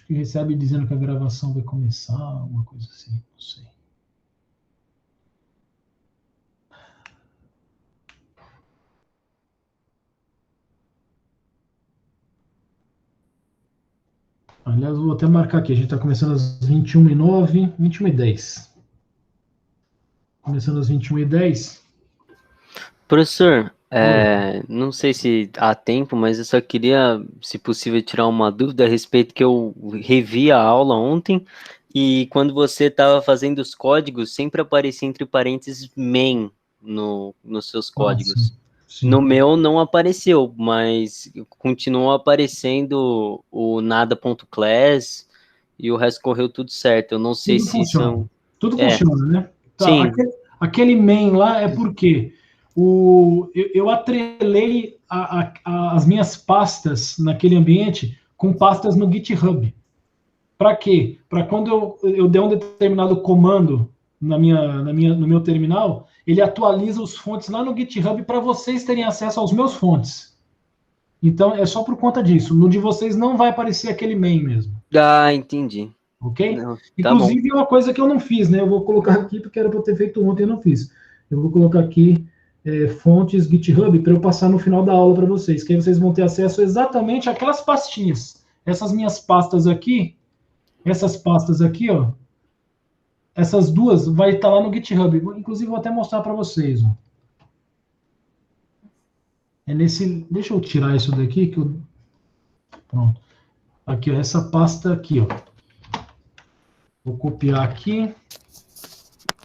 que recebe dizendo que a gravação vai começar, alguma coisa assim, não sei. Aliás, vou até marcar aqui, a gente está começando às 21h09, 21h10. Começando às 21h10. Professor, não sei se há tempo, mas eu só queria, se possível, tirar uma dúvida a respeito que eu revi a aula ontem e quando você estava fazendo os códigos, sempre aparecia entre parênteses main nos seus códigos. Sim. No meu não apareceu, mas continuou aparecendo o nada.class e o resto correu tudo certo. Eu não sei Tudo se funciona. isso... Tudo funciona, né? Tá, Sim. aquele main lá é porque eu atrelei as minhas pastas naquele ambiente com pastas no GitHub. Para quê? Para quando eu der um determinado comando no meu terminal, ele atualiza os fontes lá no GitHub para vocês terem acesso aos meus fontes. Então, é só por conta disso. No de vocês não vai aparecer aquele main mesmo. Ah, entendi. Ok? Não, tá bom. Inclusive, é uma coisa que eu não fiz, né? Eu vou colocar aqui, porque era para eu ter feito ontem, eu não fiz. Eu vou colocar aqui fontes GitHub para eu passar no final da aula para vocês, que aí vocês vão ter acesso exatamente àquelas pastinhas. Essas minhas pastas aqui, ó, essas duas vai estar lá no GitHub. Inclusive, vou até mostrar para vocês. Ó. Deixa eu tirar isso daqui, pronto. Aqui, ó, essa pasta aqui, ó. Vou copiar aqui.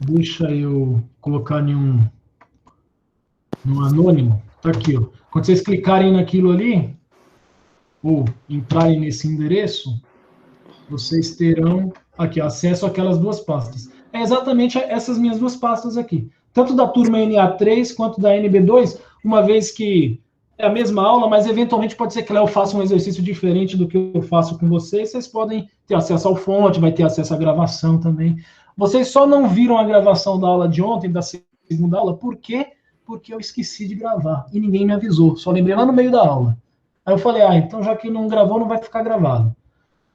Deixa eu colocar no anônimo. Tá aqui, ó. Quando vocês clicarem naquilo ali, ou entrarem nesse endereço, vocês terão aqui acesso àquelas duas pastas. É exatamente essas minhas duas pastas aqui. Tanto da turma NA3 quanto da NB2, uma vez que é a mesma aula, mas eventualmente pode ser que lá eu faça um exercício diferente do que eu faço com vocês. Vocês podem ter acesso ao fonte, vai ter acesso à gravação também. Vocês só não viram a gravação da aula de ontem, da segunda aula, por quê? Porque eu esqueci de gravar e ninguém me avisou. Só lembrei lá no meio da aula. Aí eu falei, então já que não gravou, não vai ficar gravado.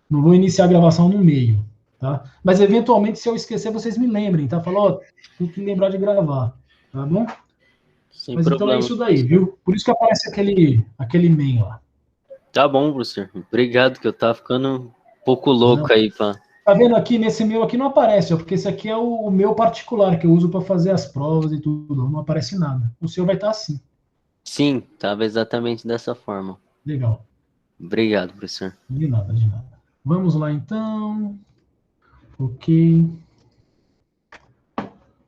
Não vou iniciar a gravação no meio, tá? Mas eventualmente, se eu esquecer, vocês me lembrem, tá? Falou, tem que lembrar de gravar, tá bom? Sem Mas então é problema, isso daí, professor. viu? Por isso que aparece aquele main lá. Tá bom, professor. Obrigado, que eu tava ficando um pouco Não. louco aí, pá. Tá vendo aqui, nesse meu aqui não aparece, ó, porque esse aqui é o meu particular, que eu uso para fazer as provas e tudo. Não aparece nada. O seu vai estar assim. Sim, tava exatamente dessa forma. Legal. Obrigado, professor. De nada, de nada. Vamos lá, então. Ok.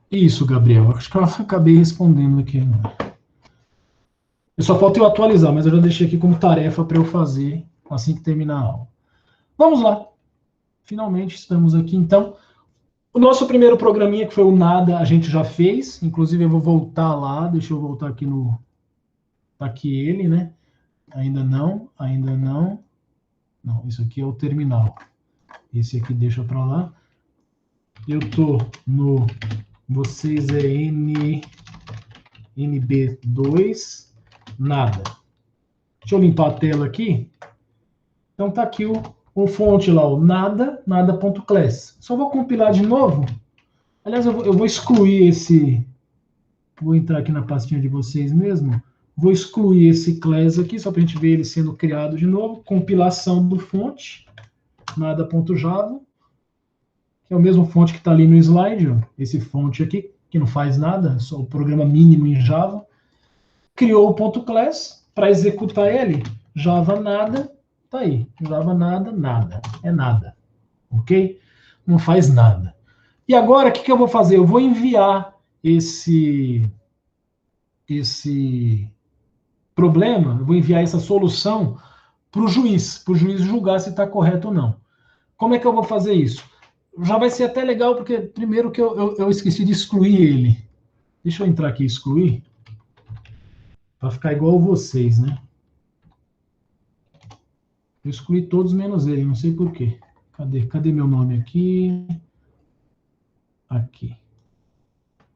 Isso, Gabriel. Acho que eu acabei respondendo aqui. Só falta eu atualizar, mas eu já deixei aqui como tarefa para eu fazer assim que terminar a aula. Vamos lá. Finalmente estamos aqui, então. O nosso primeiro programinha, que foi o Nada, a gente já fez. Inclusive, eu vou voltar lá. Deixa eu voltar aqui no... Tá aqui ele, né? Ainda não, ainda não. Não, isso aqui é o terminal. Esse aqui deixa para lá. Eu tô no... Vocês é NB2. Nada. Deixa eu limpar a tela aqui. Então tá aqui o fonte lá, o nada.class. Só vou compilar de novo. Aliás, eu vou excluir esse... Vou entrar aqui na pastinha de vocês mesmo. Vou excluir esse class aqui, só para a gente ver ele sendo criado de novo. Compilação do fonte, nada.java, que é o mesmo fonte que está ali no slide, ó. Esse fonte aqui, que não faz nada, só o programa mínimo em Java. Criou o ponto .class, para executar ele, Java nada, tá aí. Java nada, nada. É nada. Ok? Não faz nada. E agora, o que eu vou fazer? Eu vou enviar esse problema, eu vou enviar essa solução para o juiz julgar se está correto ou não. Como é que eu vou fazer isso? Já vai ser até legal, porque primeiro que eu esqueci de excluir ele. Deixa eu entrar aqui e excluir, para ficar igual vocês, né? Eu excluí todos menos ele, não sei por quê. Cadê meu nome aqui? Aqui.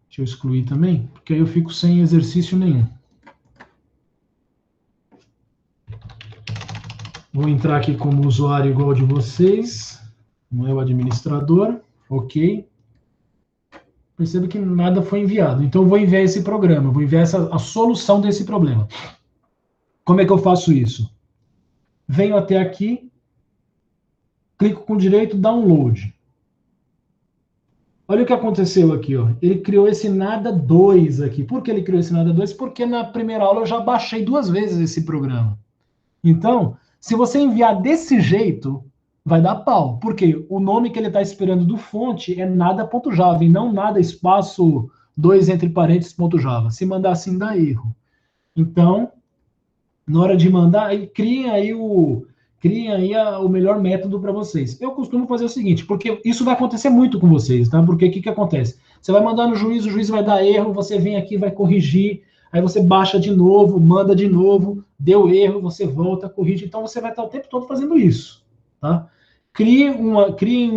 Deixa eu excluir também, porque aí eu fico sem exercício nenhum. Vou entrar aqui como usuário igual de vocês, não é o administrador, ok. Perceba que nada foi enviado. Então, eu vou enviar esse programa, vou enviar a solução desse problema. Como é que eu faço isso? Venho até aqui, clico com direito, download. Olha o que aconteceu aqui, ó. Ele criou esse nada 2 aqui. Por que ele criou esse nada 2? Porque na primeira aula eu já baixei 2 vezes esse programa. Então, se você enviar desse jeito, vai dar pau. Porque o nome que ele está esperando do fonte é nada.java e não nada espaço 2 entre parênteses ponto .java. Se mandar assim, dá erro. Então, na hora de mandar, criem aí o melhor método para vocês. Eu costumo fazer o seguinte, porque isso vai acontecer muito com vocês, tá? Porque o que acontece? Você vai mandar no juiz, o juiz vai dar erro, você vem aqui, vai corrigir, aí você baixa de novo, manda de novo, deu erro, você volta, corrige. Então você vai estar o tempo todo fazendo isso, tá? Criem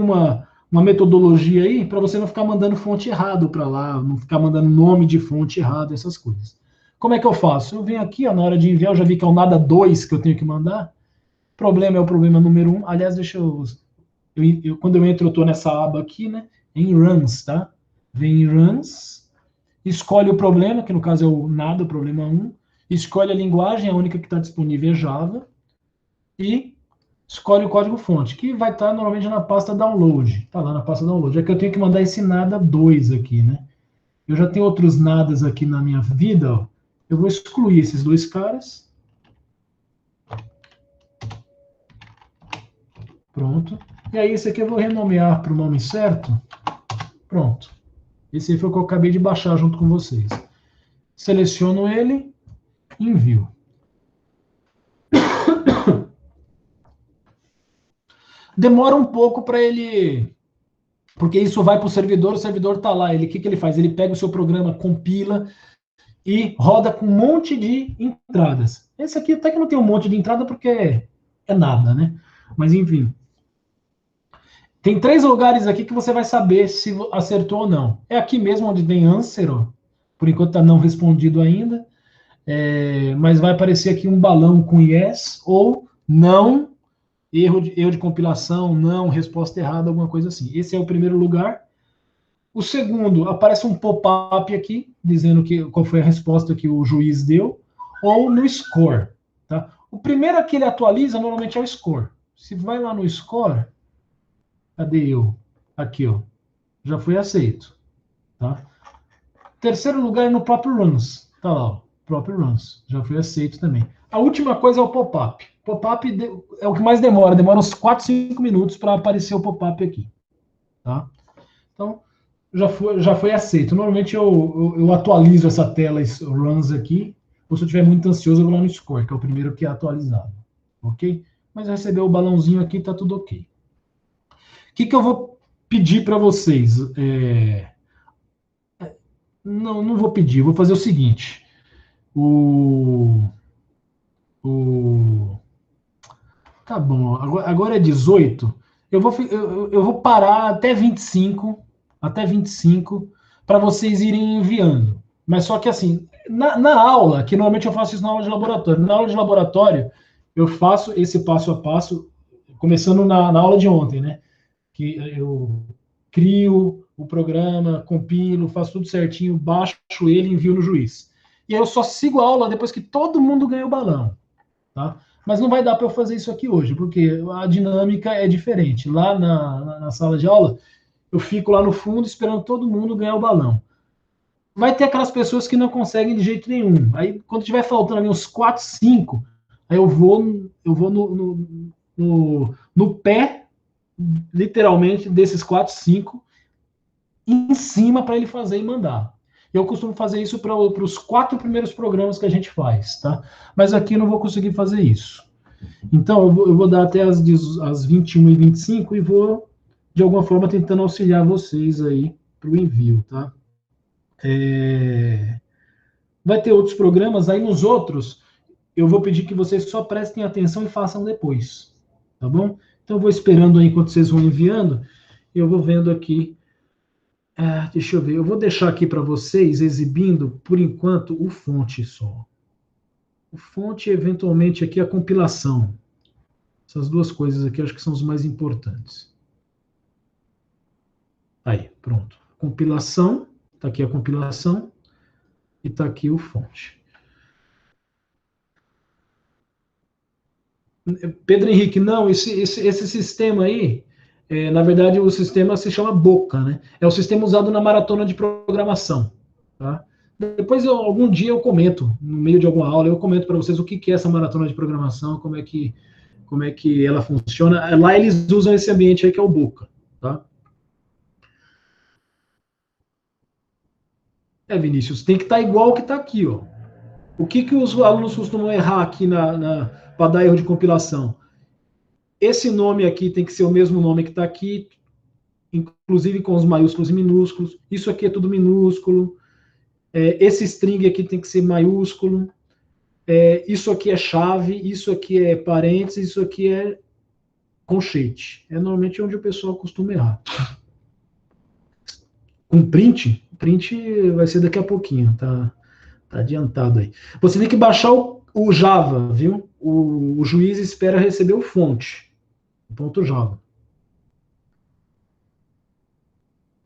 uma metodologia aí para você não ficar mandando fonte errado para lá, não ficar mandando nome de fonte errado, essas coisas. Como é que eu faço? Eu venho aqui, ó, na hora de enviar, eu já vi que é o nada 2 que eu tenho que mandar. Problema é o problema número 1. Aliás, deixa quando eu entro, eu estou nessa aba aqui, né? Em runs, tá? Vem em runs, escolhe o problema, que no caso é o nada, o problema 1. Escolhe a linguagem, a única que está disponível é Java. E escolhe o código-fonte, que vai estar normalmente na pasta download. Está lá na pasta download. É que eu tenho que mandar esse nada 2 aqui, né? Eu já tenho outros nadas aqui na minha vida, ó. Eu vou excluir esses 2 caras. Pronto. E aí esse aqui eu vou renomear para o nome certo. Pronto. Esse aí foi o que eu acabei de baixar junto com vocês. Seleciono ele e envio. Demora um pouco para ele... Porque isso vai para o servidor está lá. O que ele faz? Ele pega o seu programa, compila e roda com um monte de entradas. Esse aqui até que não tem um monte de entrada porque é nada, né? Mas enfim. Tem 3 lugares aqui que você vai saber se acertou ou não. É aqui mesmo onde tem answer, ó. Por enquanto está não respondido ainda. Mas vai aparecer aqui um balão com yes ou não, erro de compilação, não, resposta errada, alguma coisa assim. Esse é o primeiro lugar. O segundo, aparece um pop-up aqui, dizendo qual foi a resposta que o juiz deu, ou no score. Tá? O primeiro que ele atualiza, normalmente é o score. Se vai lá no score, cadê eu? Aqui, ó. Já foi aceito. Tá? Terceiro lugar é no próprio runs. Tá lá, ó. Próprio runs. Já foi aceito também. A última coisa é o pop-up. Pop-up é o que mais demora. Demora uns 4, 5 minutos para aparecer o pop-up aqui. Tá? Então, já foi aceito. Normalmente eu atualizo essa tela runs aqui. Ou se eu estiver muito ansioso, eu vou lá no score, que é o primeiro que é atualizado. Ok? Mas recebeu o balãozinho aqui, tá tudo ok. O que eu vou pedir para vocês? Não vou pedir, vou fazer o seguinte. Tá bom, agora é 18. Eu vou parar até 25, para vocês irem enviando. Mas só que assim, na aula, que normalmente eu faço isso na aula de laboratório. Na aula de laboratório, eu faço esse passo a passo, começando na aula de ontem, né? Que eu crio o programa, compilo, faço tudo certinho, baixo ele e envio no juiz. E aí eu só sigo a aula depois que todo mundo ganha o balão, tá? Mas não vai dar para eu fazer isso aqui hoje, porque a dinâmica é diferente. Lá na sala de aula, eu fico lá no fundo esperando todo mundo ganhar o balão. Vai ter aquelas pessoas que não conseguem de jeito nenhum. Aí, quando tiver faltando ali uns 4, 5, aí eu vou no pé, literalmente, desses 4, 5, em cima para ele fazer e mandar. Eu costumo fazer isso para os 4 primeiros programas que a gente faz, tá? Mas aqui eu não vou conseguir fazer isso. Então, eu vou dar até as 21h25 e vou, de alguma forma, tentando auxiliar vocês aí para o envio, tá? Vai ter outros programas, aí nos outros, eu vou pedir que vocês só prestem atenção e façam depois, tá bom? Então, eu vou esperando aí enquanto vocês vão enviando, e eu vou vendo aqui. Deixa eu ver, eu vou deixar aqui para vocês exibindo, por enquanto, o fonte só. O fonte, eventualmente, aqui a compilação. Essas duas coisas aqui, acho que são os mais importantes. Aí, pronto. Compilação, está aqui a compilação, e está aqui o fonte. Pedro Henrique, não, esse sistema aí, na verdade, o sistema se chama Boca, né? É o sistema usado na maratona de programação. Tá? Depois, algum dia eu comento, no meio de alguma aula, eu comento para vocês o que é essa maratona de programação, como é que ela funciona. Lá eles usam esse ambiente aí que é o Boca. Tá? Vinícius, tem que estar igual o que está aqui, ó. O que os alunos costumam errar aqui para dar erro de compilação? Esse nome aqui tem que ser o mesmo nome que está aqui, inclusive com os maiúsculos e minúsculos. Isso aqui é tudo minúsculo. Esse string aqui tem que ser maiúsculo. Isso aqui é chave, isso aqui é parênteses, isso aqui é colchete. Normalmente onde o pessoal costuma errar. Com print vai ser daqui a pouquinho, tá adiantado aí. Você tem que baixar o Java, viu? O juiz espera receber o fonte. Ponto Java.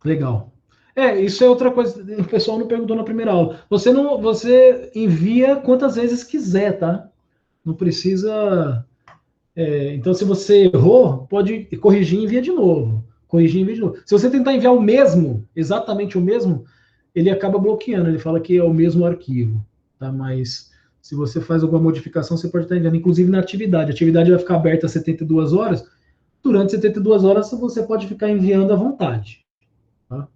Legal. Isso é outra coisa. O pessoal não perguntou na primeira aula. Você envia quantas vezes quiser, tá? Não precisa. Então, se você errou, pode corrigir e envia de novo. Corrigir e envia de novo. Se você tentar enviar o mesmo, exatamente o mesmo, ele acaba bloqueando. Ele fala que é o mesmo arquivo, tá? Mas se você faz alguma modificação, você pode estar enviando, inclusive na atividade. A atividade vai ficar aberta 72 horas. Durante 72 horas, você pode ficar enviando à vontade. Tá?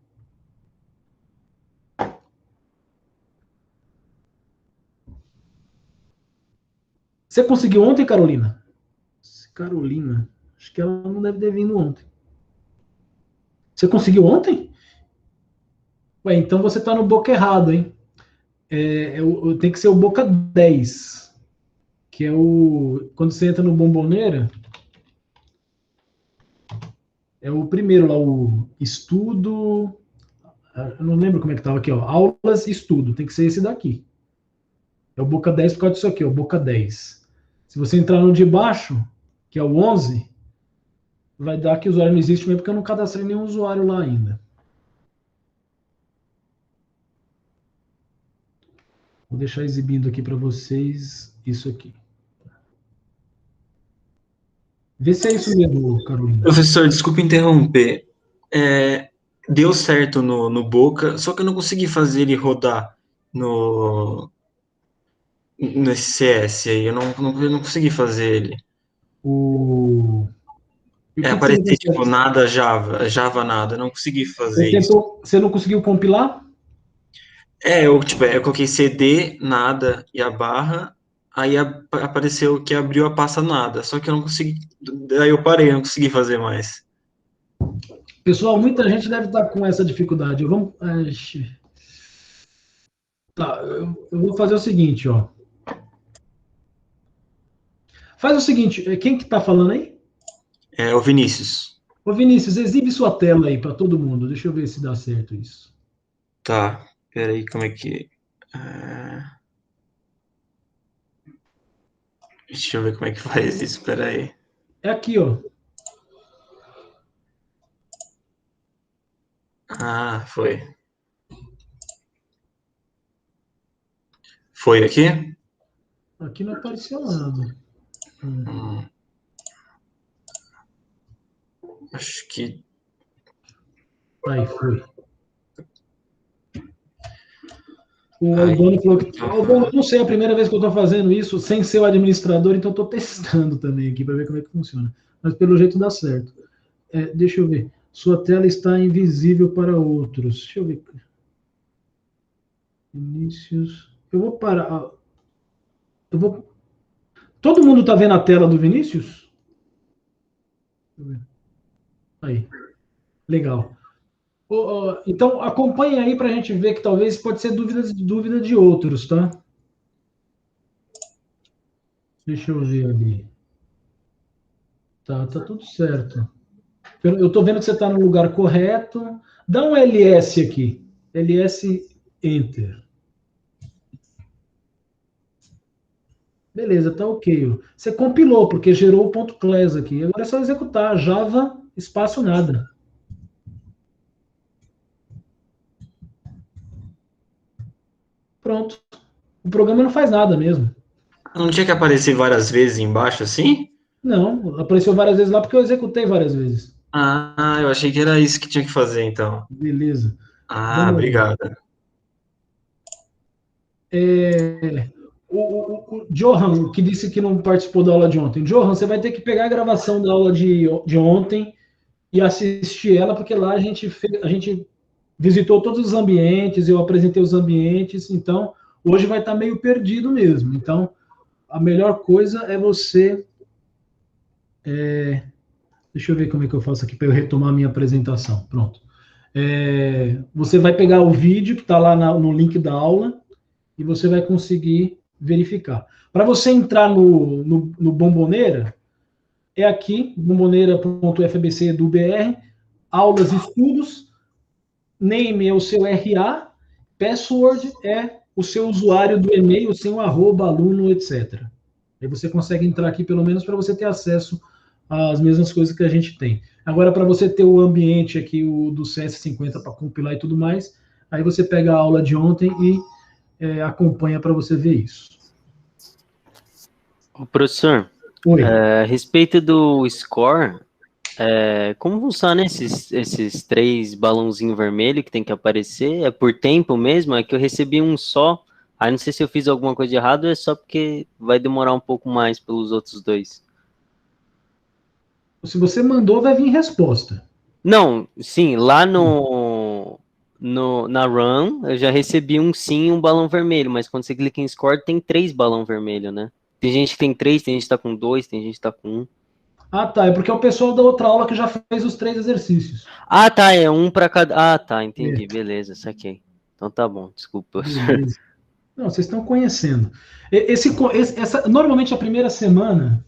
Você conseguiu ontem, Carolina? Carolina, acho que ela não deve ter vindo ontem. Você conseguiu ontem? Então você está no boca errado, hein? Tem que ser o boca 10, que é o... Quando você entra no Bomboneira, é o primeiro lá, o estudo... Eu não lembro como é que estava aqui, ó. Aulas e estudo, tem que ser esse daqui. É o boca 10 por causa disso aqui, ó, o boca 10. Se você entrar no de baixo, que é o 11, vai dar que o usuário não existe mesmo, porque eu não cadastrei nenhum usuário lá ainda. Vou deixar exibindo aqui para vocês isso aqui. Vê se é isso mesmo, Carolina. Professor, desculpe interromper. Deu certo no Boca, só que eu não consegui fazer ele rodar no SCS aí. Eu não consegui fazer ele. Aparecer tipo nada Java nada. Eu não consegui fazer isso. Você não conseguiu compilar? Eu coloquei CD, nada e a barra, aí apareceu que abriu a pasta nada, só que eu não consegui, daí eu parei, não consegui fazer mais. Pessoal, muita gente deve estar com essa dificuldade. Tá, eu vou fazer o seguinte, ó. Faz o seguinte, quem que tá falando aí? É o Vinícius. Ô Vinícius, exibe sua tela aí para todo mundo. Deixa eu ver se dá certo isso. Tá, peraí, como é que... Deixa eu ver como é que faz isso, peraí. É aqui, ó. Ah, foi. Foi aqui? Aqui não apareceu nada. Acho que... Aí, foi. O Aldoni falou que... Aldoni, não sei, é a primeira vez que eu estou fazendo isso sem ser o administrador, então estou testando também aqui para ver como é que funciona. Mas pelo jeito dá certo. Deixa eu ver. Sua tela está invisível para outros. Deixa eu ver. Vinícius. Eu vou parar. Todo mundo está vendo a tela do Vinícius? Aí. Legal. Então, acompanhe aí para a gente ver que talvez pode ser dúvida de outros, tá? Deixa eu ver ali. Tá tudo certo. Eu estou vendo que você está no lugar correto. Dá um LS aqui. LS Enter. Beleza, tá ok. Você compilou, porque gerou o ponto .class aqui. Agora é só executar. Java, espaço nada. Pronto. O programa não faz nada mesmo. Não tinha que aparecer várias vezes embaixo assim? Não, apareceu várias vezes lá porque eu executei várias vezes. Ah, eu achei que era isso que tinha que fazer, então. Beleza. Ah, Vamos lá. obrigado. O Johan, que disse que não participou da aula de ontem. Johan, você vai ter que pegar a gravação da aula de ontem e assistir ela, porque lá a gente visitou todos os ambientes, eu apresentei os ambientes, então hoje vai estar meio perdido mesmo. Então, a melhor coisa é você. Deixa eu ver como é que eu faço aqui para eu retomar a minha apresentação. Pronto. Você vai pegar o vídeo que está lá no link da aula e você vai conseguir verificar. Para você entrar no Bomboneira, é aqui, bomboneira.fbc.br, aulas e estudos, name é o seu RA, password é o seu usuário do e-mail, sem o arroba, aluno, etc. Aí você consegue entrar aqui, pelo menos, para você ter acesso às mesmas coisas que a gente tem. Agora, para você ter o ambiente aqui, o do CS50 para compilar e tudo mais, aí você pega a aula de ontem e acompanha para você ver isso. Ô, professor, Oi. a respeito do score, como funciona esses 3 balãozinhos vermelhos que tem que aparecer? É por tempo mesmo? É que eu recebi um só, aí não sei se eu fiz alguma coisa de errado ou é só porque vai demorar um pouco mais pelos outros 2. Se você mandou, vai vir resposta. Não, sim, lá na run eu já recebi um sim e um balão vermelho, mas quando você clica em score tem 3 balão vermelho, né? Tem gente que tem 3, tem gente que tá com 2, tem gente que tá com 1. Ah, tá. É porque é o pessoal da outra aula que já fez os 3 exercícios. Ah, tá, é um para cada. Ah, tá, entendi, É. beleza, saquei. Então tá bom, desculpa. Beleza. Não, vocês estão conhecendo. Normalmente a primeira semana,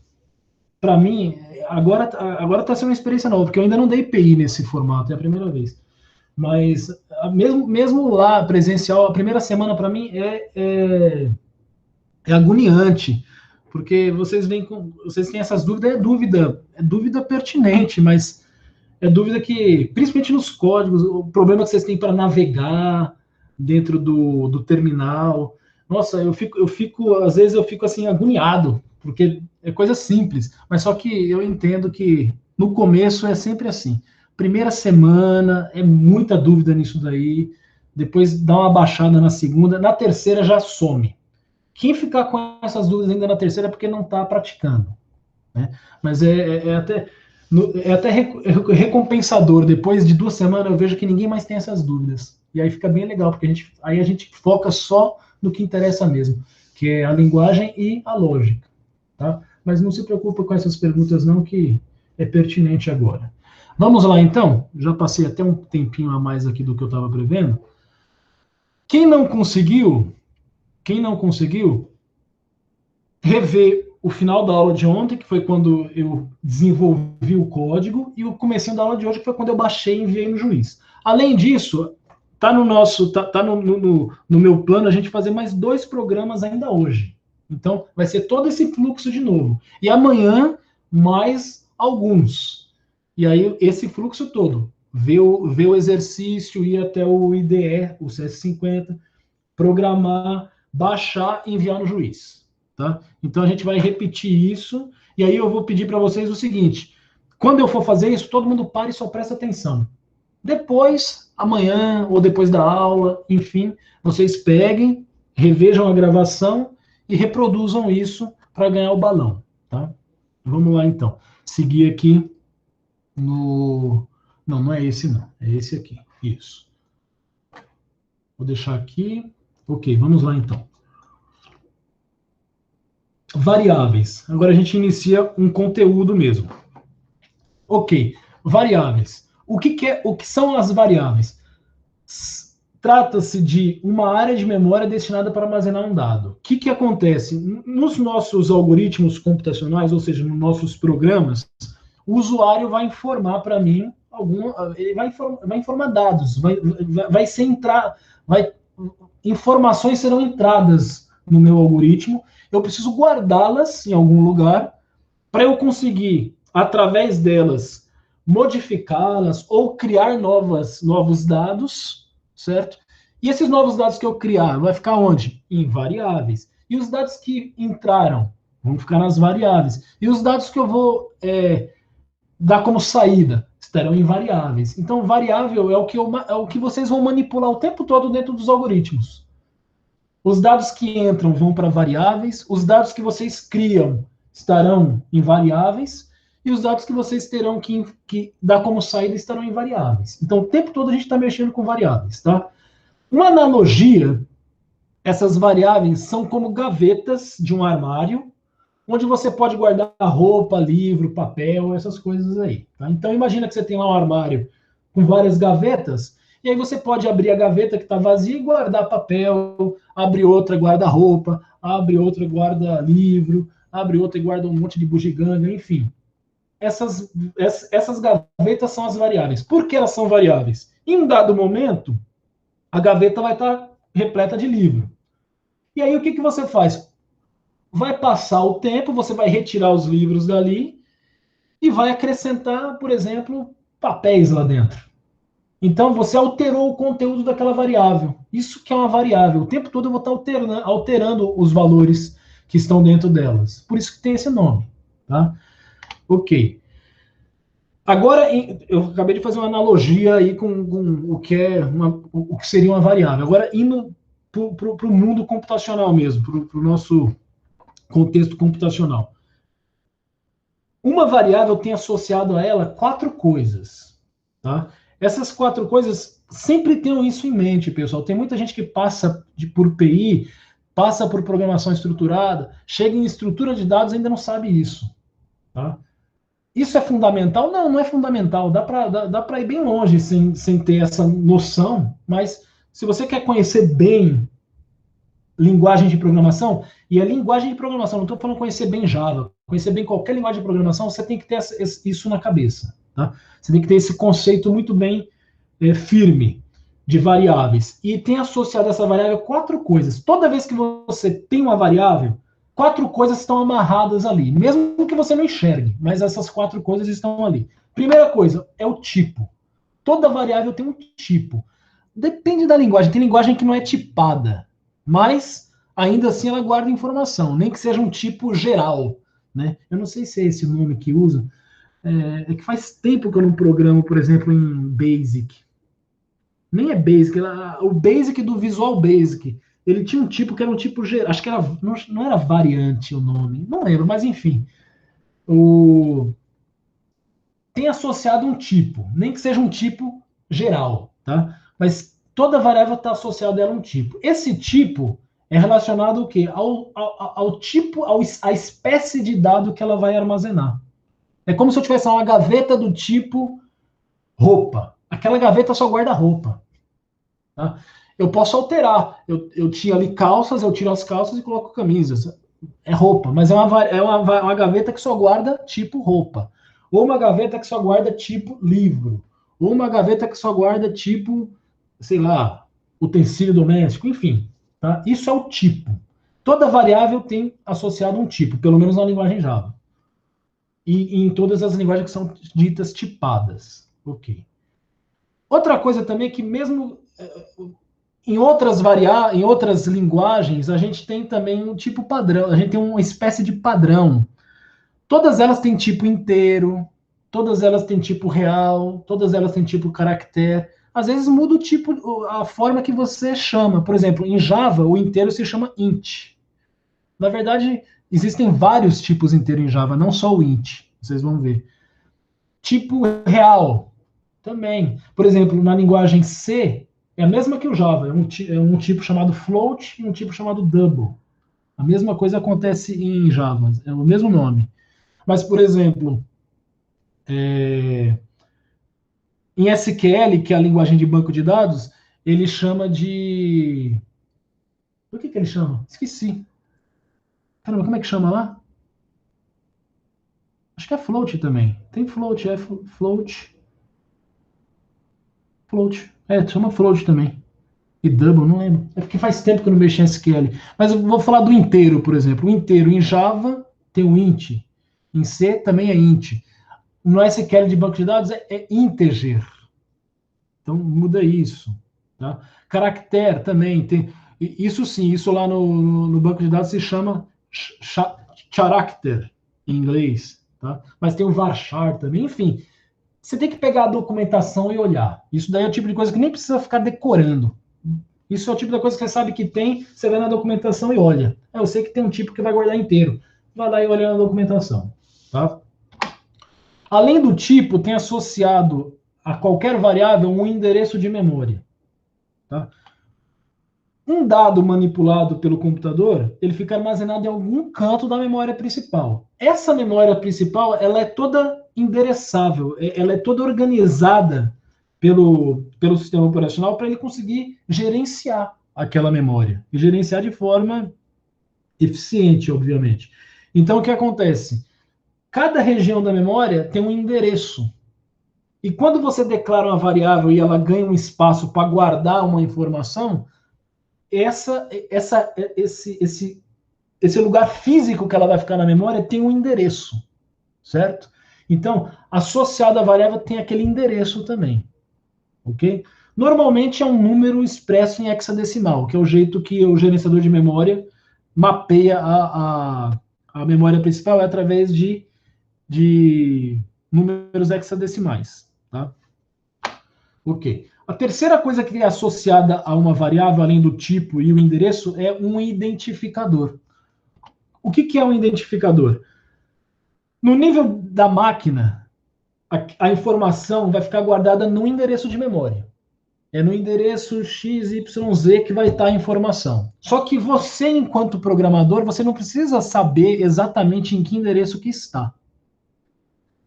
para mim, agora tá sendo uma experiência nova, porque eu ainda não dei PI nesse formato, é a primeira vez. Mas mesmo lá, presencial, a primeira semana para mim é agoniante, porque vocês têm essas dúvidas, é dúvida pertinente, mas é dúvida que, principalmente nos códigos, o problema que vocês têm para navegar dentro do terminal. Nossa, às vezes eu fico assim, agoniado, porque é coisa simples, mas só que eu entendo que no começo é sempre assim. Primeira semana é muita dúvida nisso daí, depois dá uma baixada na segunda, na terceira já some. Quem ficar com essas dúvidas ainda na terceira é porque não está praticando, né? Mas é até recompensador. Depois de 2 semanas, eu vejo que ninguém mais tem essas dúvidas. E aí fica bem legal, porque aí a gente foca só no que interessa mesmo, que é a linguagem e a lógica. Tá? Mas não se preocupa com essas perguntas, não, que é pertinente agora. Vamos lá, então. Já passei até um tempinho a mais aqui do que eu estava prevendo. Quem não conseguiu, rever o final da aula de ontem, que foi quando eu desenvolvi o código, e o comecinho da aula de hoje, que foi quando eu baixei e enviei no juiz. Além disso, tá no meu plano a gente fazer mais 2 programas ainda hoje. Então, vai ser todo esse fluxo de novo. E amanhã, mais alguns. E aí, esse fluxo todo. Ver o exercício, ir até o IDE, o CS50, programar, baixar e enviar no juiz. Tá? Então a gente vai repetir isso, e aí eu vou pedir para vocês o seguinte: quando eu for fazer isso, todo mundo para e só presta atenção. Depois, amanhã ou depois da aula, enfim, vocês peguem, revejam a gravação e reproduzam isso para ganhar o balão. Tá? Vamos lá então. Seguir aqui no. Não é esse não, é esse aqui. Isso. Vou deixar aqui. Ok, vamos lá então. Variáveis. Agora a gente inicia um conteúdo mesmo. Ok, variáveis. O que são as variáveis? Trata-se de uma área de memória destinada para armazenar um dado. O que acontece? Nos nossos algoritmos computacionais, ou seja, nos nossos programas, o usuário vai informar para mim ele vai informar dados, informações serão entradas no meu algoritmo, eu preciso guardá-las em algum lugar para eu conseguir, através delas, modificá-las ou criar novos dados, certo? E esses novos dados que eu criar, vai ficar onde? Em variáveis. E os dados que entraram vão ficar nas variáveis. E os dados que eu vou dar como saída estarão em variáveis. Então, variável é o que vocês vão manipular o tempo todo dentro dos algoritmos. Os dados que entram vão para variáveis, os dados que vocês criam estarão em variáveis, e os dados que vocês terão que dar como saída estarão em variáveis. Então, o tempo todo a gente está mexendo com variáveis, tá? Uma analogia, essas variáveis são como gavetas de um armário, onde você pode guardar roupa, livro, papel, essas coisas aí. Tá? Então, imagina que você tem lá um armário com várias gavetas, e aí você pode abrir a gaveta que está vazia e guardar papel, abre outra, guarda roupa, abre outra, guarda livro, abre outra e guarda um monte de bugiganga, enfim. Essas gavetas são as variáveis. Por que elas são variáveis? Em um dado momento, a gaveta vai estar repleta de livro. E aí o que você faz? Vai passar o tempo, você vai retirar os livros dali e vai acrescentar, por exemplo, papéis lá dentro. Então, você alterou o conteúdo daquela variável. Isso que é uma variável. O tempo todo eu vou estar alterando os valores que estão dentro delas. Por isso que tem esse nome. Tá? Ok. Agora, eu acabei de fazer uma analogia aí com o que o que seria uma variável. Agora, indo para o mundo computacional mesmo, para o nosso contexto computacional. Uma variável tem associado a ela 4 coisas. Tá? Essas 4 coisas, sempre tenham isso em mente, pessoal. Tem muita gente que passa por PI, passa por programação estruturada, chega em estrutura de dados e ainda não sabe isso. Tá? Isso é fundamental? Não, não é fundamental. Dá para ir bem longe sem ter essa noção, mas se você quer conhecer bem linguagem de programação, e a linguagem de programação, não estou falando conhecer bem Java, conhecer bem qualquer linguagem de programação, você tem que ter isso na cabeça. Tá? Você tem que ter esse conceito muito bem firme de variáveis. E tem associado a essa variável 4 coisas. Toda vez que você tem uma variável, 4 coisas estão amarradas ali, mesmo que você não enxergue, mas essas 4 coisas estão ali. Primeira coisa é o tipo. Toda variável tem um tipo. Depende da linguagem. Tem linguagem que não é tipada, mas ainda assim ela guarda informação, nem que seja um tipo geral. Né? Eu não sei se é esse o nome que usa. É que faz tempo que eu não programo, por exemplo, em Basic. Nem é Basic, o Basic do Visual Basic. Ele tinha um tipo que era um tipo geral. Acho que era, não era variante o nome. Não lembro, mas enfim. Tem associado um tipo, nem que seja um tipo geral, tá? Mas toda variável está associada a ela um tipo. Esse tipo é relacionado ao quê? Ao tipo, à espécie de dado que ela vai armazenar. É como se eu tivesse uma gaveta do tipo roupa. Aquela gaveta só guarda roupa. Tá? Eu posso alterar. Eu tinha ali calças, eu tiro as calças e coloco camisas. É roupa, mas é uma gaveta que só guarda tipo roupa. Ou uma gaveta que só guarda tipo livro. Ou uma gaveta que só guarda tipo, sei lá, utensílio doméstico, enfim. Tá? Isso é o tipo. Toda variável tem associado um tipo, pelo menos na linguagem Java. E em todas as linguagens que são ditas tipadas. Ok. Outra coisa também é que mesmo em outras linguagens, a gente tem também um tipo padrão, a gente tem uma espécie de padrão. Todas elas têm tipo inteiro, todas elas têm tipo real, todas elas têm tipo caractere. Às vezes muda o tipo, a forma que você chama. Por exemplo, em Java, o inteiro se chama int. Na verdade, existem vários tipos inteiros em Java, não só o int. Vocês vão ver. Tipo real, também. Por exemplo, na linguagem C, é a mesma que o Java. É um tipo chamado float e um tipo chamado double. A mesma coisa acontece em Java. É o mesmo nome. Mas, por exemplo, em SQL, que é a linguagem de banco de dados, ele chama de... O que ele chama? Esqueci. Caramba, como é que chama lá? Acho que é float também. Tem float, float. Float. Chama float também. E double, não lembro. É porque faz tempo que eu não mexo em SQL. Mas eu vou falar do inteiro, por exemplo. O inteiro em Java tem o int. Em C também é int. No SQL de banco de dados é integer. Então muda isso. Tá? Caractere também tem. Isso sim, isso lá no banco de dados se chama character em inglês. Tá? Mas tem o varchar também. Enfim, você tem que pegar a documentação e olhar. Isso daí é o tipo de coisa que nem precisa ficar decorando. Isso é o tipo de coisa que você sabe que tem, você vai na documentação e olha. Eu sei que tem um tipo que vai guardar inteiro. Vai lá e olha na documentação. Tá? Além do tipo, tem associado a qualquer variável um endereço de memória. Tá? Um dado manipulado pelo computador, ele fica armazenado em algum canto da memória principal. Essa memória principal, ela é toda endereçável, ela é toda organizada pelo sistema operacional para ele conseguir gerenciar aquela memória. E gerenciar de forma eficiente, obviamente. Então, o que acontece? Cada região da memória tem um endereço. E quando você declara uma variável e ela ganha um espaço para guardar uma informação, esse lugar físico que ela vai ficar na memória tem um endereço, certo? Então, associado à variável tem aquele endereço também, ok? Normalmente é um número expresso em hexadecimal, que é o jeito que o gerenciador de memória mapeia a memória principal, é através de números hexadecimais, tá? Ok. A terceira coisa que é associada a uma variável, além do tipo e o endereço, é um identificador. O que é um identificador? No nível da máquina, a informação vai ficar guardada no endereço de memória. É no endereço XYZ que vai estar a informação. Só que você, enquanto programador, você não precisa saber exatamente em que endereço que está.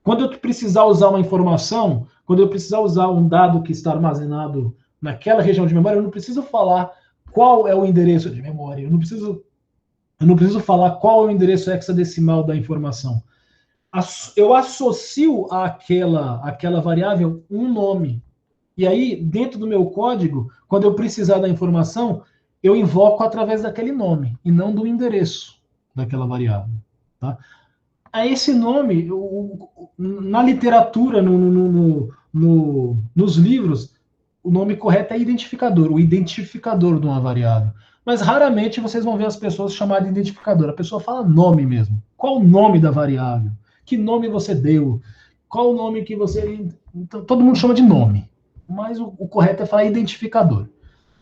Quando eu precisar usar uma informação, quando eu precisar usar um dado que está armazenado naquela região de memória, eu não preciso falar qual é o endereço de memória. Eu não preciso falar qual é o endereço hexadecimal da informação. Eu associo àquela variável um nome. E aí, dentro do meu código, quando eu precisar da informação, eu invoco através daquele nome, e não do endereço daquela variável. Tá? A esse nome, na literatura, nos livros, o nome correto é identificador, o identificador de uma variável. Mas raramente vocês vão ver as pessoas chamarem de identificador. A pessoa fala nome mesmo. Qual o nome da variável? Que nome você deu? Qual o nome que você. Então, todo mundo chama de nome. Mas o correto é falar identificador.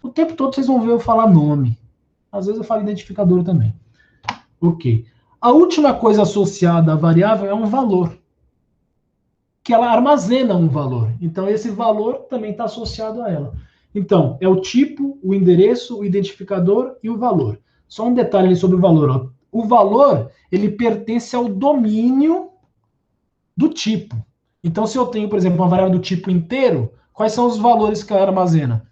O tempo todo vocês vão ver eu falar nome. Às vezes eu falo identificador também. Ok. A última coisa associada à variável é um valor, que ela armazena um valor. Então, esse valor também está associado a ela. Então, é o tipo, o endereço, o identificador e o valor. Só um detalhe sobre o valor. Ó. O valor, ele pertence ao domínio do tipo. Então, se eu tenho, por exemplo, uma variável do tipo inteiro, quais são os valores que ela armazena?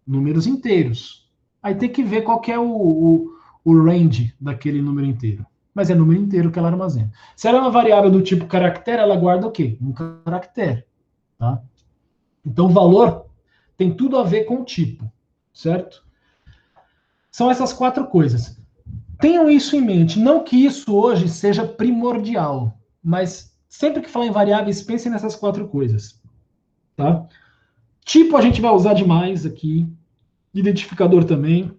Números inteiros. Aí tem que ver qual que é o range daquele número inteiro. Mas é número inteiro que ela armazena. Se ela é uma variável do tipo caractere, ela guarda o quê? Um caractere. Tá? Então, o valor tem tudo a ver com o tipo, certo? São essas quatro coisas. Tenham isso em mente. Não que isso hoje seja primordial, mas sempre que falar em variáveis, pensem nessas quatro coisas. Tá? Tipo a gente vai usar demais aqui. Identificador também.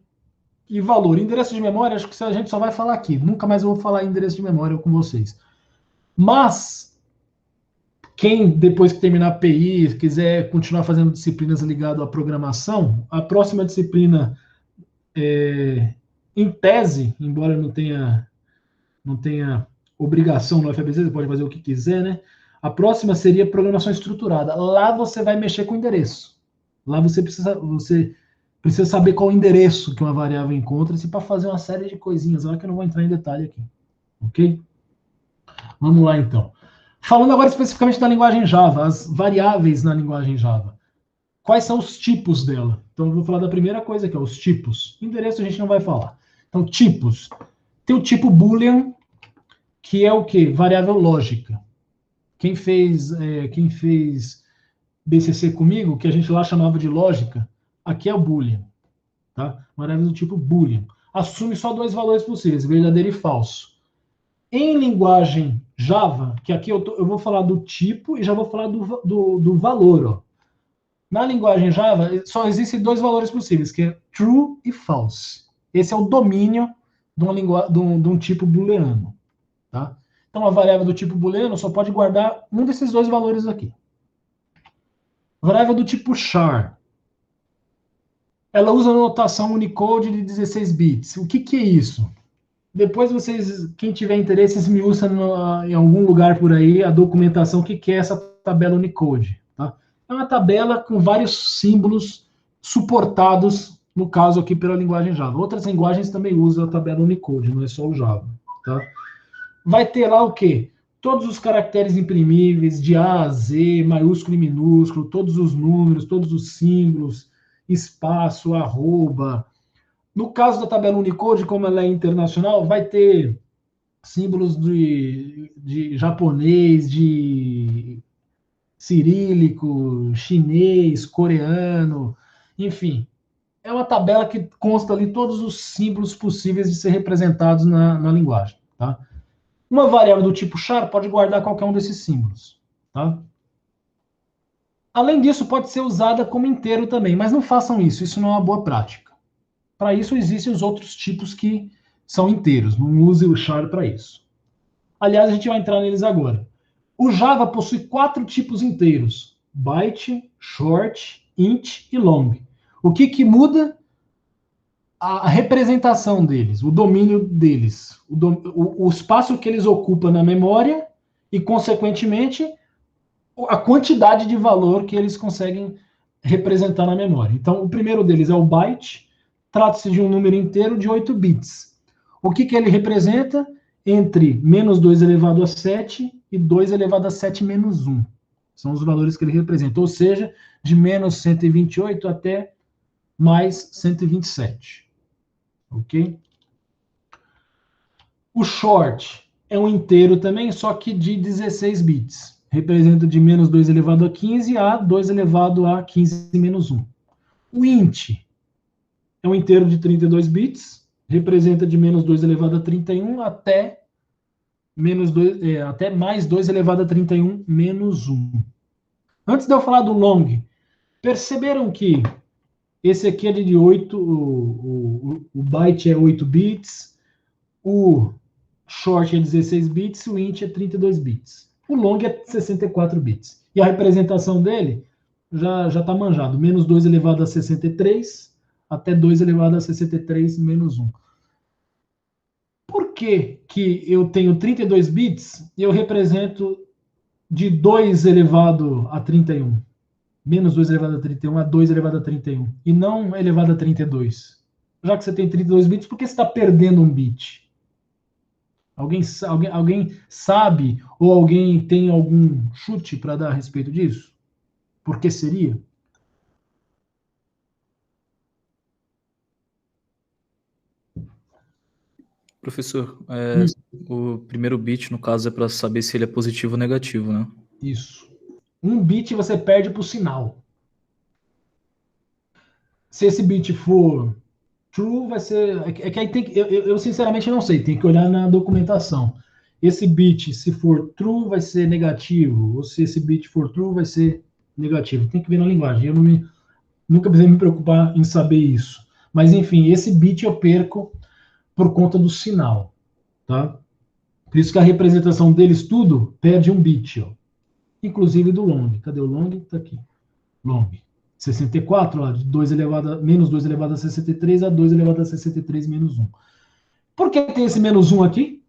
E valor. Endereço de memória, acho que a gente só vai falar aqui. Nunca mais eu vou falar endereço de memória com vocês. Mas, quem depois que terminar a PI, quiser continuar fazendo disciplinas ligadas à programação, a próxima disciplina, em tese, embora não tenha obrigação no FABC, você pode fazer o que quiser, né? A próxima seria programação estruturada. Lá você vai mexer com endereço. Lá você precisa saber qual o endereço que uma variável encontra-se para fazer uma série de coisinhas lá que eu não vou entrar em detalhe aqui. Ok? Vamos lá, então. Falando agora especificamente da linguagem Java, as variáveis na linguagem Java. Quais são os tipos dela? Então, eu vou falar da primeira coisa, que é os tipos. Endereço a gente não vai falar. Então, tipos. Tem o tipo Boolean, que é o quê? Variável lógica. Quem fez BCC comigo, que a gente lá chamava de lógica, aqui é o Boolean. tá? Variável do tipo boolean. Assume só dois valores possíveis, verdadeiro e falso. Em linguagem Java, que aqui eu vou falar do tipo e já vou falar do valor, ó. Na linguagem Java, só existem dois valores possíveis, que é true e false. Esse é o domínio de um tipo booleano, tá? Então, a variável do tipo booleano só pode guardar um desses dois valores aqui. Variável do tipo char. Ela usa a notação Unicode de 16 bits. O que é isso? Depois vocês, quem tiver interesse, esmiuça em algum lugar por aí a documentação, o que é essa tabela Unicode. Tá? É uma tabela com vários símbolos suportados, no caso aqui, pela linguagem Java. Outras linguagens também usam a tabela Unicode, não é só o Java. Tá? Vai ter lá o quê? Todos os caracteres imprimíveis, de A a Z, maiúsculo e minúsculo, todos os números, todos os símbolos, espaço, arroba. No caso da tabela Unicode, como ela é internacional, vai ter símbolos de japonês, de cirílico, chinês, coreano, enfim. É uma tabela que consta ali todos os símbolos possíveis de ser representados na linguagem. Tá? Uma variável do tipo char pode guardar qualquer um desses símbolos. Tá? Além disso, pode ser usada como inteiro também, mas não façam isso não é uma boa prática. Para isso, existem os outros tipos que são inteiros. Não use o char para isso. Aliás, a gente vai entrar neles agora. O Java possui 4 tipos inteiros: byte, short, int e long. O que muda? A representação deles, o domínio deles, o espaço que eles ocupam na memória e, consequentemente, a quantidade de valor que eles conseguem representar na memória. Então, o primeiro deles é o byte. Trata-se de um número inteiro de 8 bits. O que ele representa? Entre menos 2 elevado a 7 e 2 elevado a 7 menos 1. São os valores que ele representa. Ou seja, de menos 128 até mais 127. Ok? O short é um inteiro também, só que de 16 bits. Representa de menos 2 elevado a 15 a 2 elevado a 15 menos 1. O int é um inteiro de 32 bits, representa de menos 2 elevado a 31 até, até mais 2 elevado a 31 menos 1. Antes de eu falar do long, perceberam que esse aqui é de 8, o byte é 8 bits, o short é 16 bits, o int é 32 bits. O long é 64 bits. E a representação dele já está manjado. Menos 2 elevado a 63 até 2 elevado a 63 menos 1. Por que eu tenho 32 bits e eu represento de 2 elevado a 31? Menos 2 elevado a 31 a 2 elevado a 31. E não elevado a 32. Já que você tem 32 bits, por que você está perdendo um bit? Alguém sabe ou alguém tem algum chute para dar a respeito disso? Por que seria? Professor, o primeiro bit, no caso, é para saber se ele é positivo ou negativo, né? Isso. Um bit você perde para o sinal. Se esse bit for true, vai ser... É que aí tem que... Eu sinceramente não sei, tem que olhar na documentação. Esse bit, se for true, vai ser negativo. Ou se esse bit for true, vai ser negativo. Tem que ver na linguagem. Eu nunca precisei me preocupar em saber isso. Mas, enfim, esse bit eu perco por conta do sinal. Tá? Por isso que a representação deles tudo perde um bit. Ó. Inclusive do long. Cadê o long? Está aqui. Long. 64, ó, de 2 elevado a, menos 2 elevado a 63 a 2 elevado a 63 menos 1. Por que tem esse menos 1 aqui?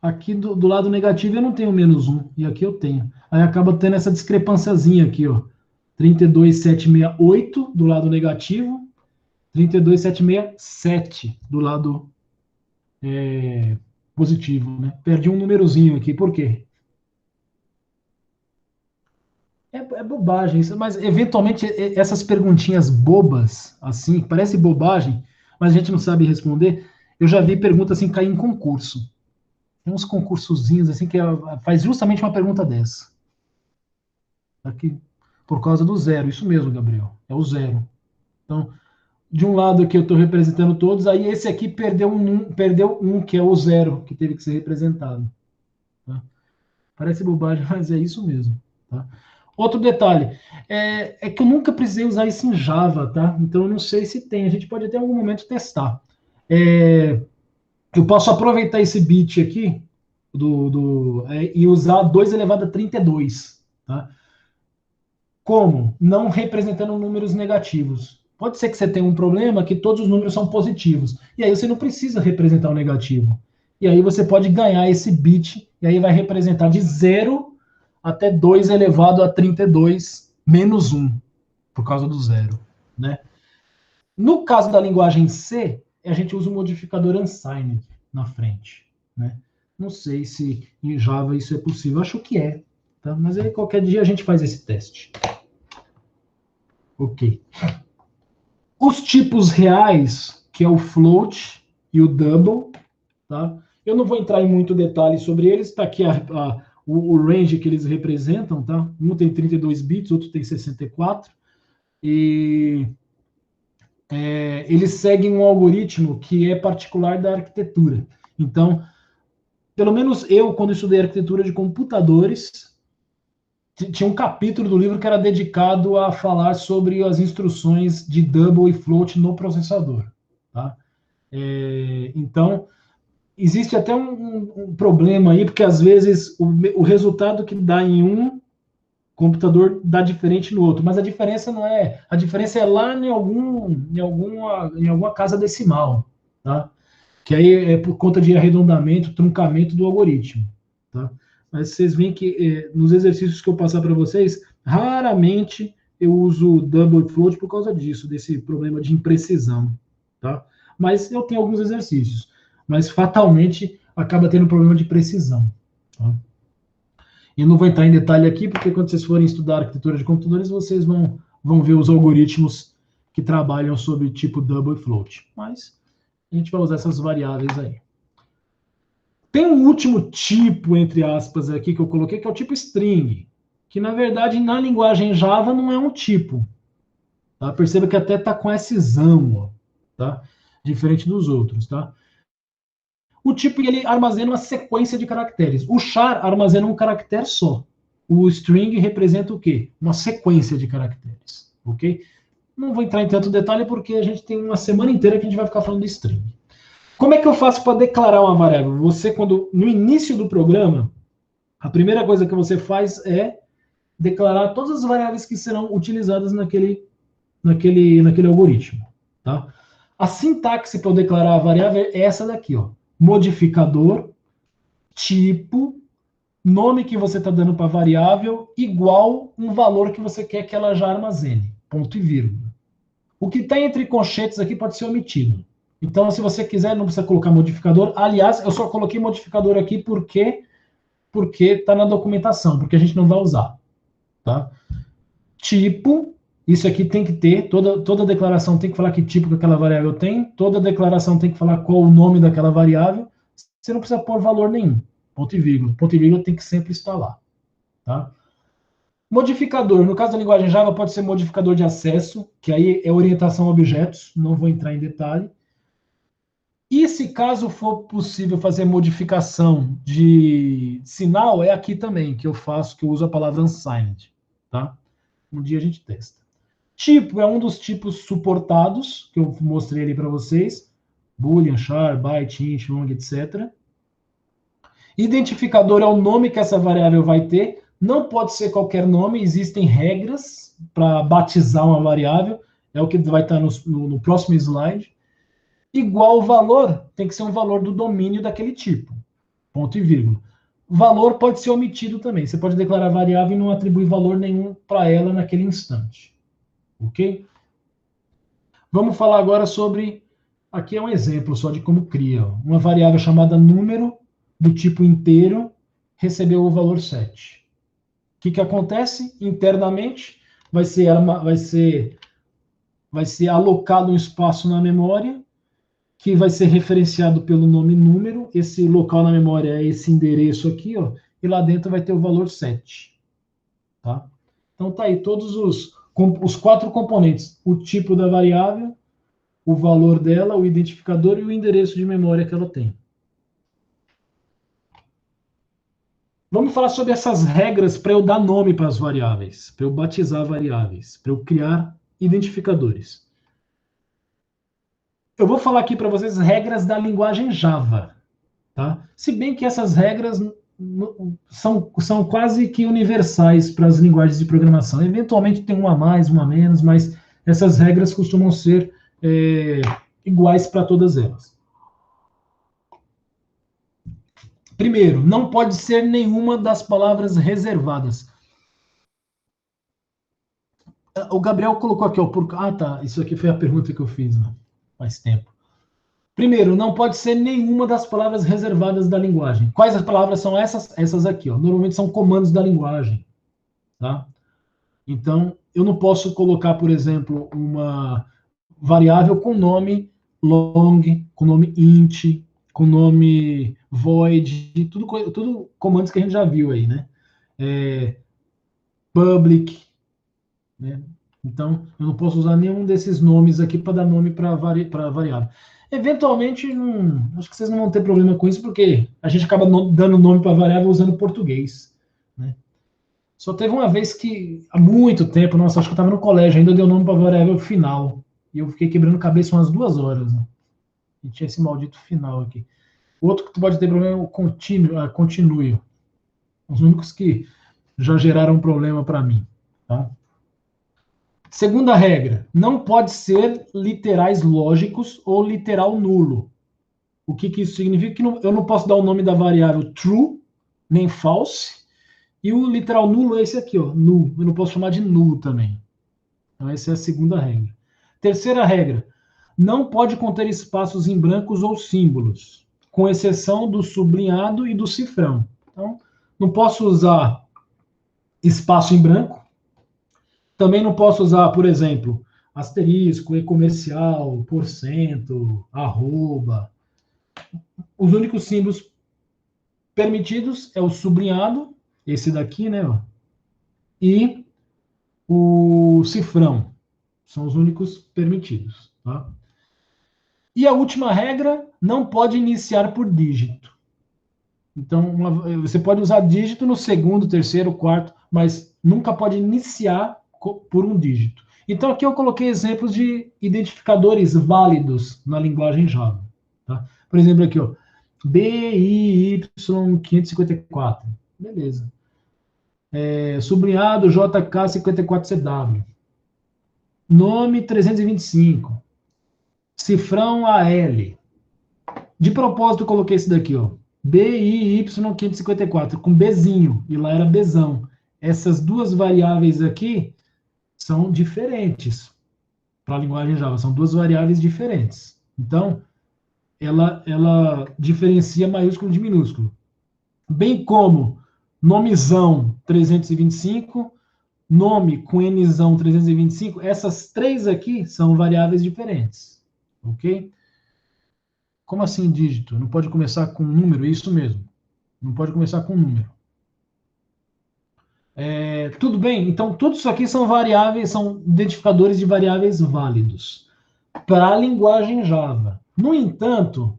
Aqui do lado negativo eu não tenho menos 1, e aqui eu tenho. Aí acaba tendo essa discrepânciazinha aqui, ó. 32,768 do lado negativo, 32,767 do lado positivo, né? Perdi um númerozinho aqui, por quê? É bobagem isso, mas eventualmente essas perguntinhas bobas, assim, parece bobagem, mas a gente não sabe responder. Eu já vi pergunta assim cair em concurso. Tem uns concursozinhos assim que faz justamente uma pergunta dessa. Aqui, por causa do zero. Isso mesmo, Gabriel. É o zero. Então, de um lado aqui eu estou representando todos, aí esse aqui perdeu um, que é o zero, que teve que ser representado. Tá? Parece bobagem, mas é isso mesmo. Tá? Outro detalhe, é que eu nunca precisei usar isso em Java, tá? Então eu não sei se tem, a gente pode até em algum momento testar. Eu posso aproveitar esse bit aqui e usar 2 elevado a 32, tá? Como? Não representando números negativos. Pode ser que você tenha um problema que todos os números são positivos. E aí você não precisa representar o negativo. E aí você pode ganhar esse bit, e aí vai representar de 0 até 2 elevado a 32 menos 1, por causa do zero. Né? No caso da linguagem C, a gente usa o modificador unsigned na frente. Né? Não sei se em Java isso é possível. Acho que é. Tá? Mas aí qualquer dia a gente faz esse teste. Ok. Os tipos reais, que é o float e o double, tá? Eu não vou entrar em muito detalhe sobre eles, está aqui o range que eles representam, tá? Um tem 32 bits, outro tem 64, e eles seguem um algoritmo que é particular da arquitetura. Então, pelo menos eu, quando estudei arquitetura de computadores, tinha um capítulo do livro que era dedicado a falar sobre as instruções de double e float no processador. Tá? Então, existe até um problema aí, porque às vezes o resultado que dá em um computador dá diferente no outro, mas a diferença não é. A diferença é lá em alguma casa decimal. Tá? Que aí é por conta de arredondamento, truncamento do algoritmo. Tá? Mas vocês veem que nos exercícios que eu passar para vocês, raramente eu uso double float por causa disso, desse problema de imprecisão. Tá? Mas eu tenho alguns exercícios. Mas fatalmente acaba tendo problema de precisão. Tá? E não vou entrar em detalhe aqui, porque quando vocês forem estudar arquitetura de computadores, vocês vão ver os algoritmos que trabalham sobre tipo double float. Mas a gente vai usar essas variáveis aí. Tem um último tipo, entre aspas, aqui que eu coloquei, que é o tipo string, que na verdade na linguagem Java não é um tipo. Tá? Perceba que até está com Szão, ó, tá? Diferente dos outros. Tá? O tipo ele armazena uma sequência de caracteres. O char armazena um caractere só. O string representa o quê? Uma sequência de caracteres. Ok? Não vou entrar em tanto detalhe porque a gente tem uma semana inteira que a gente vai ficar falando de string. Como é que eu faço para declarar uma variável? Você, no início do programa, a primeira coisa que você faz é declarar todas as variáveis que serão utilizadas naquele algoritmo. Tá? A sintaxe para eu declarar a variável é essa daqui, ó. Modificador, tipo, nome que você está dando para a variável, igual um valor que você quer que ela já armazene. Ponto e vírgula. O que está entre colchetes aqui pode ser omitido. Então, se você quiser, não precisa colocar modificador. Aliás, eu só coloquei modificador aqui porque está na documentação, porque a gente não vai usar. Tá? Tipo, isso aqui tem que ter, toda declaração tem que falar que tipo que aquela variável tem, toda declaração tem que falar qual o nome daquela variável. Você não precisa pôr valor nenhum. Ponto e vírgula. Ponto e vírgula tem que sempre estar lá. Tá? Modificador, no caso da linguagem Java, pode ser modificador de acesso, que aí é orientação a objetos, não vou entrar em detalhe. E se caso for possível fazer modificação de sinal, é aqui também que eu faço, que eu uso a palavra unsigned. Tá? Um dia a gente testa. Tipo é um dos tipos suportados, que eu mostrei ali para vocês. Boolean, char, byte, int, long, etc. Identificador é o nome que essa variável vai ter. Não pode ser qualquer nome, existem regras para batizar uma variável. É o que vai estar no próximo slide. Igual valor, tem que ser um valor do domínio daquele tipo. Ponto e vírgula. Valor pode ser omitido também. Você pode declarar variável e não atribuir valor nenhum para ela naquele instante. Ok? Vamos falar agora sobre... Aqui é um exemplo só de como cria. Uma variável chamada número, do tipo inteiro, recebeu o valor 7. O que acontece? Internamente, vai ser alocado um espaço na memória, que vai ser referenciado pelo nome número. Esse local na memória é esse endereço aqui, ó, e lá dentro vai ter o valor 7. Tá? Então tá aí todos os 4 componentes: o tipo da variável, o valor dela, o identificador e o endereço de memória que ela tem. Vamos falar sobre essas regras para eu dar nome para as variáveis, para eu batizar variáveis, para eu criar identificadores. Eu vou falar aqui para vocês regras da linguagem Java, tá? Se bem que essas regras são quase que universais para as linguagens de programação. Eventualmente tem uma a mais, uma a menos, mas essas regras costumam ser iguais para todas elas. Primeiro, não pode ser nenhuma das palavras reservadas. O Gabriel colocou aqui, ó, tá, isso aqui foi a pergunta que eu fiz, né, faz tempo. Primeiro, não pode ser nenhuma das palavras reservadas da linguagem. Quais as palavras são essas? Essas aqui, ó. Normalmente são comandos da linguagem, tá? Então, eu não posso colocar, por exemplo, uma variável com nome long, com nome int, com nome void, tudo comandos que a gente já viu aí, né? Public, né? Então, eu não posso usar nenhum desses nomes aqui para dar nome para variável. Eventualmente, acho que vocês não vão ter problema com isso, porque a gente acaba dando nome para variável usando português, né? Só teve uma vez que, há muito tempo, nossa, acho que eu estava no colégio, ainda deu nome para variável final. E eu fiquei quebrando cabeça umas 2 horas, né? E tinha esse maldito final aqui. O outro que pode ter problema é o continue. Os únicos que já geraram problema para mim, tá? Segunda regra, não pode ser literais lógicos ou literal nulo. O que isso significa? Que eu não posso dar o nome da variável true, nem false, e o literal nulo é esse aqui, ó, null. Eu não posso chamar de null também. Então essa é a segunda regra. Terceira regra, não pode conter espaços em brancos ou símbolos, com exceção do sublinhado e do cifrão. Então, não posso usar espaço em branco. Também não posso usar, por exemplo, asterisco, e-comercial, porcento, arroba. Os únicos símbolos permitidos é o sublinhado, esse daqui, né? Ó, e o cifrão. São os únicos permitidos, tá? E a última regra, não pode iniciar por dígito. Então, você pode usar dígito no segundo, terceiro, quarto, mas nunca pode iniciar por um dígito. Então, aqui eu coloquei exemplos de identificadores válidos na linguagem Java. Tá? Por exemplo, aqui, ó, BIY554. Beleza. Sublinhado JK54CW. Nome 325. Cifrão AL. De propósito, eu coloquei esse daqui, ó. BIY554, com Bzinho. E lá era Bzão. Essas duas variáveis aqui são diferentes para a linguagem Java. São duas variáveis diferentes. Então, ela diferencia maiúsculo de minúsculo. Bem como nomezão 325, nome com nzão 325, essas três aqui são variáveis diferentes. Ok? Como assim dígito? Não pode começar com número? Isso mesmo. Não pode começar com número. Tudo bem? Então, tudo isso aqui são variáveis, são identificadores de variáveis válidos para a linguagem Java. No entanto,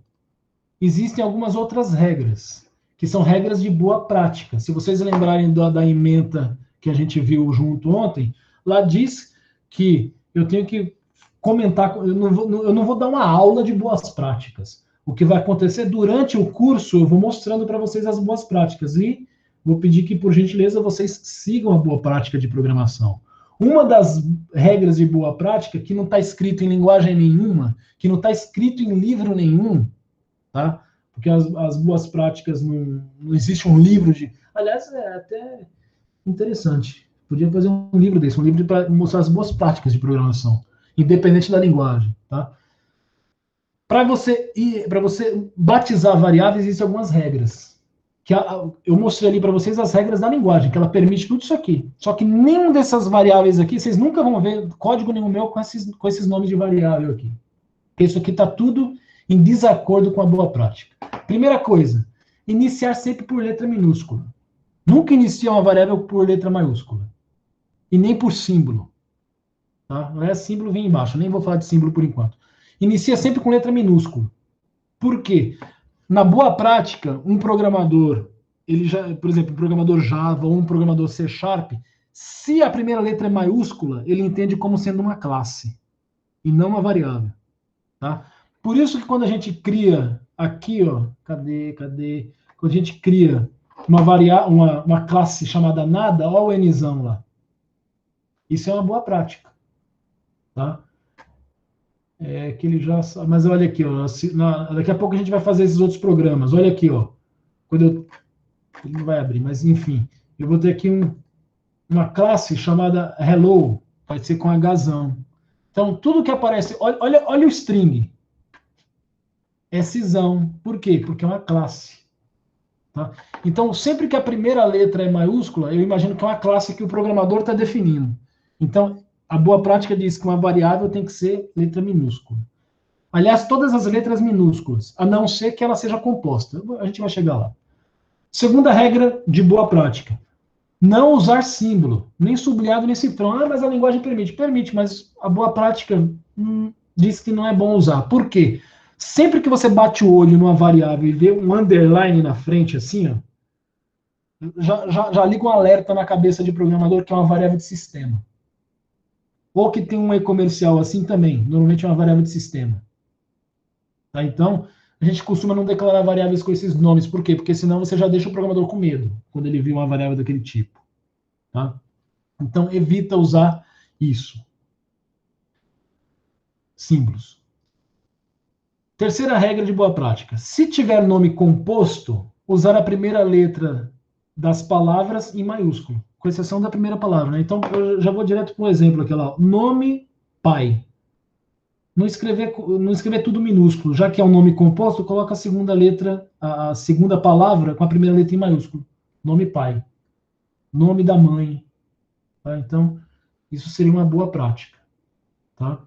existem algumas outras regras, que são regras de boa prática. Se vocês lembrarem da ementa que a gente viu junto ontem, lá diz que eu tenho que comentar, eu não vou dar uma aula de boas práticas. O que vai acontecer durante o curso, eu vou mostrando para vocês as boas práticas e vou pedir que, por gentileza, vocês sigam a boa prática de programação. Uma das regras de boa prática, que não está escrito em linguagem nenhuma, que não está escrito em livro nenhum, tá? Porque as boas práticas não existe um livro de... Aliás, é até interessante. Podia fazer um livro desse, um livro para mostrar as boas práticas de programação, independente da linguagem, tá? Para você batizar variáveis, existem algumas regras. Eu mostrei ali para vocês as regras da linguagem, que ela permite tudo isso aqui. Só que nenhuma dessas variáveis aqui, vocês nunca vão ver código nenhum meu com esses nomes de variável aqui. Isso aqui está tudo em desacordo com a boa prática. Primeira coisa, iniciar sempre por letra minúscula. Nunca inicia uma variável por letra maiúscula. e nem por símbolo. Tá? Símbolo vem embaixo, nem vou falar de símbolo por enquanto. Inicia sempre com letra minúscula. Por quê? Na boa prática, um programador, por exemplo, um programador Java ou um programador C#, se a primeira letra é maiúscula, ele entende como sendo uma classe e não uma variável. Tá? Por isso que quando a gente cria aqui, ó, cadê? Quando a gente cria uma classe chamada nada, olha o Nzão lá. Isso é uma boa prática. Tá? Que ele já. Mas olha aqui, ó, daqui a pouco a gente vai fazer esses outros programas. Olha aqui, ó. Ele não vai abrir, mas enfim. Eu vou ter aqui uma classe chamada hello, vai ser com Hzão. Então, tudo que aparece. Olha o string. Szão. Por quê? Porque é uma classe. Tá? Então, sempre que a primeira letra é maiúscula, eu imagino que é uma classe que o programador está definindo. Então, a boa prática diz que uma variável tem que ser letra minúscula. Aliás, todas as letras minúsculas, a não ser que ela seja composta. A gente vai chegar lá. Segunda regra de boa prática. Não usar símbolo, nem sublinhado, nem cifrão. Mas a linguagem permite. Permite, mas a boa prática diz que não é bom usar. Por quê? Sempre que você bate o olho numa variável e vê um underline na frente, assim, ó, já liga um alerta na cabeça de programador que é uma variável de sistema. Ou que tem um e-comercial assim também. Normalmente é uma variável de sistema. Tá? Então, a gente costuma não declarar variáveis com esses nomes. Por quê? Porque senão você já deixa o programador com medo quando ele viu uma variável daquele tipo. Tá? Então, evita usar isso. Símbolos. Terceira regra de boa prática. Se tiver nome composto, usar a primeira letra das palavras em maiúsculo, com exceção da primeira palavra. Né? Então, eu já vou direto para um exemplo aqui. Lá. Nome pai. Não escrever tudo minúsculo. Já que é um nome composto, coloca a segunda letra, a segunda palavra com a primeira letra em maiúsculo. Nome pai. Nome da mãe. Tá? Então, isso seria uma boa prática. Tá?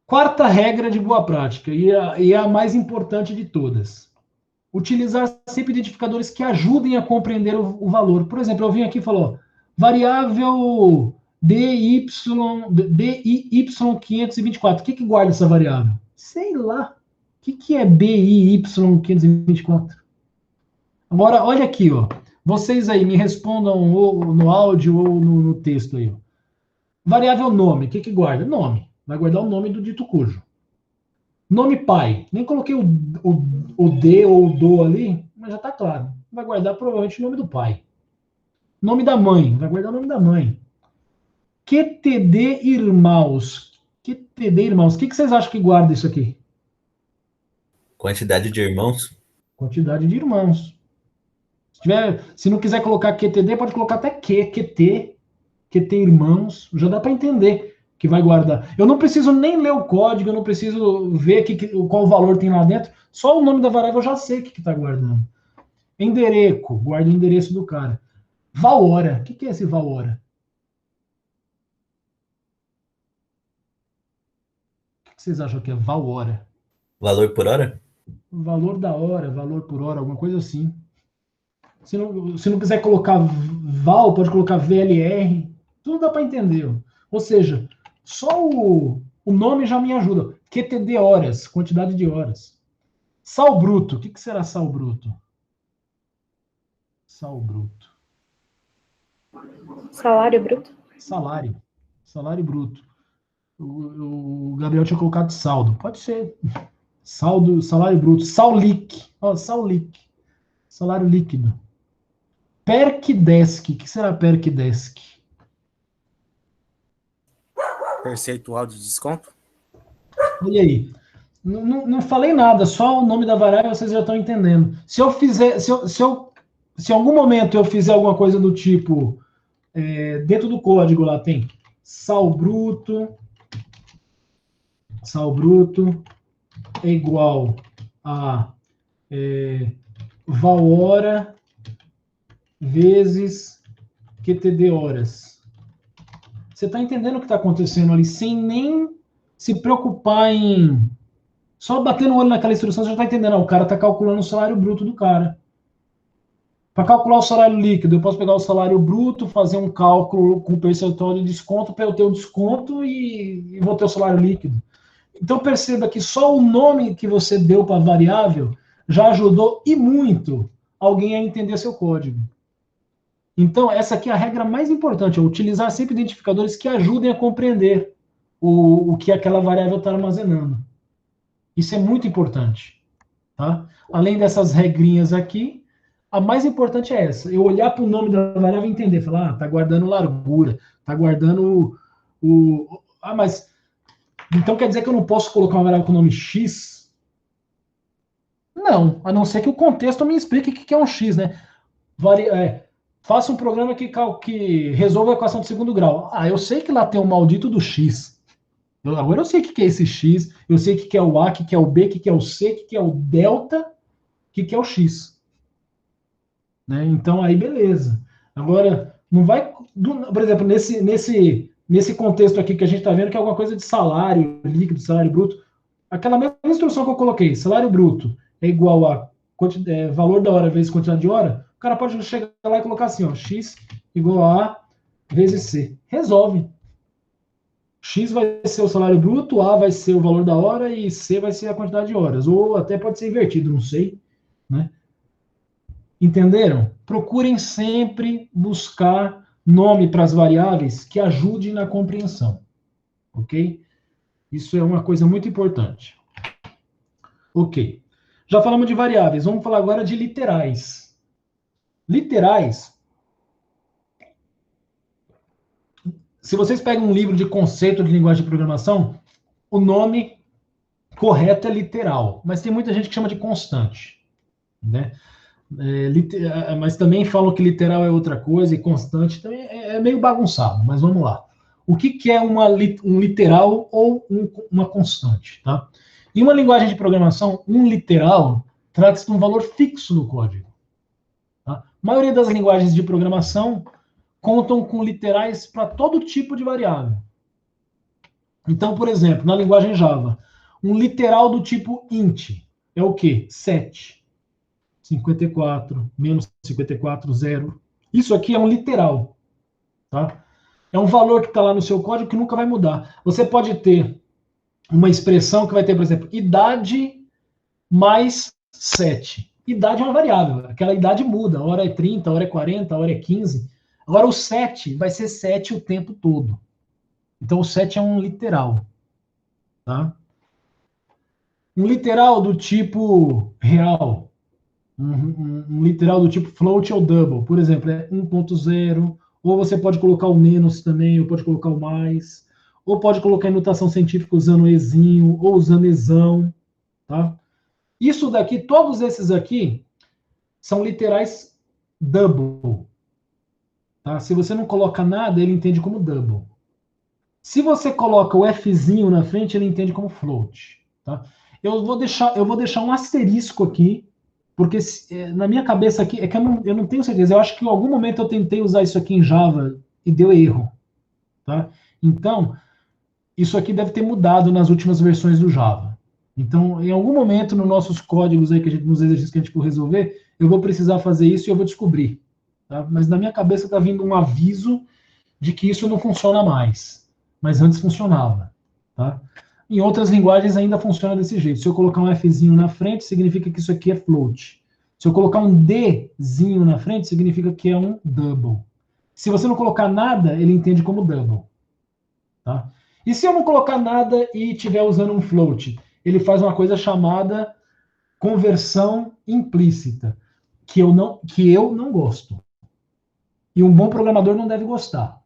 Quarta regra de boa prática, e a mais importante de todas. Utilizar sempre identificadores que ajudem a compreender o valor. Por exemplo, eu vim aqui e falou, variável DIY524. O que guarda essa variável? Sei lá. O que é BIY524? Agora, olha aqui, ó. Vocês aí me respondam ou no áudio ou no texto aí. Ó. Variável nome, o que guarda? Nome. Vai guardar o nome do dito cujo. Nome pai. Nem coloquei o D ou o do ali, mas já está claro. Vai guardar provavelmente o nome do pai. Nome da mãe. Vai guardar o nome da mãe. QTD irmãos. QTD irmãos. O que vocês acham que guarda isso aqui? Quantidade de irmãos? Quantidade de irmãos. Se não quiser colocar QTD, pode colocar até QT irmãos. Já dá para entender que vai guardar. Eu não preciso nem ler o código, eu não preciso ver qual valor tem lá dentro. Só o nome da variável eu já sei o que está guardando. Endereço, guarda o endereço do cara. Valhora. O que é esse Valhora? O que vocês acham que é Valhora? Valor por hora? Valor da hora, valor por hora, alguma coisa assim. Se não quiser colocar val, pode colocar VLR. Tudo dá para entender. Ou seja, só o nome já me ajuda. QTD horas, quantidade de horas. Sal bruto. O que será sal bruto? Sal bruto. Salário bruto. Salário. Salário bruto. O Gabriel tinha colocado saldo. Pode ser. Saldo, salário bruto. Saulic. Ó, Saulic. Salário líquido. Percdesk. O que será Percdesk? Percentual de desconto? Olha aí. Não falei nada, só o nome da variável vocês já estão entendendo. Se em algum momento eu fizer alguma coisa do tipo, dentro do código lá tem sal bruto é igual a Valhora vezes QTD horas. Você está entendendo o que está acontecendo ali, sem nem se preocupar em... Só bater no olho naquela instrução, você já está entendendo. O cara está calculando o salário bruto do cara. Para calcular o salário líquido, eu posso pegar o salário bruto, fazer um cálculo com percentual de desconto para eu ter o desconto e vou ter o salário líquido. Então perceba que só o nome que você deu para a variável já ajudou e muito alguém a entender seu código. Então, essa aqui é a regra mais importante, é utilizar sempre identificadores que ajudem a compreender o que aquela variável está armazenando. Isso é muito importante. Tá? Além dessas regrinhas aqui, a mais importante é essa. Eu olhar para o nome da variável e entender. Falar, tá guardando largura, tá guardando mas então quer dizer que eu não posso colocar uma variável com o nome X? Não, a não ser que o contexto me explique o que é um X, né? Faça um programa que resolva a equação de segundo grau. Eu sei que lá tem o maldito do X. Agora eu sei o que é esse X, eu sei o que é o A, o que é o B, o que é o C, o que é o delta, o que é o X. Né? Então, aí beleza. Agora, não vai... Por exemplo, nesse contexto aqui que a gente está vendo, que é alguma coisa de salário líquido, salário bruto, aquela mesma instrução que eu coloquei, salário bruto é igual a valor da hora vezes quantidade de hora, o cara pode chegar lá e colocar assim, ó, X igual a A vezes C. Resolve. X vai ser o salário bruto, A vai ser o valor da hora e C vai ser a quantidade de horas. Ou até pode ser invertido, não sei. Né? Entenderam? Procurem sempre buscar nome para as variáveis que ajudem na compreensão. Ok? Isso é uma coisa muito importante. Ok. Já falamos de variáveis. Vamos falar agora de literais. Literais... Se vocês pegam um livro de conceito de linguagem de programação, o nome correto é literal, mas tem muita gente que chama de constante, né? Mas também falam que literal é outra coisa e constante também é meio bagunçado, mas vamos lá. O que é um literal ou uma constante? Tá? Em uma linguagem de programação, um literal trata-se de um valor fixo no código. Tá? A maioria das linguagens de programação contam com literais para todo tipo de variável. Então, por exemplo, na linguagem Java, um literal do tipo int é o quê? 7. 54, menos 54, 0. Isso aqui é um literal. Tá? É um valor que está lá no seu código que nunca vai mudar. Você pode ter uma expressão que vai ter, por exemplo, idade mais 7. Idade é uma variável. Aquela idade muda. A hora é 30, a hora é 40, a hora é 15. Agora o 7 vai ser 7 o tempo todo. Então o 7 é um literal. Tá? Um literal do tipo real. Um literal do tipo float ou double. Por exemplo, é 1.0. Ou você pode colocar o menos também, ou pode colocar o mais. Ou pode colocar em notação científica usando ezinho, ou usando exão. Tá? Isso daqui, todos esses aqui, são literais double. Tá? Se você não coloca nada, ele entende como double. Se você coloca o Fzinho na frente, ele entende como float. Tá? Eu vou deixar um asterisco aqui, porque na minha cabeça aqui, é que eu não tenho certeza. Eu acho que em algum momento eu tentei usar isso aqui em Java e deu erro. Tá? Então, isso aqui deve ter mudado nas últimas versões do Java. Então, em algum momento nos nossos códigos aí, nos exercícios que a gente for resolver, eu vou precisar fazer isso e eu vou descobrir. Tá? Mas na minha cabeça está vindo um aviso de que isso não funciona mais. Mas antes funcionava. Tá? Em outras linguagens ainda funciona desse jeito. Se eu colocar um Fzinho na frente, significa que isso aqui é float. Se eu colocar um Dzinho na frente, significa que é um double. Se você não colocar nada, ele entende como double. Tá? E se eu não colocar nada e estiver usando um float? Ele faz uma coisa chamada conversão implícita, que eu não gosto. E um bom programador não deve gostar.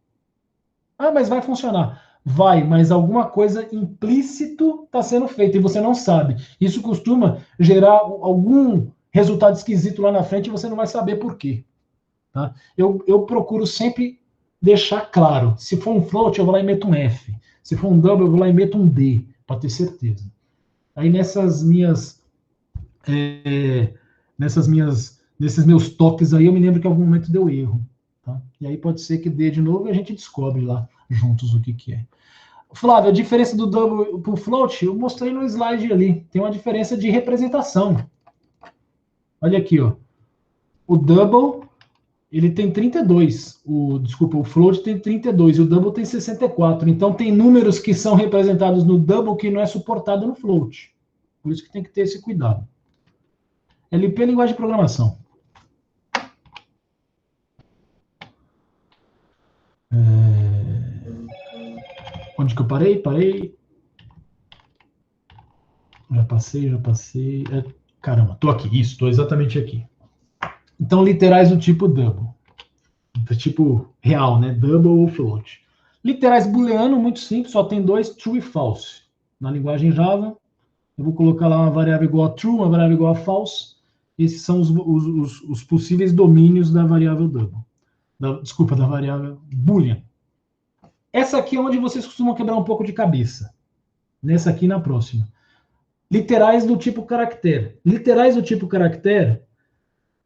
Mas vai funcionar. Vai, mas alguma coisa implícito está sendo feita e você não sabe. Isso costuma gerar algum resultado esquisito lá na frente e você não vai saber por quê. Tá? Eu procuro sempre deixar claro. Se for um float, eu vou lá e meto um F. Se for um double, eu vou lá e meto um D, para ter certeza. Aí nesses meus toques aí, eu me lembro que em algum momento deu erro. Tá? E aí pode ser que dê de novo e a gente descobre lá juntos o que é. Flávio, a diferença do double para o float, eu mostrei no slide ali. Tem uma diferença de representação. Olha aqui, ó. O double, ele tem 32. Desculpa, o float tem 32 e o double tem 64. Então, tem números que são representados no double que não é suportado no float. Por isso que tem que ter esse cuidado. LP é linguagem de programação. Onde que eu parei? Parei. Já passei. Caramba, tô aqui. Isso, tô exatamente aqui. Então, literais do tipo double. Do tipo real, né? Double ou float. Literais booleano, muito simples, só tem dois, true e false. Na linguagem Java, eu vou colocar lá uma variável igual a true, uma variável igual a false. Esses são os possíveis domínios da variável double. Da variável boolean. Essa aqui é onde vocês costumam quebrar um pouco de cabeça. Nessa aqui e na próxima. Literais do tipo caractere. Literais do tipo caractere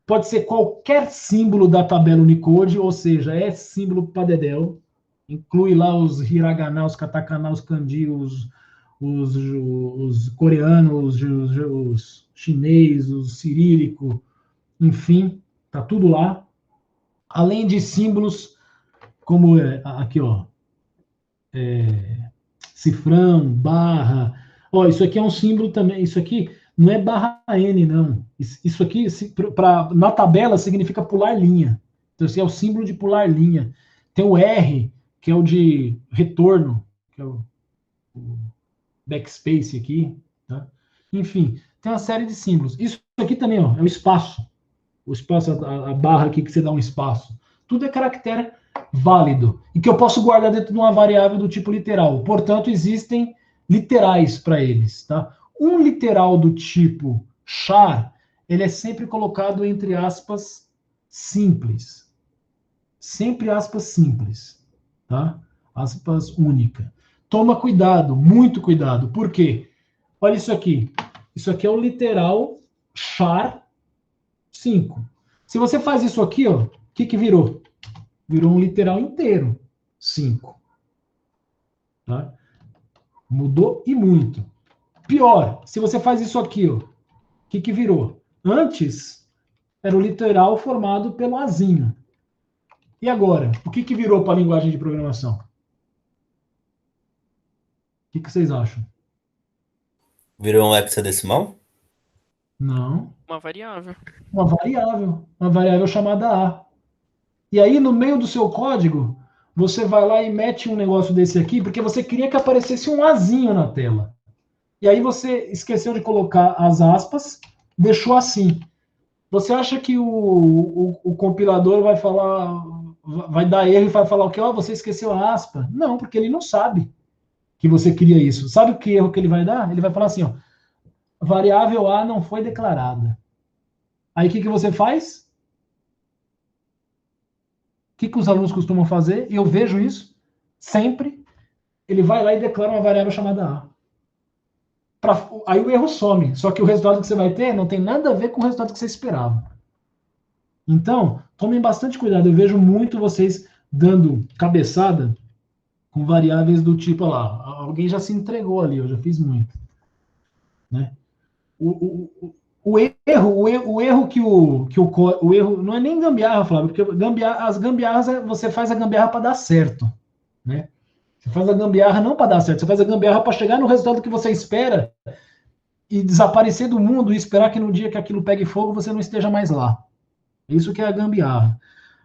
pode ser qualquer símbolo da tabela Unicode, ou seja, é símbolo padedel. Inclui lá os hiragana, os katakana, os kanji, os coreanos, os chinês, os cirílico, enfim, tá tudo lá. Além de símbolos como aqui, ó, cifrão, barra. Ó, isso aqui é um símbolo também. Isso aqui não é barra N, não. Isso aqui, na tabela, significa pular linha. Então, esse é o símbolo de pular linha. Tem o R, que é o de retorno, que é o backspace aqui. Tá? Enfim, tem uma série de símbolos. Isso aqui também, ó, é o espaço. O espaço, a barra aqui que você dá um espaço. Tudo é caractere válido. E que eu posso guardar dentro de uma variável do tipo literal. Portanto, existem literais para eles. Tá? Um literal do tipo char, ele é sempre colocado entre aspas simples. Sempre aspas simples. Tá? Aspas única. Toma cuidado, muito cuidado. Por quê? Olha isso aqui. Isso aqui é o literal char 5. Se você faz isso aqui, ó, o que virou? Virou um literal inteiro. 5. Tá? Mudou e muito. Pior, se você faz isso aqui, ó, o que virou? Antes, era o literal formado pelo azinho. E agora? O que virou para a linguagem de programação? O que vocês acham? Virou um hexadecimal? Não. Uma variável. Uma variável chamada A. E aí, no meio do seu código, você vai lá e mete um negócio desse aqui, porque você queria que aparecesse um Azinho na tela. E aí você esqueceu de colocar as aspas, deixou assim. Você acha que o compilador vai falar, vai dar erro e vai falar o quê? Oh, você esqueceu a aspa? Não, porque ele não sabe que você queria isso. Sabe o que erro que ele vai dar? Ele vai falar assim, ó, variável A não foi declarada. Aí o que você faz? O que os alunos costumam fazer? E eu vejo isso sempre. Ele vai lá e declara uma variável chamada A. Aí o erro some. Só que o resultado que você vai ter não tem nada a ver com o resultado que você esperava. Então, tomem bastante cuidado. Eu vejo muito vocês dando cabeçada com variáveis do tipo, olha lá, alguém já se entregou ali, eu já fiz muito. Né? O erro que o erro não é nem gambiarra, Flávio, porque as gambiarras você faz a gambiarra para dar certo, né? Você faz a gambiarra não para dar certo, você faz a gambiarra para chegar no resultado que você espera e desaparecer do mundo e esperar que no dia que aquilo pegue fogo você não esteja mais lá. Isso que é a gambiarra.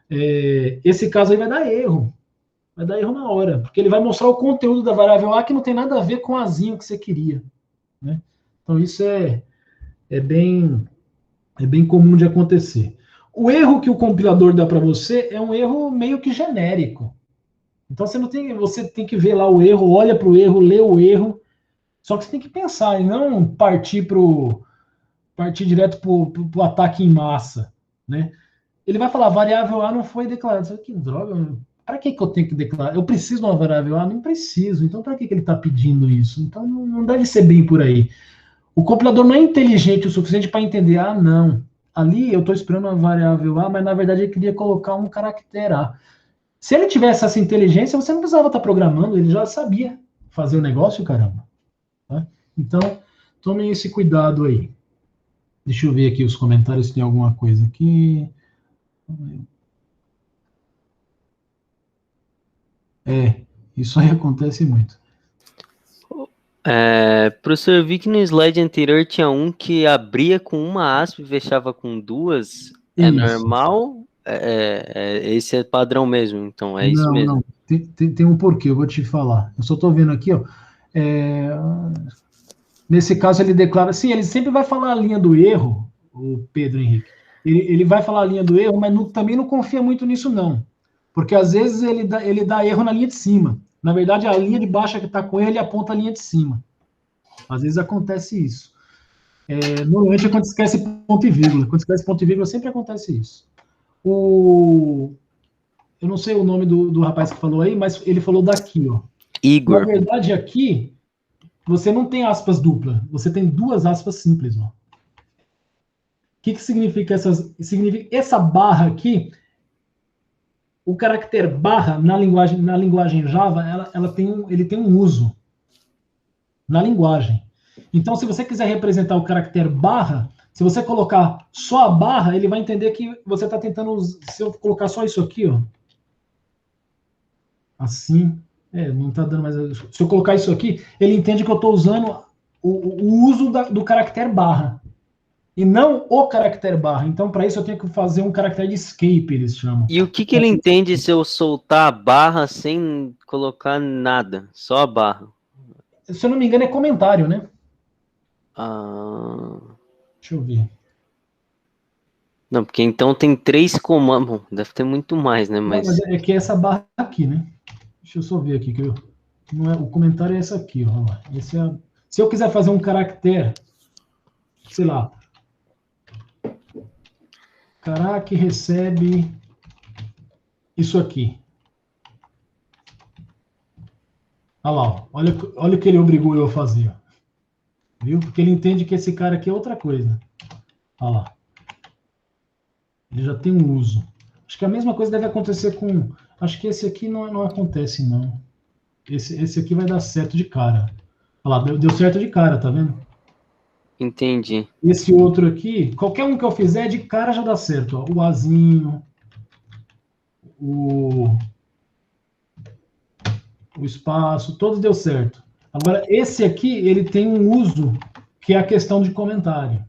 Esse caso aí vai dar erro na hora, porque ele vai mostrar o conteúdo da variável A que não tem nada a ver com o azinho que você queria, né? Então isso é bem comum de acontecer. O erro que o compilador dá para você é um erro meio que genérico. Então você tem que ver lá o erro, olha para o erro, lê o erro. Só que você tem que pensar e não partir direto para o ataque em massa, né? Ele vai falar, variável A não foi declarada. Que droga, para que eu tenho que declarar? Eu preciso de uma variável A? Não preciso. Então, para que ele está pedindo isso? Então, não deve ser bem por aí. O compilador não é inteligente o suficiente para entender, não. Ali eu estou esperando uma variável A, mas na verdade ele queria colocar um caractere A. Se ele tivesse essa inteligência, você não precisava estar programando, ele já sabia fazer o negócio, caramba. Tá? Então, tomem esse cuidado aí. Deixa eu ver aqui os comentários se tem alguma coisa aqui. Isso aí acontece muito. Professor, eu vi que no slide anterior tinha um que abria com uma aspa e fechava com duas. É Isso. normal? Esse é padrão mesmo, então é isso mesmo. Não. Tem um porquê, eu vou te falar. Eu só estou vendo aqui, ó. Nesse caso, ele declara. Sim, ele sempre vai falar a linha do erro, o Pedro Henrique. Ele vai falar a linha do erro, mas também não confia muito nisso, não. Porque às vezes ele dá erro na linha de cima. Na verdade, a linha de baixo que está com erro, ele aponta a linha de cima. Às vezes acontece isso. Normalmente é quando esquece ponto e vírgula. Quando esquece ponto e vírgula, sempre acontece isso. Eu não sei o nome do rapaz que falou aí, mas ele falou daqui, ó. Igor. Na verdade, aqui, você não tem aspas dupla. Você tem duas aspas simples, ó. O que significa significa essa barra aqui? O caractere barra na linguagem Java, ele tem um uso na linguagem. Então, se você quiser representar o caractere barra, se você colocar só a barra, ele vai entender que você está tentando. Se eu colocar só isso aqui, ó, assim, não está dando mais. Se eu colocar isso aqui, ele entende que eu estou usando o uso do caractere barra. E não o caractere barra. Então, para isso, eu tenho que fazer um caractere de escape, eles chamam. E o que ele entende se eu soltar a barra sem colocar nada? Só a barra? Se eu não me engano, é comentário, né? Deixa eu ver. Não, porque então tem 3 comandos. Bom, deve ter muito mais, né? Mas É que essa barra aqui, né? Deixa eu só ver aqui. O comentário é essa aqui, ó. Se eu quiser fazer um caractere, sei lá, Caraca, recebe isso aqui. Olha lá, olha o que ele obrigou eu a fazer. Viu? Porque ele entende que esse cara aqui é outra coisa. Olha lá. Ele já tem um uso. Acho que a mesma coisa deve acontecer com... Acho que esse aqui não acontece, não. Esse aqui vai dar certo de cara. Olha lá, deu certo de cara, tá vendo? entendi. Esse outro aqui, qualquer um que eu fizer, de cara já dá certo. Ó. O azinho, o espaço, todos deu certo. Agora, esse aqui, ele tem um uso que é a questão de comentário.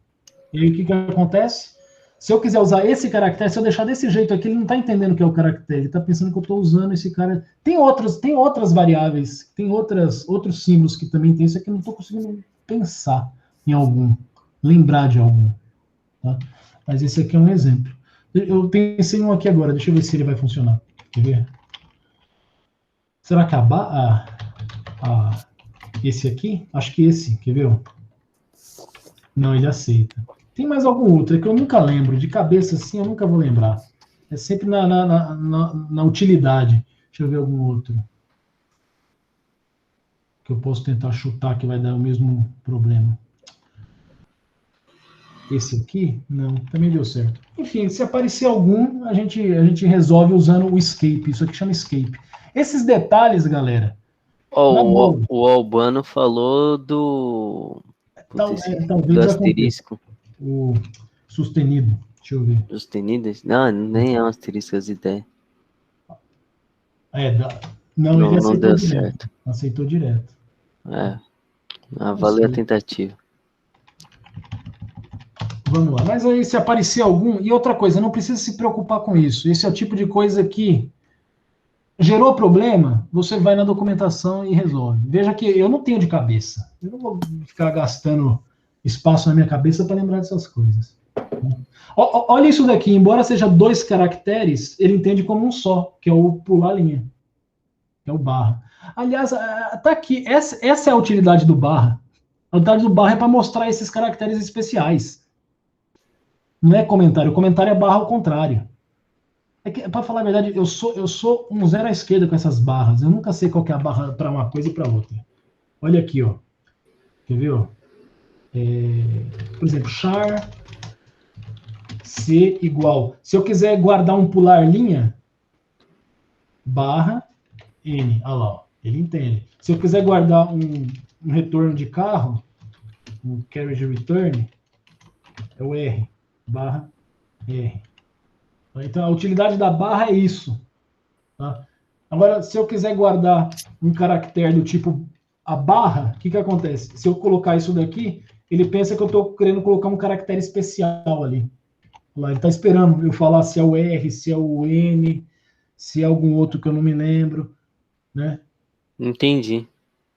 E aí, o que acontece? Se eu quiser usar esse caractere, se eu deixar desse jeito aqui, ele não está entendendo o que é o caractere, ele está pensando que eu estou usando esse cara. Tem outras variáveis, tem outros símbolos que também tem isso aqui, eu não estou conseguindo pensar em algum, lembrar de algum. Tá? Mas esse aqui é um exemplo. Eu pensei em um aqui agora, deixa eu ver se ele vai funcionar. Quer ver? Será que esse aqui? Acho que esse, quer ver? Não, ele aceita. Tem mais algum outro que eu nunca lembro, de cabeça assim eu nunca vou lembrar. É sempre na utilidade. Deixa eu ver algum outro. Que eu posso tentar chutar que vai dar o mesmo problema. Esse aqui? Não, também deu certo. Enfim, se aparecer algum, a gente resolve usando o escape. Isso aqui chama escape. Esses detalhes, galera. O Albano falou do asterisco. O sustenido. Deixa eu ver. Sustenido? Não, nem é um asterisco as ideias. Não, ele não deu direto. Certo. Aceitou direto. Valeu a tentativa. Vamos lá. Mas aí, se aparecer algum... E outra coisa, não precisa se preocupar com isso. Esse é o tipo de coisa que gerou problema, você vai na documentação e resolve. Veja que eu não tenho de cabeça. Eu não vou ficar gastando espaço na minha cabeça para lembrar dessas coisas. Olha isso daqui. Embora seja 2 caracteres, ele entende como um só, que é o pular linha. Que é o barra. Aliás, tá aqui. Essa é a utilidade do barra. A utilidade do barra é para mostrar esses caracteres especiais. Não é comentário. O comentário é barra ao contrário. Para falar a verdade, eu sou um zero à esquerda com essas barras. Eu nunca sei qual que é a barra para uma coisa e para outra. Olha aqui, ó. Quer ver? Ó? Por exemplo, char C igual. Se eu quiser guardar um pular linha, barra N. Olha lá, ó. Ele entende. Se eu quiser guardar um retorno de carro, um carriage return, é o R, barra R. Tá? Então, a utilidade da barra é isso. Tá? Agora, se eu quiser guardar um caractere do tipo a barra, o que acontece? Se eu colocar isso daqui, ele pensa que eu estou querendo colocar um caractere especial ali. Lá, ele está esperando eu falar se é o R, se é o N, se é algum outro que eu não me lembro, né? Entendi.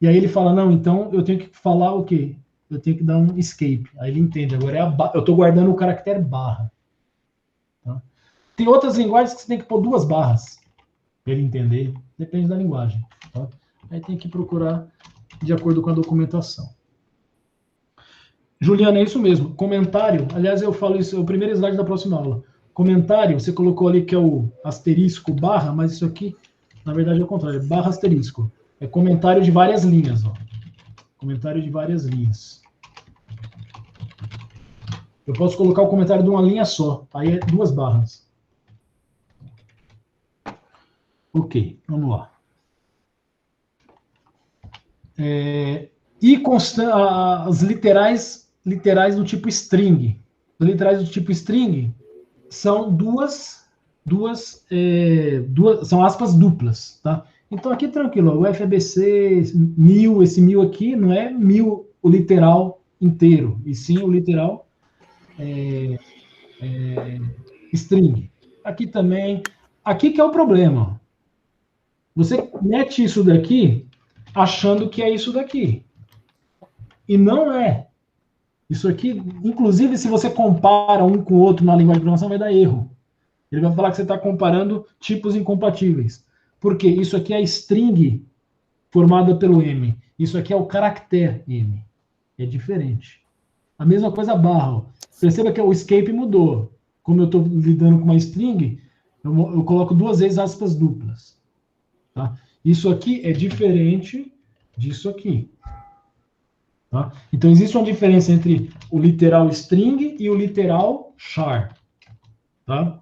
E aí ele fala, não, então eu tenho que falar o quê? Eu tenho que dar um escape. Aí ele entende, agora eu estou guardando o caractere barra. Tá? Tem outras linguagens que você tem que pôr 2 barras para ele entender, depende da linguagem. Tá? Aí tem que procurar de acordo com a documentação. Juliana, é isso mesmo. Comentário, aliás, eu falo isso, é o primeiro slide da próxima aula. Comentário, você colocou ali que é o asterisco barra, mas isso aqui, na verdade, é o contrário, barra asterisco. É comentário de várias linhas, ó. Comentário de várias linhas. Eu posso colocar o comentário de uma linha só, aí é 2 barras. Ok, vamos lá. E as literais do tipo string. As literais do tipo string são são aspas duplas, tá? Então aqui tranquilo, o FABC 1000, esse 1000 aqui não é 1000 o literal inteiro, e sim o literal string. Aqui também, aqui que é o problema. Você mete isso daqui achando que é isso daqui. E não é. Isso aqui, inclusive, se você compara um com o outro na linguagem de programação, vai dar erro. Ele vai falar que você está comparando tipos incompatíveis. Porque isso aqui é a string formada pelo M. Isso aqui é o caractere M. É diferente. A mesma coisa a barra. Ó. Perceba que o escape mudou. Como eu estou lidando com uma string, eu coloco 2 vezes aspas duplas. Tá? Isso aqui é diferente disso aqui. Tá? Então, existe uma diferença entre o literal string e o literal char. Tá?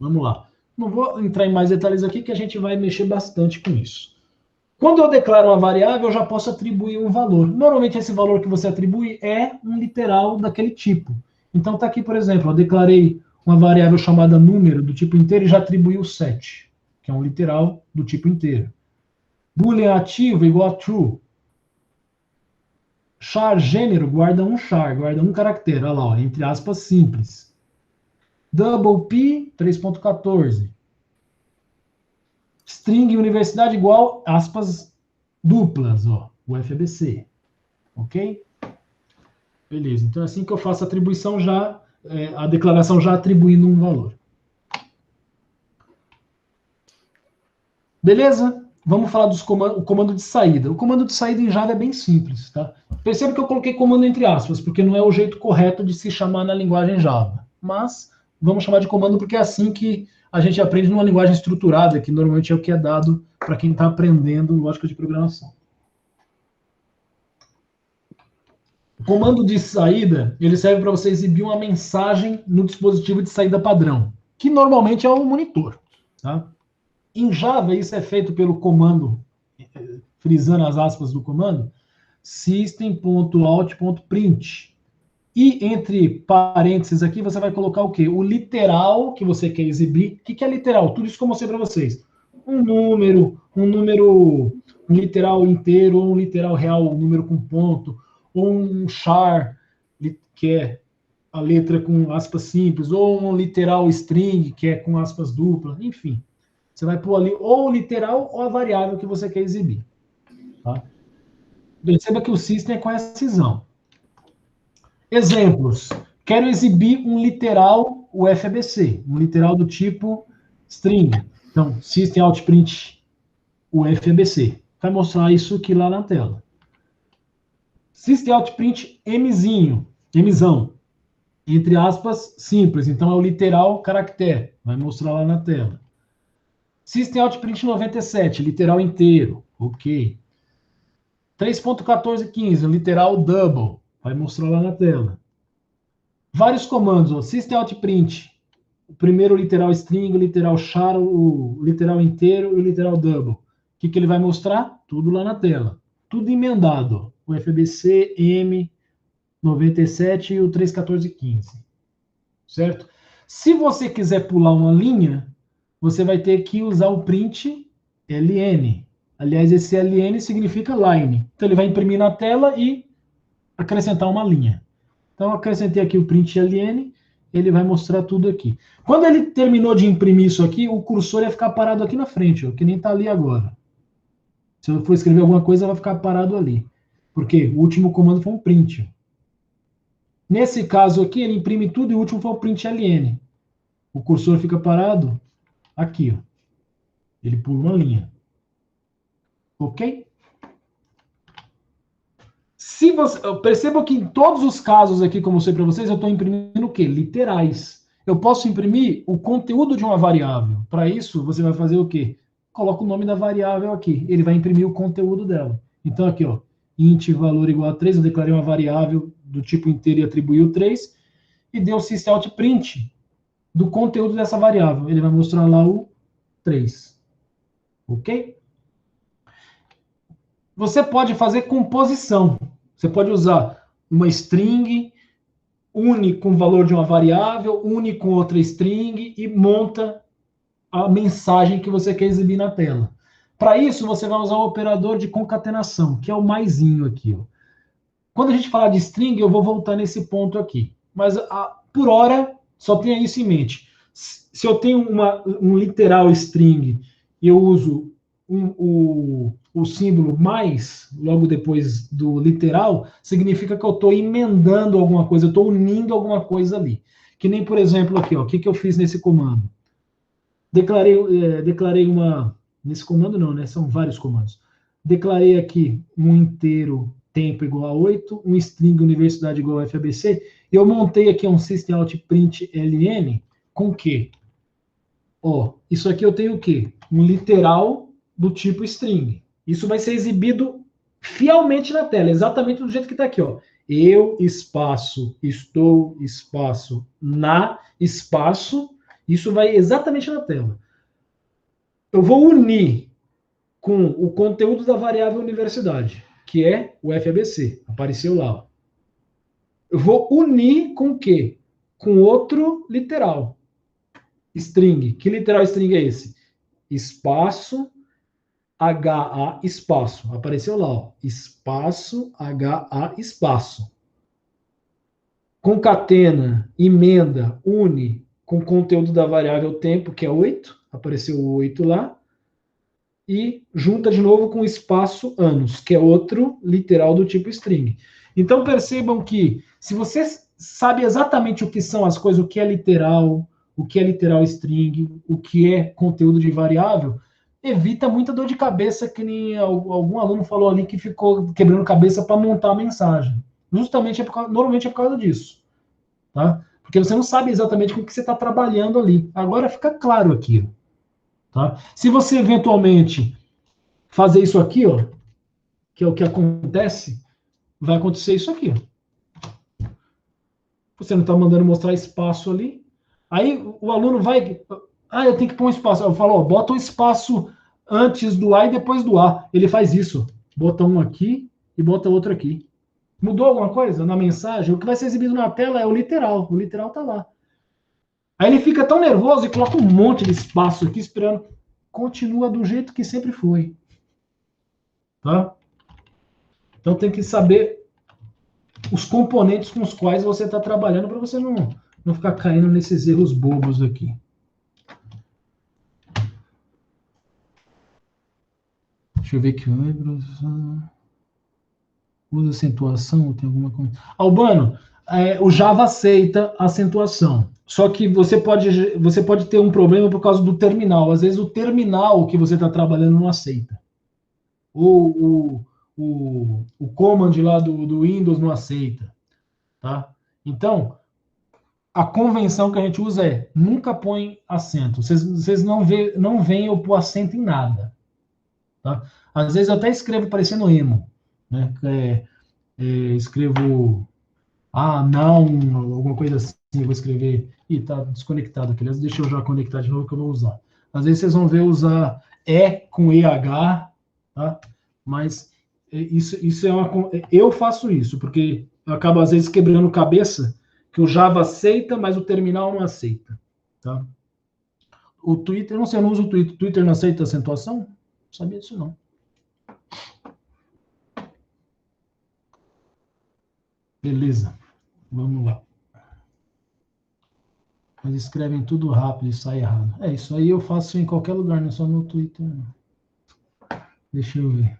Vamos lá. Não vou entrar em mais detalhes aqui, que a gente vai mexer bastante com isso. Quando eu declaro uma variável, eu já posso atribuir um valor. Normalmente, esse valor que você atribui é um literal daquele tipo. Então, está aqui, por exemplo, eu declarei uma variável chamada número do tipo inteiro e já atribuí o 7, que é um literal do tipo inteiro. Boolean ativo igual a true. Char gênero guarda um char, guarda um caractere, olha lá, ó, entre aspas, simples. Double P, 3.14. String universidade igual, aspas, duplas, ó, o FABC. Ok? Beleza, então é assim que eu faço a atribuição já, a declaração já atribuindo um valor. Beleza? Vamos falar dos o comando de saída. O comando de saída em Java é bem simples, tá? Perceba que eu coloquei comando entre aspas, porque não é o jeito correto de se chamar na linguagem Java. Mas vamos chamar de comando porque é assim que a gente aprende numa linguagem estruturada, que normalmente é o que é dado para quem está aprendendo lógica de programação. O comando de saída, ele serve para você exibir uma mensagem no dispositivo de saída padrão, que normalmente é o monitor, tá? Em Java, isso é feito pelo comando, frisando as aspas do comando, system.out.print. E entre parênteses aqui, você vai colocar o quê? O literal que você quer exibir. O que é literal? Tudo isso que eu mostrei para vocês. Um número, um literal inteiro, ou um literal real, um número com ponto, ou um char, que é a letra com aspas simples, ou um literal string, que é com aspas duplas, enfim. Você vai pôr ali ou o literal ou a variável que você quer exibir. Tá? Perceba que o system é com excisão. Exemplos. Quero exibir um literal UFABC, um literal do tipo string. Então, system.out.print UFABC. Vai mostrar isso aqui lá na tela. System.out.print Mzinho, Mzão. Entre aspas, simples. Então, é o literal caractere. Vai mostrar lá na tela. System.out.print 97, literal inteiro. Ok. 3.1415, literal double. Vai mostrar lá na tela. Vários comandos. Ó. System.out.print. O primeiro literal string, o literal char, o literal inteiro e o literal double. O que ele vai mostrar? Tudo lá na tela. Tudo emendado. Ó. O FABC, M, 97 e o 3.1415. Certo? Se você quiser pular uma linha, você vai ter que usar o print LN. Aliás, esse LN significa line. Então ele vai imprimir na tela e acrescentar uma linha. Então eu acrescentei aqui o print LN, ele vai mostrar tudo aqui. Quando ele terminou de imprimir isso aqui, o cursor ia ficar parado aqui na frente, ó, que nem está ali agora. Se eu for escrever alguma coisa, vai ficar parado ali. Porque o último comando foi um print. Nesse caso aqui, ele imprime tudo e o último foi o print LN. O cursor fica parado aqui, ó. Ele pula uma linha. Ok? Se você, perceba que em todos os casos aqui, como eu mostrei para vocês, eu estou imprimindo o quê? Literais. Eu posso imprimir o conteúdo de uma variável. Para isso, você vai fazer o quê? Coloca o nome da variável aqui. Ele vai imprimir o conteúdo dela. Então aqui, ó, int valor igual a 3, eu declarei uma variável do tipo inteiro e atribuí o 3, e deu systemoutprint do conteúdo dessa variável. Ele vai mostrar lá o 3. Ok? Você pode fazer composição. Você pode usar uma string, une com o valor de uma variável, une com outra string e monta a mensagem que você quer exibir na tela. Para isso, você vai usar o operador de concatenação, que é o maisinho aqui. Ó. Quando a gente falar de string, eu vou voltar nesse ponto aqui. Mas, por hora, só tenha isso em mente. Se eu tenho um literal string e eu uso o símbolo mais, logo depois do literal, significa que eu estou emendando alguma coisa, eu estou unindo alguma coisa ali. Que nem, por exemplo, aqui, ó, o que eu fiz nesse comando? Declarei uma... Nesse comando não, né? São vários comandos. Declarei aqui um inteiro tempo igual a 8, um string universidade igual a FABC, e eu montei aqui um systemoutprint ln com o quê? Ó, isso aqui eu tenho o quê? Um literal do tipo string. Isso vai ser exibido fielmente na tela, exatamente do jeito que está aqui, ó. Eu, espaço, estou, espaço, na, espaço, isso vai exatamente na tela. Eu vou unir com o conteúdo da variável universidade, que é o FABC, apareceu lá, ó. Eu vou unir com o quê? Com outro literal. String. Que literal string é esse? Espaço, HA, espaço. Apareceu lá, ó. Espaço, HA, espaço. Concatena, emenda, une com o conteúdo da variável tempo, que é 8. Apareceu o 8 lá. E junta de novo com espaço anos, que é outro literal do tipo string. Então percebam que, se você sabe exatamente o que são as coisas, o que é literal string, o que é conteúdo de variável, evita muita dor de cabeça, que nem algum aluno falou ali que ficou quebrando cabeça para montar a mensagem. Justamente normalmente é por causa disso. Tá? Porque você não sabe exatamente com o que você está trabalhando ali. Agora fica claro aqui. Tá? Se você eventualmente fazer isso aqui, ó, que é o que acontece, vai acontecer isso aqui. Ó. Você não está mandando mostrar espaço ali. Aí o aluno vai... eu tenho que pôr um espaço. Eu falo, ó, bota um espaço antes do A e depois do A. Ele faz isso. Bota um aqui e bota outro aqui. Mudou alguma coisa na mensagem? O que vai ser exibido na tela é o literal. O literal está lá. Aí ele fica tão nervoso e coloca um monte de espaço aqui esperando. Continua do jeito que sempre foi. Tá? Então tem que saber os componentes com os quais você está trabalhando para você não ficar caindo nesses erros bobos aqui. Deixa eu ver aqui. Usa acentuação, tem alguma coisa. Albano, o Java aceita acentuação. Só que você pode ter um problema por causa do terminal. Às vezes o terminal que você está trabalhando não aceita. Ou o command lá do Windows não aceita. Tá? Então, a convenção que a gente usa é nunca põe acento. Vocês não veem eu pôr acento em nada. Tá? Às vezes eu até escrevo parecendo emo. Né? Escrevo não, alguma coisa assim, eu vou escrever, tá desconectado aqui, deixa eu já conectar de novo que eu vou usar. Às vezes vocês vão ver usar com EH, tá? Mas isso é eu faço isso, porque eu acabo às vezes quebrando cabeça, que o Java aceita, mas o terminal não aceita. Tá? O Twitter, não sei, eu não uso o Twitter. O Twitter não aceita acentuação? Não sabia disso, não. Beleza. Vamos lá. Eles escrevem tudo rápido e sai errado. É, isso aí eu faço em qualquer lugar, não é só no Twitter. Não. Deixa eu ver.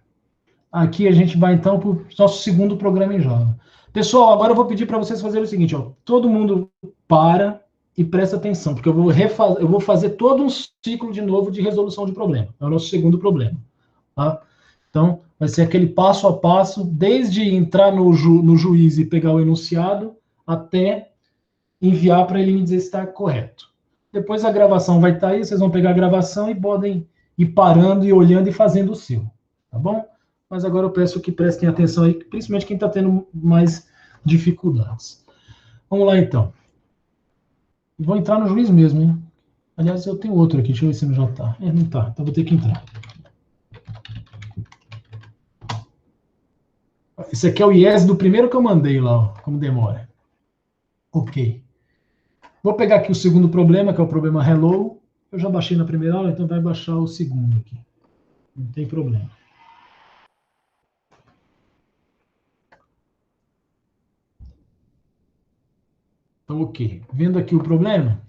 Aqui a gente vai então para o nosso segundo programa em Java. Pessoal, agora eu vou pedir para vocês fazerem o seguinte, ó. Todo mundo para e presta atenção, porque eu vou fazer todo um ciclo de novo de resolução de problema. É o nosso segundo problema. Tá? Então, vai ser aquele passo a passo, desde entrar no juiz e pegar o enunciado, até enviar para ele me dizer se está correto. Depois a gravação vai estar aí, vocês vão pegar a gravação e podem ir parando e olhando e fazendo o seu. Tá bom? Mas agora eu peço que prestem atenção aí, principalmente quem está tendo mais dificuldades. Vamos lá, então. Vou entrar no juiz mesmo, hein? Aliás, eu tenho outro aqui, deixa eu ver se não já está. Não está, então vou ter que entrar. Esse aqui é o IES do primeiro que eu mandei lá, ó, como demora. Ok. Vou pegar aqui o segundo problema, que é o problema hello. Eu já baixei na primeira aula, então vai baixar o segundo aqui. Não tem problema. Então, ok. Vendo aqui o problema,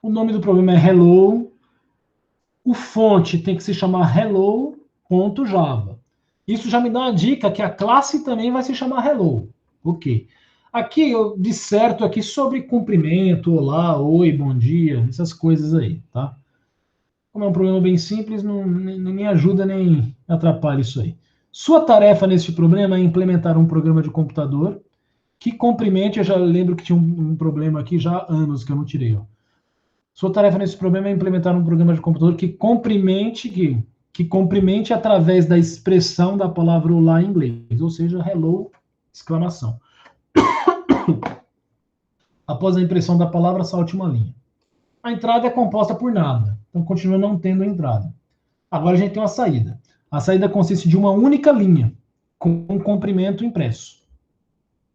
o nome do problema é hello. O fonte tem que se chamar hello.java. Isso já me dá uma dica que a classe também vai se chamar hello. Ok. Aqui eu disserto aqui sobre cumprimento, olá, oi, bom dia, essas coisas aí, tá? Como é um problema bem simples, não me ajuda nem atrapalha isso aí. Sua tarefa nesse problema é implementar um programa de computador que cumprimente, eu já lembro que tinha um problema aqui já há anos que eu não tirei, ó. Sua tarefa nesse problema é implementar um programa de computador que cumprimente através da expressão da palavra olá em inglês, ou seja, hello, exclamação. Após a impressão da palavra, salte uma linha. A entrada é composta por nada, então continua não tendo entrada. Agora a gente tem uma saída. A saída consiste de uma única linha, com um comprimento impresso.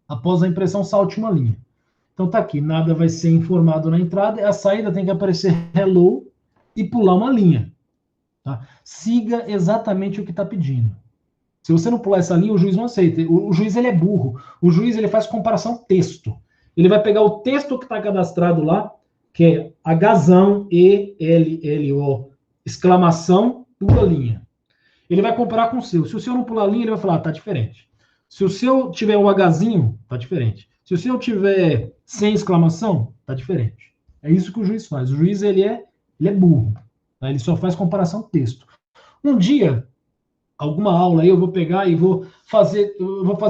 Após a impressão, salte uma linha. Então tá aqui, nada vai ser informado na entrada, a saída tem que aparecer hello e pular uma linha. Tá? Siga exatamente o que está pedindo. Se você não pular essa linha, o juiz não aceita. O juiz ele é burro. O juiz ele faz comparação texto. Ele vai pegar o texto que está cadastrado lá, que é Hzão, E-L-L-O, exclamação, pula linha. Ele vai comparar com o seu. Se o seu não pular linha, ele vai falar, tá diferente. Se o seu tiver um Hzinho, tá diferente. Se o seu tiver sem exclamação, tá diferente. É isso que o juiz faz. O juiz ele é burro. Tá? Ele só faz comparação texto. Um dia, alguma aula aí, eu vou pegar e vou fazer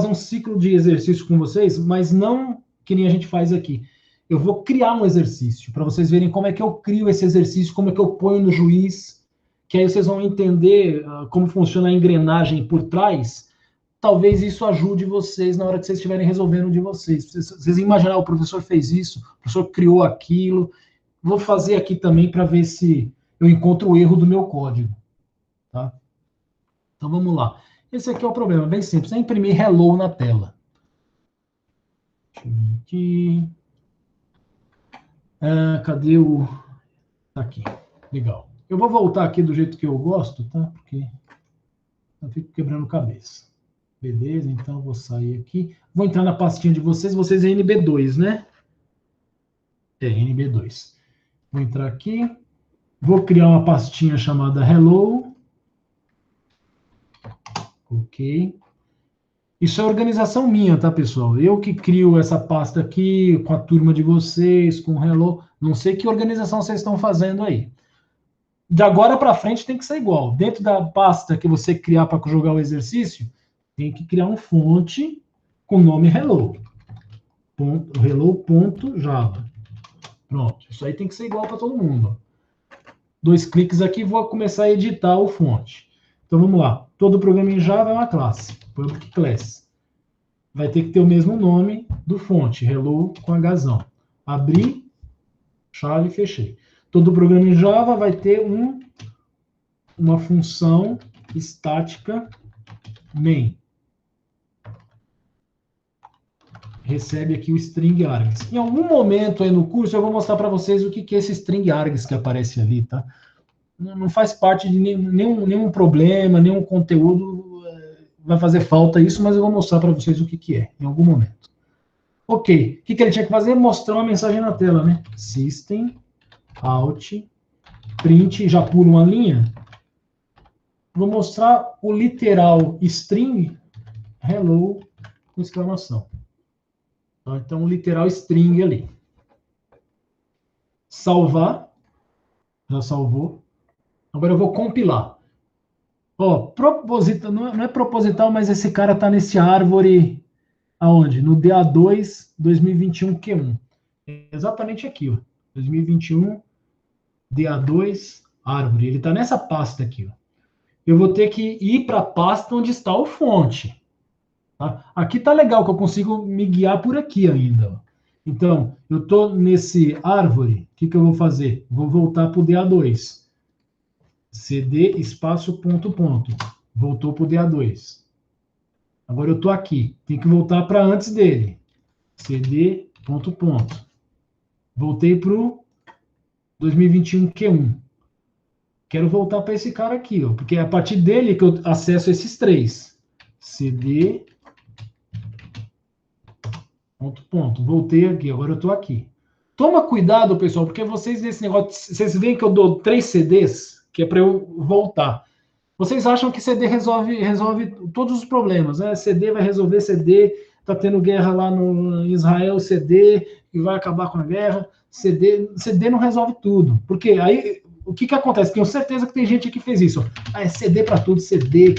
um ciclo de exercício com vocês, mas não que nem a gente faz aqui. Eu vou criar um exercício para vocês verem como é que eu crio esse exercício, como é que eu ponho no juiz, que aí vocês vão entender como funciona a engrenagem por trás. Talvez isso ajude vocês na hora que vocês estiverem resolvendo de vocês. Vocês imaginar, o professor fez isso, o professor criou aquilo. Vou fazer aqui também para ver se eu encontro o erro do meu código. Tá? Então vamos lá. Esse aqui é o problema, bem simples. É imprimir hello na tela. Deixa eu ver aqui. Cadê o... Tá aqui. Legal. Eu vou voltar aqui do jeito que eu gosto, tá? Porque eu fico quebrando cabeça. Beleza, então eu vou sair aqui. Vou entrar na pastinha de vocês. Vocês é NB2, né? É, NB2. Vou entrar aqui. Vou criar uma pastinha chamada Hello. Ok. Isso é organização minha, tá, pessoal? Eu que crio essa pasta aqui com a turma de vocês, com o Hello. Não sei que organização vocês estão fazendo aí. De agora para frente tem que ser igual. Dentro da pasta que você criar para jogar o exercício, tem que criar um fonte com o nome Hello. Hello.java. Pronto. Isso aí tem que ser igual para todo mundo. 2 cliques aqui, vou começar a editar o fonte. Então vamos lá. Todo programa em Java é uma classe. Public class. Vai ter que ter o mesmo nome do fonte. Hello com Hzão. Abri, chave, fechei. Todo programa em Java vai ter uma função estática main. recebe aqui o string args. Em algum momento aí no curso eu vou mostrar para vocês o que é esse string args que aparece ali, tá? Não faz parte de nenhum problema, nenhum conteúdo vai fazer falta isso, mas eu vou mostrar para vocês o que é, em algum momento. Ok, o que ele tinha que fazer? Mostrar uma mensagem na tela, né? System, out, print, já pula uma linha. Vou mostrar o literal string, hello, com exclamação. Então, o literal string ali. Salvar, já salvou. Agora eu vou compilar. Ó, proposital, não é proposital, mas esse cara está nesse árvore, aonde? No DA2 2021 Q1. É exatamente aqui, ó. 2021 DA2 árvore. Ele está nessa pasta aqui, ó. Eu vou ter que ir para a pasta onde está o fonte. Tá? Aqui tá legal que eu consigo me guiar por aqui ainda. Ó. Então, eu estou nesse árvore, o que eu vou fazer? Vou voltar para o DA2. CD espaço ponto ponto. Voltou para o DA2. Agora eu estou aqui. Tem que voltar para antes dele. CD ponto ponto. Voltei para o 2021 Q1. Quero voltar para esse cara aqui, ó, porque é a partir dele que eu acesso esses três. CD ponto ponto. Voltei aqui, agora eu estou aqui. Toma cuidado, pessoal, porque vocês nesse negócio, vocês veem que eu dou 3 CDs, que é para eu voltar. Vocês acham que CD resolve todos os problemas, né? CD vai resolver CD, tá tendo guerra lá no Israel, CD, e vai acabar com a guerra. CD não resolve tudo. Porque aí, o que acontece? Tenho certeza que tem gente que fez isso. Ah, é CD para tudo, CD,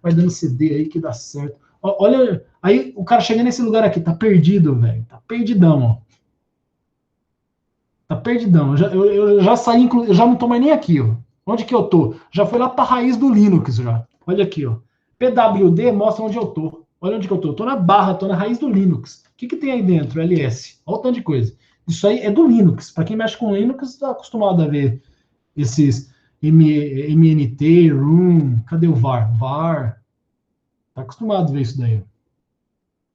vai dando CD aí que dá certo. Olha, aí o cara chega nesse lugar aqui, tá perdido, velho. Tá perdidão, ó. Tá perdidão. Eu já saí, eu já não tô mais nem aqui, ó. Onde que eu tô? Já fui lá pra raiz do Linux, já. Olha aqui, ó. PWD mostra onde eu tô. Olha onde que eu tô. Tô na barra, tô na raiz do Linux. O que tem aí dentro? LS. Olha o tanto de coisa. Isso aí é do Linux. Para quem mexe com Linux, tá acostumado a ver esses MNT, room. Cadê o var? Var. Tá acostumado a ver isso daí.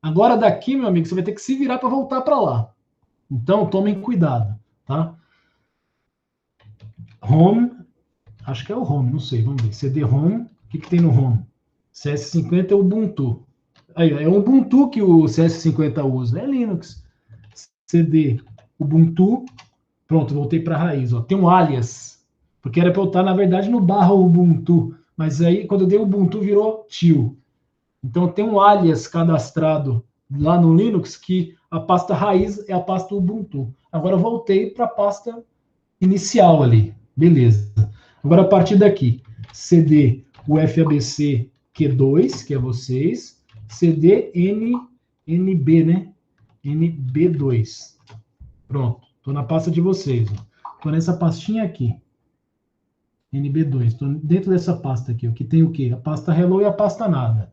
Agora daqui, meu amigo, você vai ter que se virar para voltar para lá. Então, tomem cuidado, tá? Home, acho que é o home, não sei, vamos ver. CD home, o que tem no home? CS50 é o Ubuntu. Aí, é o Ubuntu que o CS50 usa, é Linux. CD Ubuntu, pronto, voltei para a raiz. Ó. Tem um alias, porque era para eu estar, na verdade, no barra Ubuntu, mas aí, quando eu dei Ubuntu, virou tio. Então, tem um alias cadastrado lá no Linux que a pasta raiz é a pasta Ubuntu. Agora, eu voltei para a pasta inicial ali. Beleza. Agora, a partir daqui, CD UFABC Q2, que é vocês, CD NB, né? NB2. Pronto. Estou na pasta de vocês. Estou nessa pastinha aqui. NB2. Estou dentro dessa pasta aqui. Que tem o quê? A pasta Hello e a pasta Nada.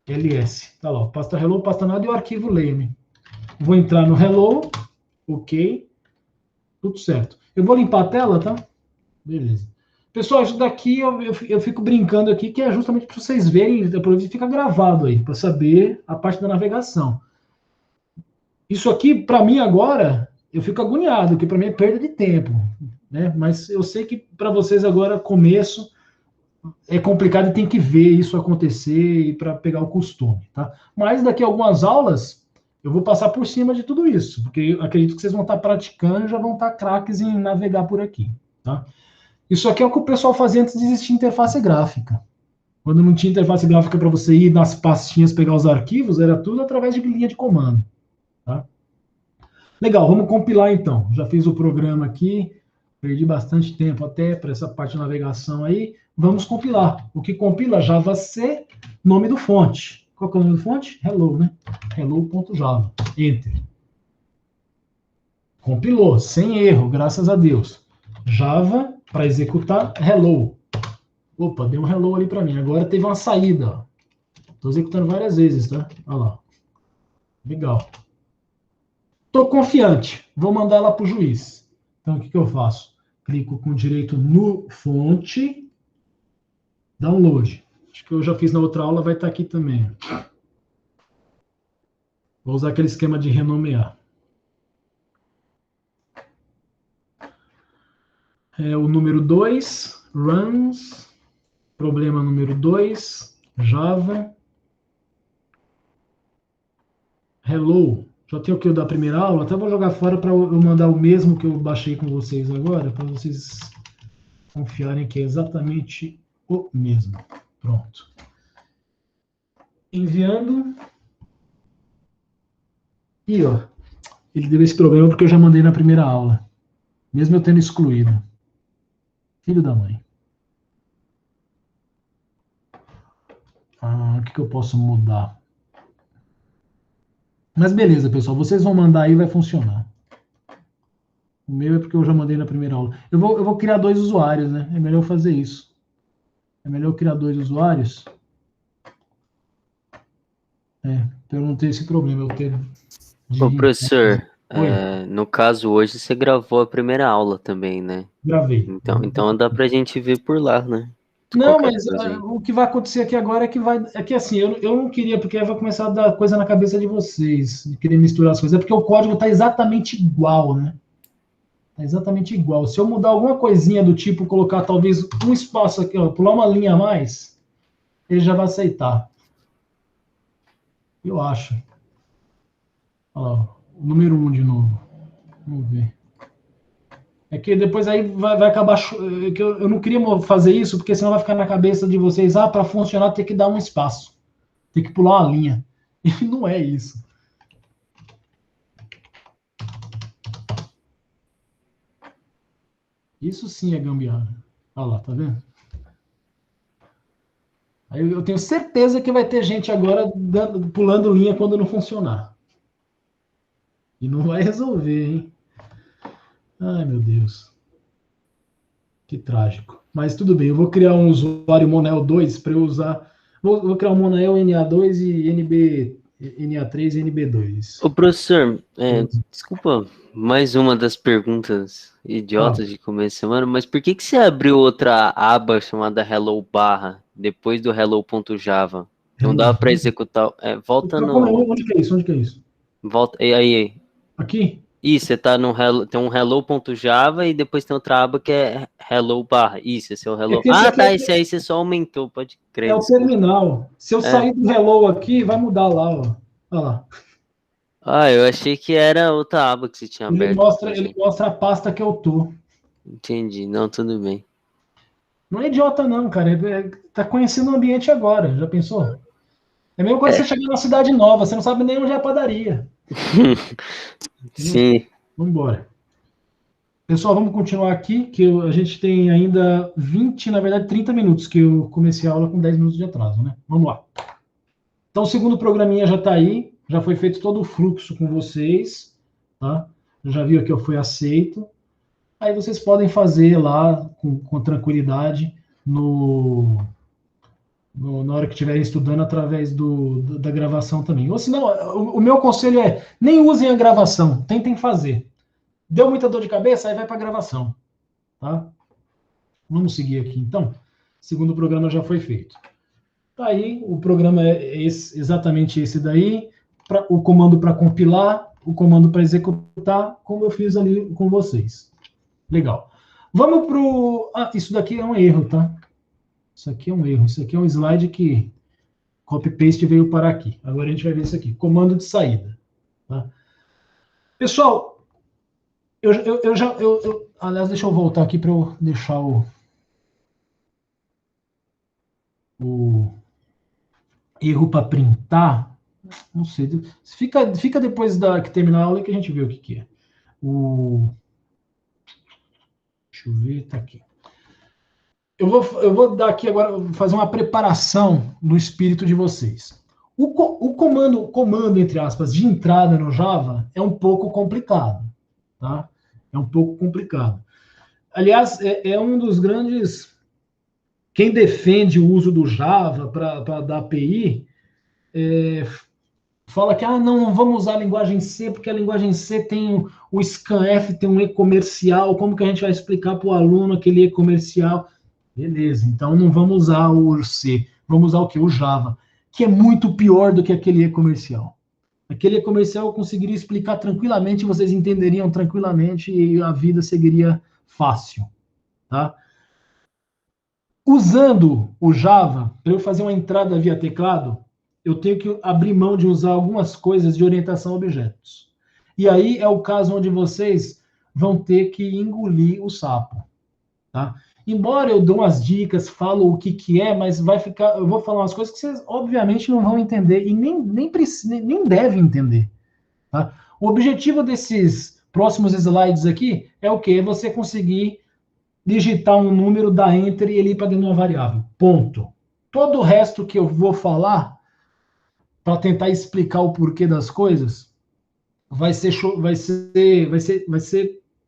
LS. Tá lá. Pasta Hello, pasta Nada e o arquivo lame. Vou entrar no Hello. Ok. Tudo certo. Eu vou limpar a tela, tá? Beleza. Pessoal, isso daqui eu fico brincando aqui, que é justamente para vocês verem, depois fica gravado aí, para saber a parte da navegação. Isso aqui, para mim agora, eu fico agoniado, porque para mim é perda de tempo, né? Mas eu sei que para vocês agora, começo, é complicado e tem que ver isso acontecer e para pegar o costume, tá? Mas daqui a algumas aulas, eu vou passar por cima de tudo isso, porque eu acredito que vocês vão estar praticando e já vão estar craques em navegar por aqui, tá? Isso aqui é o que o pessoal fazia antes de existir interface gráfica. Quando não tinha interface gráfica para você ir nas pastinhas pegar os arquivos, era tudo através de linha de comando. Tá? Legal, vamos compilar então. Já fiz o programa aqui, perdi bastante tempo até para essa parte de navegação aí. Vamos compilar. O que compila? Java C, nome do fonte. Qual que é o nome do fonte? Hello, né? Hello.java. Enter. Compilou, sem erro, graças a Deus. Java, para executar, hello. Opa, deu um hello ali para mim. Agora teve uma saída. Estou executando várias vezes, tá? Olha lá. Legal. Estou confiante. Vou mandar ela para o juiz. Então, o que eu faço? Clico com direito no fonte. Download. Acho que eu já fiz na outra aula, vai estar aqui também. Vou usar aquele esquema de renomear. O número 2, runs, problema número 2, Java, hello. Já tenho o que eu da primeira aula, até vou jogar fora para eu mandar o mesmo que eu baixei com vocês agora, para vocês confiarem que é exatamente o mesmo. Pronto. Enviando. E ó, ele deu esse problema porque eu já mandei na primeira aula, mesmo eu tendo excluído. Filho da mãe. O que eu posso mudar? Mas beleza, pessoal, vocês vão mandar aí, vai funcionar. O meu é porque eu já mandei na primeira aula. Eu vou criar 2 usuários, né? É melhor fazer isso. É melhor criar 2 usuários. Pra eu não ter esse problema. Eu ter Ô, professor, no caso hoje você gravou a primeira aula também, né? Gravei. Então dá pra gente ver por lá, né? Não, mas o que vai acontecer aqui agora é que assim, eu não queria, porque aí vai começar a dar coisa na cabeça de vocês, de querer misturar as coisas, é porque o código tá exatamente igual, né? Tá exatamente igual. Se eu mudar alguma coisinha do tipo, colocar talvez um espaço aqui, ó, pular uma linha a mais, ele já vai aceitar. Eu acho. Olha lá, o número 1 de novo. Vamos ver. É que depois aí vai acabar. Que eu não queria fazer isso, porque senão vai ficar na cabeça de vocês, para funcionar tem que dar um espaço. Tem que pular uma linha. E não é isso. Isso sim é gambiarra. Olha lá, tá vendo? Aí eu tenho certeza que vai ter gente agora pulando linha quando não funcionar. E não vai resolver, hein? Ai, meu Deus. Que trágico. Mas tudo bem, eu vou criar um usuário Monel 2 para eu usar. Vou criar um Monel NA2 e NA3 e NB2. Ô, professor, desculpa, mais uma das perguntas idiotas de começo de semana, mas por que você abriu outra aba chamada Hello barra depois do hello.java? Não dava para executar. Volta no. Onde que é isso? Onde que é isso? Volta. Aí. Aqui? Isso, você tá no hello, tem um hello.java e depois tem outra aba que é hello barra. Isso, esse é o hello. Esse aí você só aumentou, pode crer. É o terminal. Se eu sair do hello aqui, vai mudar lá, ó. Olha lá. Eu achei que era outra aba que você tinha aberto. Ele mostra a pasta que eu tô. Entendi, não, tudo bem. Não é idiota não, cara. Tá conhecendo o ambiente agora, já pensou? É mesmo quando você chega numa cidade nova, você não sabe nem onde é a padaria. Sim. Vamos embora. Pessoal, vamos continuar aqui, que a gente tem ainda 30 minutos, que eu comecei a aula com 10 minutos de atraso, né? Vamos lá. Então, o segundo programinha já está aí, já foi feito todo o fluxo com vocês, tá? Já viu que eu fui aceito. Aí vocês podem fazer lá com tranquilidade na hora que estiverem estudando através da gravação também. Ou senão, o meu conselho é, nem usem a gravação, tentem fazer. Deu muita dor de cabeça, aí vai para a gravação. Tá? Vamos seguir aqui, então. O segundo programa já foi feito. Tá aí, o programa é exatamente esse daí. O comando para compilar, o comando para executar, como eu fiz ali com vocês. Legal. Vamos para isso daqui é um erro, tá? Isso aqui é um erro. Isso aqui é um slide que copy-paste veio para aqui. Agora a gente vai ver isso aqui. Comando de saída. Tá? Pessoal, aliás, deixa eu voltar aqui para eu deixar o erro para printar. Não sei. Fica depois que terminar a aula que a gente vê o que é. Deixa eu ver, tá aqui. Eu vou dar aqui agora, fazer uma preparação no espírito de vocês. O comando, entre aspas, de entrada no Java é um pouco complicado. Tá? É um pouco complicado. Aliás, é um dos grandes... Quem defende o uso do Java para dar API, fala que não vamos usar a linguagem C, porque a linguagem C tem o scanf, tem um e-comercial, como que a gente vai explicar para o aluno aquele e-comercial? Beleza, então não vamos usar o C, vamos usar o quê? O Java, que é muito pior do que aquele e-comercial. Aquele comercial eu conseguiria explicar tranquilamente, vocês entenderiam tranquilamente e a vida seguiria fácil, tá? Usando o Java, para eu fazer uma entrada via teclado, eu tenho que abrir mão de usar algumas coisas de orientação a objetos. E aí é o caso onde vocês vão ter que engolir o sapo, tá? Embora eu dê umas dicas, falo o que é, mas eu vou falar umas coisas que vocês obviamente não vão entender e nem devem entender, tá? O objetivo desses próximos slides aqui é o quê? É você conseguir digitar um número, dar enter e ele ir para dentro de uma variável. Ponto. Todo o resto que eu vou falar para tentar explicar o porquê das coisas vai ser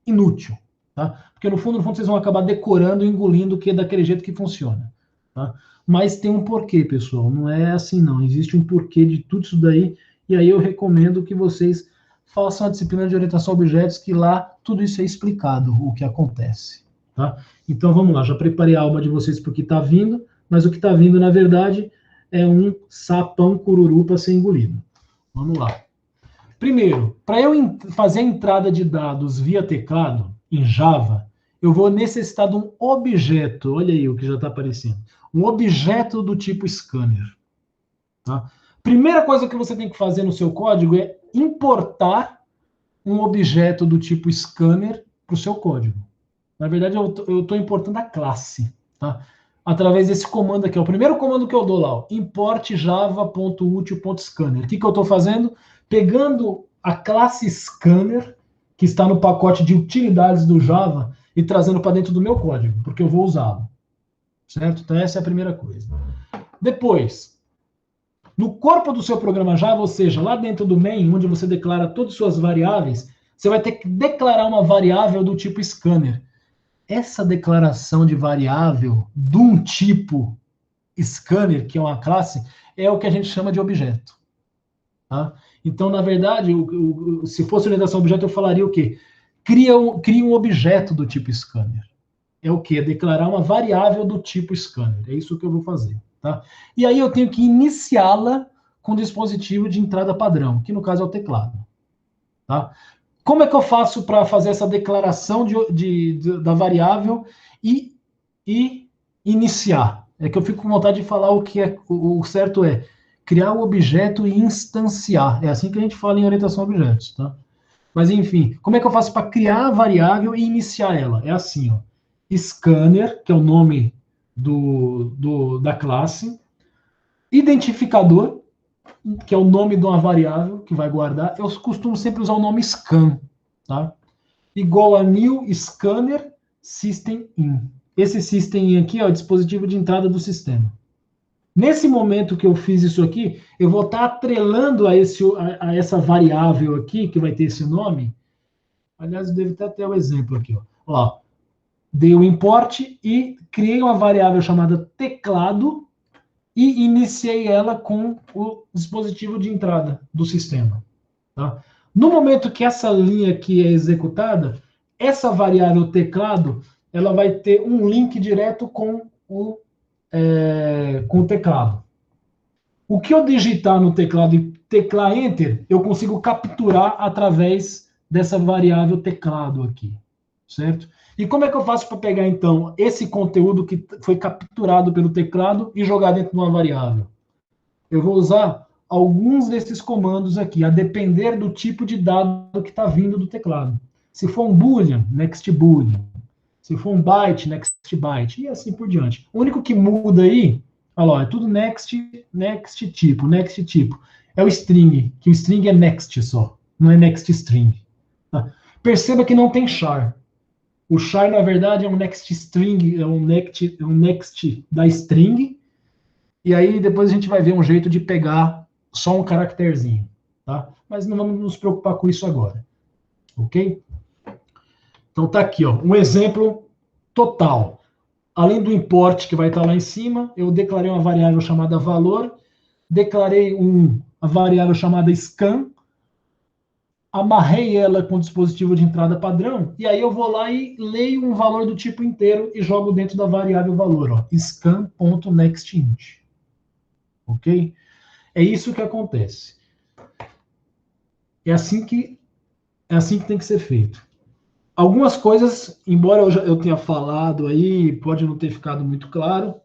inútil, tá? Porque no fundo vocês vão acabar decorando e engolindo que é daquele jeito que funciona, tá? Mas tem um porquê, pessoal. Não é assim, não. Existe um porquê de tudo isso daí. E aí eu recomendo que vocês façam a disciplina de orientação a objetos, que lá tudo isso é explicado, o que acontece, tá? Então vamos lá. Já preparei a alma de vocês para o que está vindo, mas o que está vindo, na verdade, é um sapão cururu para ser engolido. Vamos lá. Primeiro, para eu fazer a entrada de dados via teclado em Java, eu vou necessitar de um objeto. Olha aí o que já está aparecendo. Um objeto do tipo scanner. Tá? Primeira coisa que você tem que fazer no seu código é importar um objeto do tipo scanner para o seu código. Na verdade, eu estou importando a classe, tá? Através desse comando aqui. É o primeiro comando que eu dou lá, ó, import java.util.scanner. O que eu estou fazendo? Pegando a classe scanner, que está no pacote de utilidades do Java, e trazendo para dentro do meu código, porque eu vou usá-lo. Certo? Então essa é a primeira coisa. Depois, no corpo do seu programa Java, ou seja, lá dentro do main, onde você declara todas as suas variáveis, você vai ter que declarar uma variável do tipo scanner. Essa declaração de variável de um tipo scanner, que é uma classe, é o que a gente chama de objeto. Tá? Então, na verdade, se fosse orientação a objeto, eu falaria o quê? Cria um objeto do tipo scanner. É o quê? Declarar uma variável do tipo scanner. É isso que eu vou fazer. Tá? E aí eu tenho que iniciá-la com o dispositivo de entrada padrão, que no caso é o teclado. Tá? Como é que eu faço para fazer essa declaração da variável e iniciar? É que eu fico com vontade de falar o que é o certo é criar o objeto e instanciar. É assim que a gente fala em orientação a objetos, tá? Mas enfim, como é que eu faço para criar a variável e iniciar ela? É assim, ó. Scanner, que é o nome da classe, identificador, que é o nome de uma variável que vai guardar. Eu costumo sempre usar o nome scan, tá? Igual a new scanner system in. Esse system in aqui é o dispositivo de entrada do sistema. Nesse momento que eu fiz isso aqui, eu vou estar atrelando a essa variável aqui, que vai ter esse nome. Aliás, eu devo até ter o exemplo aqui. Ó, dei o import e criei uma variável chamada teclado e iniciei ela com o dispositivo de entrada do sistema. Tá? No momento que essa linha aqui é executada, essa variável teclado, ela vai ter um link direto com o teclado. O que eu digitar no teclado e teclar Enter, eu consigo capturar através dessa variável teclado aqui, certo? E como é que eu faço para pegar, então, esse conteúdo que foi capturado pelo teclado e jogar dentro de uma variável? Eu vou usar alguns desses comandos aqui, a depender do tipo de dado que está vindo do teclado. Se for um boolean, next boolean. Se for um byte, next byte, e assim por diante. O único que muda aí, olha lá, é tudo next tipo. É o string, que o string é next só, não é next string. Tá? Perceba que não tem char. O char, na verdade, é um next string, é um next da string, e aí depois a gente vai ver um jeito de pegar só um caracterzinho, tá? Mas não vamos nos preocupar com isso agora, ok? Então tá aqui, ó, um exemplo total. Além do import que vai estar lá em cima, eu declarei uma variável chamada valor, declarei uma variável chamada scan, amarrei ela com o dispositivo de entrada padrão, e aí eu vou lá e leio um valor do tipo inteiro e jogo dentro da variável valor, ó, scan.nextInt. Ok? É isso que acontece. É assim que tem que ser feito. Algumas coisas, embora eu tenha falado aí, pode não ter ficado muito claro,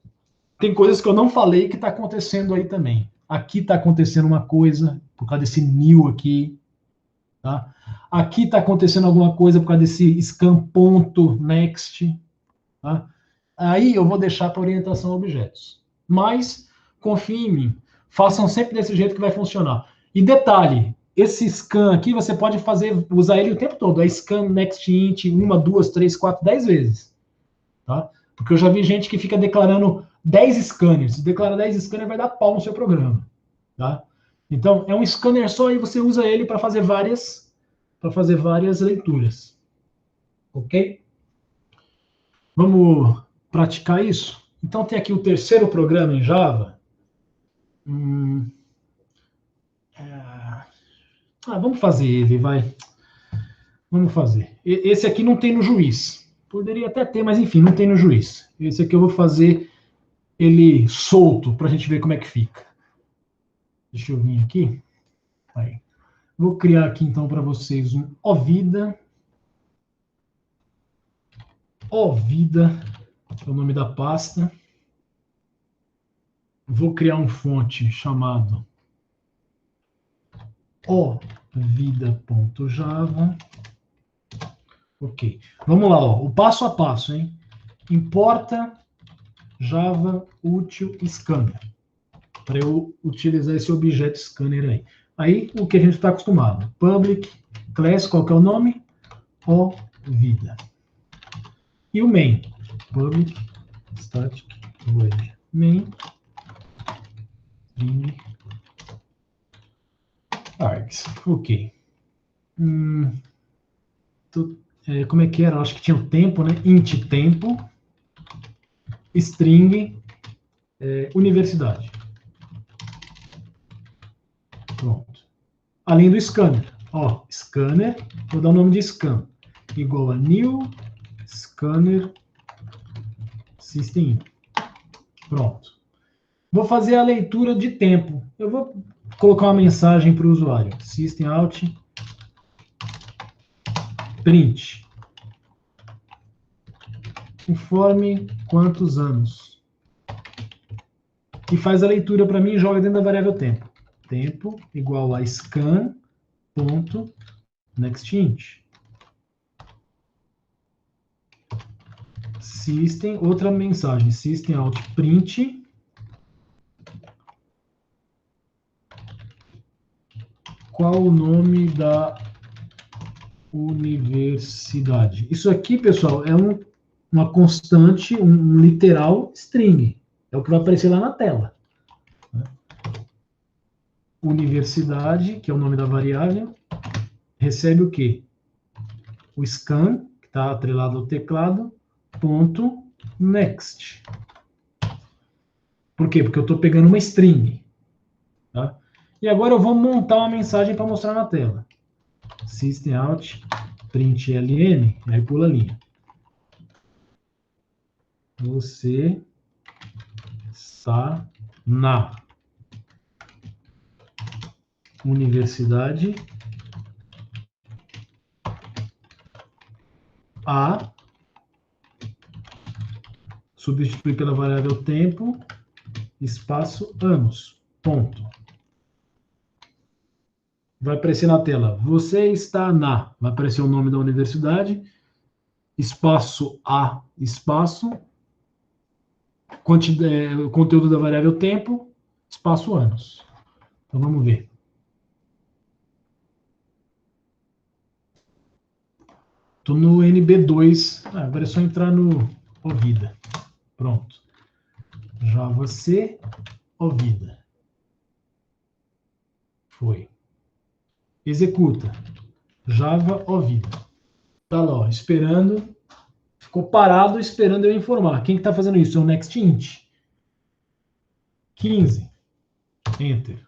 tem coisas que eu não falei que está acontecendo aí também. Aqui está acontecendo uma coisa, por causa desse new aqui, tá? Aqui está acontecendo alguma coisa por causa desse scan.next, tá? Aí eu vou deixar para orientação a objetos. Mas, confie em mim, façam sempre desse jeito que vai funcionar. E detalhe, esse scan aqui você pode usar ele o tempo todo. É scan next int 1, 2, 3, 4, 10 vezes. Tá? Porque eu já vi gente que fica declarando 10 scanners. Se declarar 10 scanners, vai dar pau no seu programa. Tá? Então, é um scanner só e você usa ele para fazer várias leituras. Ok? Vamos praticar isso? Então, tem aqui o terceiro programa em Java. Vamos fazer ele, vai. Vamos fazer. Esse aqui não tem no juiz. Poderia até ter, mas enfim, não tem no juiz. Esse aqui eu vou fazer ele solto, para a gente ver como é que fica. Deixa eu vir aqui. Aí. Vou criar aqui, então, para vocês um ovida. Ovida é o nome da pasta. Vou criar um fonte chamado ovida.java. Ok. Vamos lá, ó. O passo a passo, hein? Importa Java útil scanner. Para eu utilizar esse objeto scanner aí. Aí, o que a gente está acostumado. Public class, qual que é o nome? Ovida. E o main. Public static void main string args. Ok. Como é que era? Acho que tinha o tempo, né? Int tempo, string, universidade. Pronto. Além do scanner. Ó, scanner, vou dar o nome de scan. Igual a new scanner system. Pronto. Vou fazer a leitura de tempo. Eu vou colocar uma mensagem para o usuário. System out print. Informe quantos anos. E faz a leitura para mim e joga dentro da variável tempo. Tempo igual a scan.nextInt. System, outra mensagem. System out print. Qual o nome da universidade? Isso aqui, pessoal, é uma constante, um literal string. É o que vai aparecer lá na tela. Universidade, que é o nome da variável, recebe o quê? O scan, que está atrelado ao teclado, ponto next. Por quê? Porque eu estou pegando uma string. Tá? E agora eu vou montar uma mensagem para mostrar na tela. System out print ln, aí pula a linha. Você está na universidade a substituir pela variável tempo, espaço, anos. Ponto. Vai aparecer na tela. Você está na. Vai aparecer o nome da universidade. Espaço A, espaço. Conteúdo da variável tempo, espaço anos. Então vamos ver. Estou no NB2. Agora é só entrar no Ovida. Pronto. Java C, Ovida. Foi. Executa. Java Ovida. Tá lá, ó, esperando. Ficou parado esperando eu informar. Quem que está fazendo isso? É o NextInt. 15. Enter.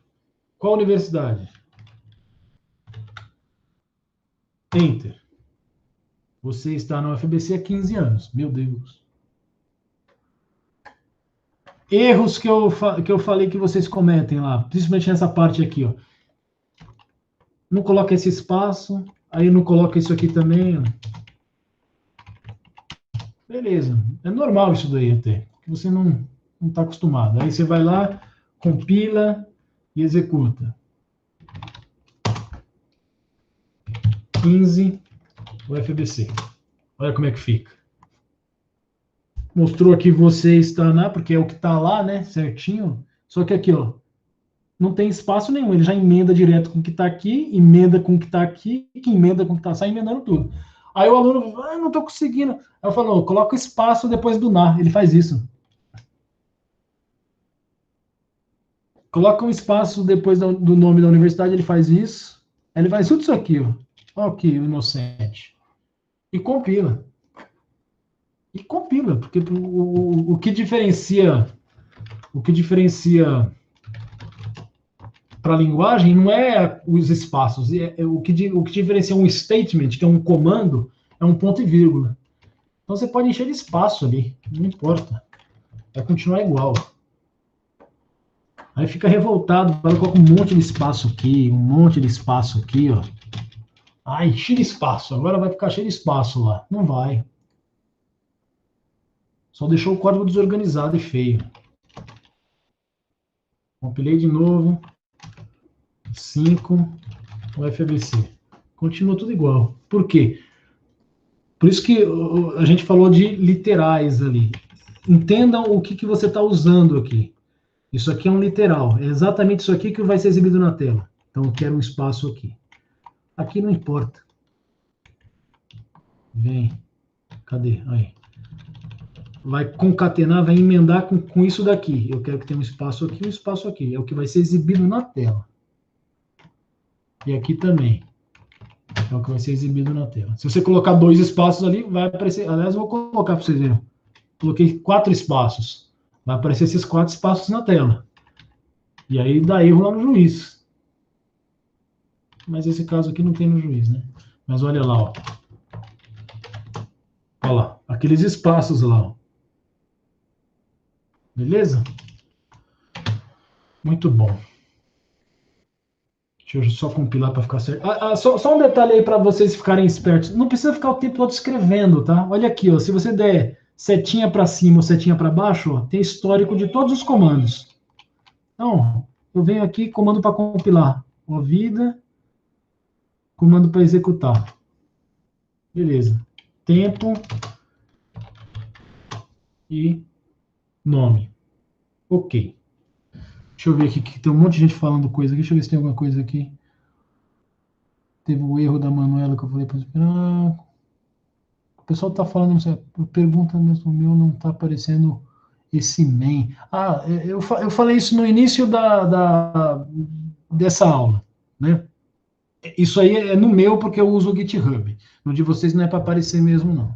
Qual universidade? Enter. Você está na UFBC há 15 anos. Meu Deus. Erros que eu falei que vocês comentem lá. Principalmente nessa parte aqui, ó. não coloca esse espaço, aí não coloca isso aqui também. Ó. Beleza, é normal isso daí até, que você não está acostumado. Aí você vai lá, compila e executa. 15 UFBC. Olha como é que fica. Mostrou aqui você está na, porque é o que está lá, né, certinho. Só que aqui, ó, não tem espaço nenhum. Ele já emenda direto com o que está aqui, emenda com o que está aqui, que emenda com o que está, sai emendando tudo. Aí o aluno, não estou conseguindo. Aí eu falo, coloca espaço depois do na. Ele faz isso. Coloca um espaço depois do nome da universidade, ele faz isso. Aí ele faz tudo isso aqui, ó. Olha aqui, o inocente. E compila. E compila, porque o que diferencia para a linguagem não é os espaços, o que diferencia um statement, que é um comando, é um ponto e vírgula. Então você pode encher de espaço ali, não importa. Vai continuar igual. Aí fica revoltado, coloca um monte de espaço aqui, um monte de espaço aqui, ó. Ai, cheio de espaço, agora vai ficar cheio de espaço lá. Não vai. Só deixou o código desorganizado e feio. Compilei de novo. 5, UFABC. Continua tudo igual. Por quê? Por isso que a gente falou de literais ali. Entendam o que você está usando aqui. Isso aqui é um literal. É exatamente isso aqui que vai ser exibido na tela. Então, eu quero um espaço aqui. Aqui não importa. Vem. Cadê? Aí. Vai concatenar, vai emendar com isso daqui. Eu quero que tenha um espaço aqui e um espaço aqui. É o que vai ser exibido na tela. E aqui também. É o que vai ser exibido na tela. Se você colocar 2 espaços ali, vai aparecer... Aliás, eu vou colocar para vocês verem. Coloquei 4 espaços. Vai aparecer esses 4 espaços na tela. E aí dá erro lá no juiz. Mas esse caso aqui não tem no juiz, né? Mas olha lá, ó. Olha lá. Aqueles espaços lá, ó. Beleza? Muito bom. Deixa eu só compilar para ficar certo. Só um detalhe aí para vocês ficarem espertos. Não precisa ficar o tempo todo escrevendo, tá? Olha aqui, ó. Se você der setinha para cima ou setinha para baixo, ó, tem histórico de todos os comandos. Então, eu venho aqui, comando para compilar. Ó, vida, comando para executar. Beleza. Tempo e nome. Ok. Deixa eu ver aqui, que tem um monte de gente falando coisa aqui. Deixa eu ver se tem alguma coisa aqui. Teve o erro da Manuela que eu falei para esperar. O pessoal está falando, não sei, pergunta mesmo, o meu não está aparecendo esse main. Eu falei isso no início dessa aula, né? Isso aí é no meu porque eu uso o GitHub. No de vocês não é para aparecer mesmo, não.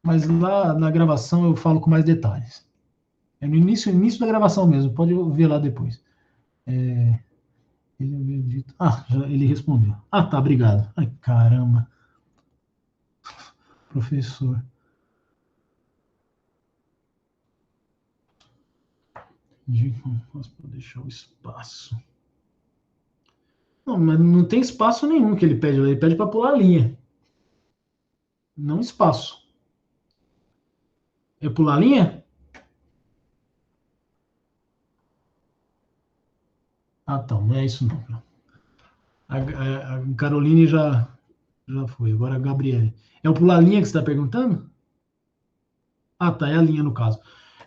Mas lá na gravação eu falo com mais detalhes. É no início da gravação mesmo, pode ver lá depois. Ele havia dito... ele respondeu. Tá, obrigado. Ai, caramba. Professor. Não posso deixar o espaço. Não, mas não tem espaço nenhum que ele pede. Ele pede para pular a linha. Não espaço. É pular a linha? Então, não é isso não. A Caroline já foi. Agora a Gabriele. É o pular a linha que você está perguntando? Tá, é a linha no caso.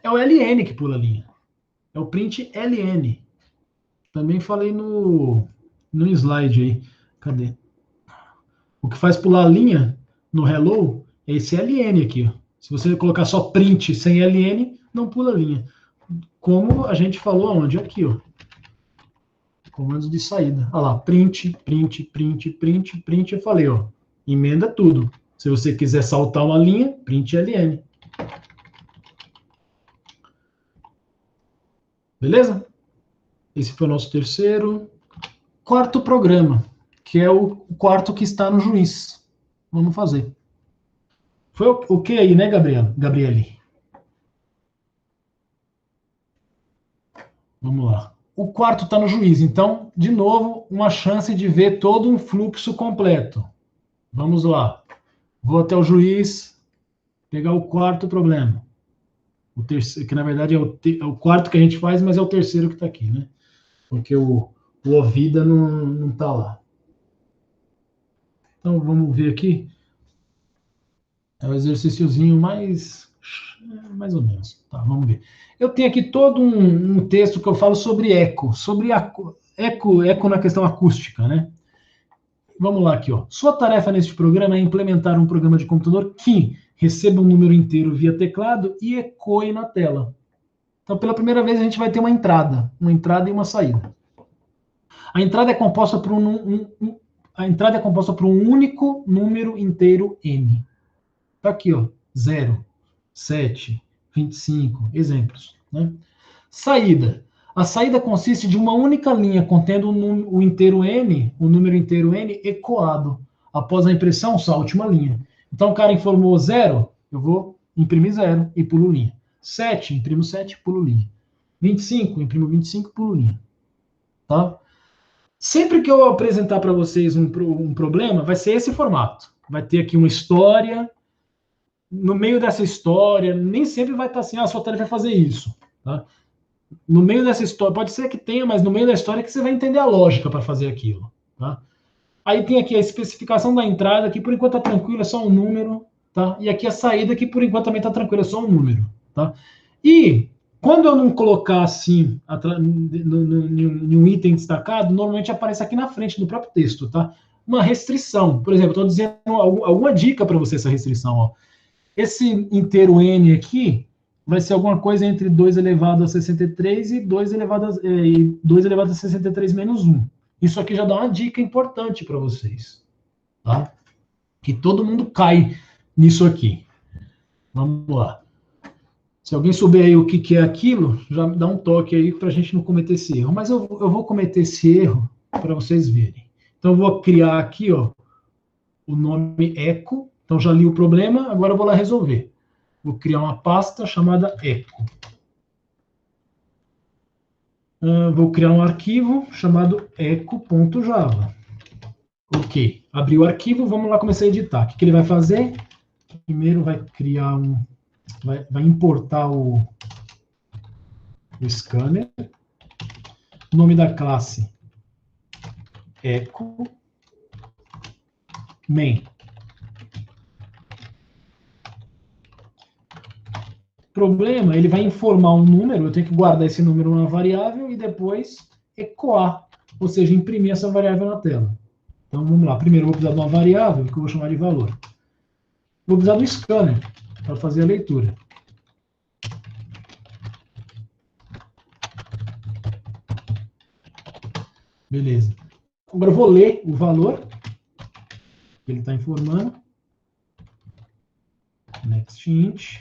É o LN que pula a linha. É o print LN. Também falei no slide aí. Cadê? O que faz pular a linha no hello é esse LN aqui. Ó. Se você colocar só print sem LN, não pula a linha. Como a gente falou aonde? Aqui, ó. Comandos de saída. Olha lá, print, print, print, print, print. Eu falei, ó. Emenda tudo. Se você quiser saltar uma linha, print LN. Beleza? Esse foi o nosso terceiro. Quarto programa, que é o quarto que está no juiz. Vamos fazer. Foi o que aí, né, Gabriele? Vamos lá. o quarto está no juiz. Então, de novo, uma chance de ver todo um fluxo completo. Vamos lá. Vou até o juiz, pegar o quarto problema. O terceiro, que na verdade é o quarto que a gente faz, mas é o terceiro que está aqui, né? Porque o Ovida não está lá. Então, vamos ver aqui. É um exercíciozinho mais ou menos. Tá, vamos ver. Eu tenho aqui todo um texto que eu falo sobre eco, eco na questão acústica, né? Vamos lá aqui, ó. Sua tarefa neste programa é implementar um programa de computador que receba um número inteiro via teclado e ecoe na tela. Então, pela primeira vez, a gente vai ter uma entrada e uma saída. A entrada é composta por um único número inteiro n. Tá aqui, ó, 0, 7, 25, exemplos, né? Saída. A saída consiste de uma única linha contendo o inteiro n, o número inteiro n ecoado. Após a impressão, salte uma linha. Então, o cara informou 0, eu vou imprimir 0 e pulo linha. 7, imprimo 7, pulo linha. 25, imprimo 25, pulo linha. Tá? Sempre que eu apresentar para vocês um problema, vai ser esse formato. Vai ter aqui uma história. No meio dessa história, nem sempre vai estar assim, a sua tarefa vai fazer isso. Tá? No meio dessa história, pode ser que tenha, mas no meio da história é que você vai entender a lógica para fazer aquilo. Tá? Aí tem aqui a especificação da entrada, que por enquanto está tranquilo, é só um número. Tá? E aqui a saída, que por enquanto também está tranquilo, é só um número. Tá? E quando eu não colocar assim, em um item destacado, normalmente aparece aqui na frente do próprio texto. Tá? Uma restrição. Por exemplo, estou dizendo alguma dica para você, essa restrição. Ó. Esse inteiro n aqui vai ser alguma coisa entre 2 elevado a 63 e 2 elevado a 63 menos 1. Isso aqui já dá uma dica importante para vocês. Tá? Que todo mundo cai nisso aqui. Vamos lá. Se alguém souber aí o que é aquilo, já dá um toque aí para a gente não cometer esse erro. Mas eu vou cometer esse erro para vocês verem. Então, eu vou criar aqui, ó, o nome eco. Então, já li o problema, agora eu vou lá resolver. Vou criar uma pasta chamada eco. Vou criar um arquivo chamado eco.java. Ok. Abri o arquivo, vamos lá começar a editar. O que ele vai fazer? Primeiro vai criar vai importar o scanner. O nome da classe eco main. Problema, ele vai informar um número, eu tenho que guardar esse número numa variável e depois ecoar, ou seja, imprimir essa variável na tela. Então vamos lá, primeiro eu vou precisar de uma variável que eu vou chamar de valor. Vou precisar do scanner para fazer a leitura. Beleza. Agora eu vou ler o valor que ele está informando. Next int.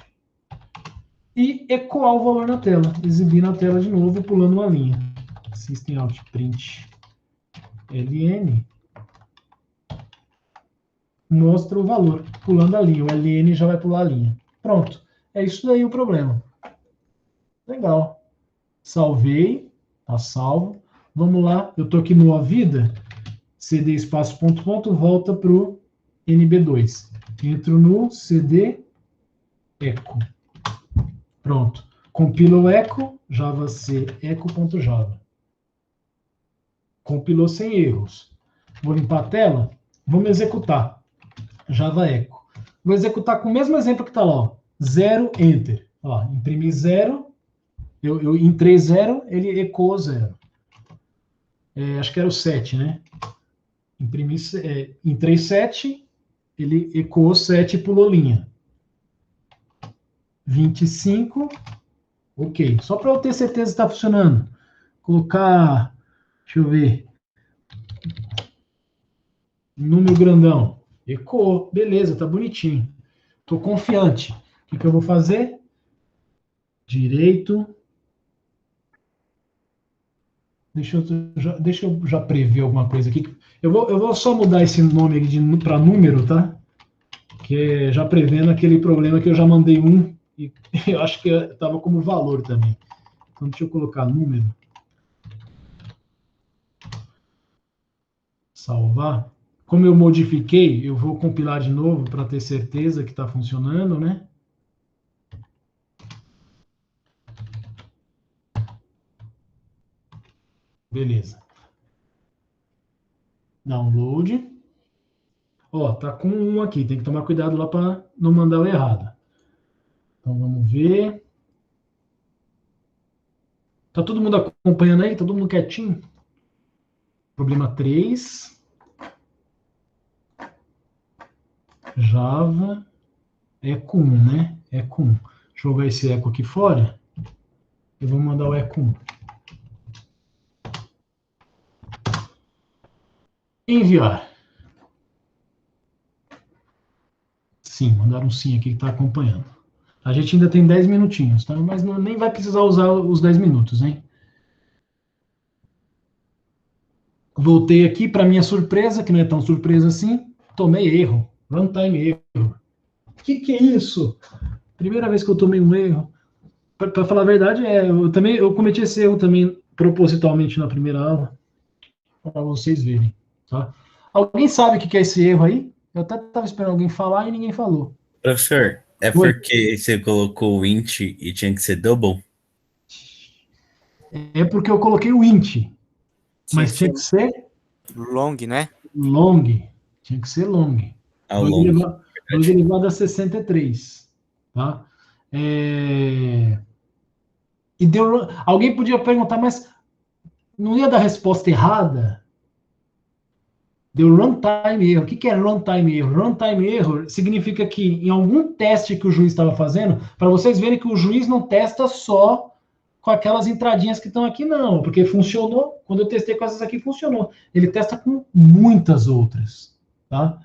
E ecoar o valor na tela. Exibir na tela de novo, pulando uma linha. System out print ln. Mostra o valor, pulando a linha. O ln já vai pular a linha. Pronto. É isso daí o problema. Legal. Salvei. Tá salvo. Vamos lá. Eu estou aqui no Ovida. cd espaço ponto ponto, volta para o NB2. Entro no cd eco. Pronto. Compila o eco, javac eco.java. Compilou sem erros. Vou limpar a tela. Vamos executar. Java eco. Vou executar com o mesmo exemplo que está lá. Ó. 0, enter. Ó, imprimi 0. Eu entrei 0, ele ecoou 0. Acho que era o 7, né? Entrei 7, ele ecoou 7 e pulou linha. 25, ok. Só para eu ter certeza que está funcionando. Colocar, deixa eu ver, número grandão. Ecoou, beleza, tá bonitinho. Estou confiante. O que eu vou fazer? Direito. Deixa eu já prever alguma coisa aqui. Eu vou só mudar esse nome aqui para número, tá? Que é já prevendo aquele problema que eu já mandei um. E eu acho que estava como valor também. Então, deixa eu colocar número. Salvar. Como eu modifiquei, eu vou compilar de novo para ter certeza que está funcionando, né? Beleza. Download. Ó, tá com 1 aqui. Tem que tomar cuidado lá para não mandar o errado. Então vamos ver. Tá todo mundo acompanhando aí? Tá todo mundo quietinho? Problema 3. Java. Eco 1, né? Eco 1. Deixa eu jogar esse eco aqui fora. Eu vou mandar o eco 1. Enviar. Sim, mandaram um sim aqui que está acompanhando. A gente ainda tem 10 minutinhos, tá? Mas não, nem vai precisar usar os 10 minutos, hein? Voltei aqui, para minha surpresa, que não é tão surpresa assim, tomei erro. Runtime erro. O que é isso? Primeira vez que eu tomei um erro. Para falar a verdade, eu cometi esse erro também propositalmente na primeira aula, para vocês verem, tá? Alguém sabe o que é esse erro aí? Eu até estava esperando alguém falar e ninguém falou. Professor, é Oi. porque você colocou o int e tinha que ser double? É porque eu coloquei o int, mas tinha que ser long, né? long. Tinha que ser long. Ao 2 longo. elevado, 2 elevado a 63. Tá? E deu. Alguém podia perguntar, mas não ia dar resposta errada? Deu runtime error. O que é runtime error? Runtime error significa que em algum teste que o juiz estava fazendo, para vocês verem que o juiz não testa só com aquelas entradinhas que estão aqui, não, porque funcionou. Quando eu testei com essas aqui, funcionou. Ele testa com muitas outras. Tá?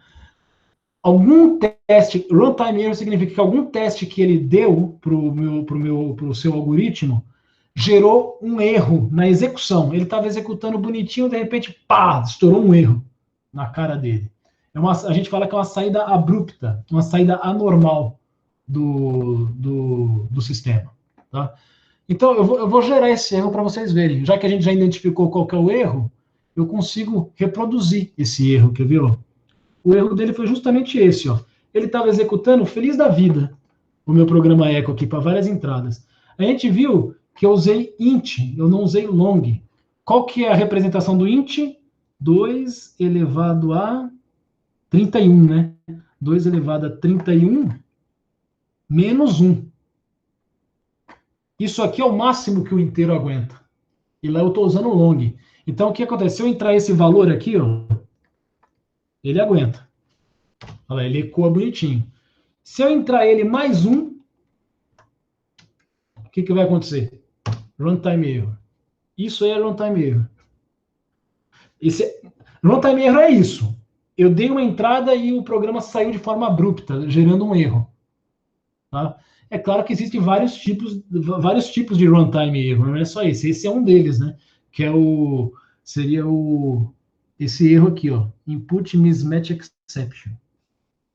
Algum teste, runtime error significa que algum teste que ele deu para o seu algoritmo gerou um erro na execução. Ele estava executando bonitinho, de repente, pá, estourou um erro na cara dele. A gente fala que é uma saída abrupta, uma saída anormal do sistema. Tá? Então, eu vou gerar esse erro para vocês verem. Já que a gente já identificou qual que é o erro, eu consigo reproduzir esse erro, quer ver? Ó? O erro dele foi justamente esse. Ó. Ele estava executando feliz da vida o meu programa Echo aqui para várias entradas. A gente viu que eu usei int, eu não usei long. Qual que é a representação do int? 2 elevado a 31, né? 2 elevado a 31 menos 1. Isso aqui é o máximo que o inteiro aguenta. E lá eu estou usando o long. Então, o que acontece? Se eu entrar esse valor aqui, ó, ele aguenta. Olha lá, ele ecoa bonitinho. Se eu entrar ele mais 1, o que vai acontecer? Runtime error. Isso aí é runtime error. Runtime error é isso. Eu dei uma entrada e o programa saiu de forma abrupta, gerando um erro. Tá? É claro que existem vários tipos de runtime erro, não é só esse. Esse é um deles, né? Que seria esse erro aqui, ó, input mismatch exception.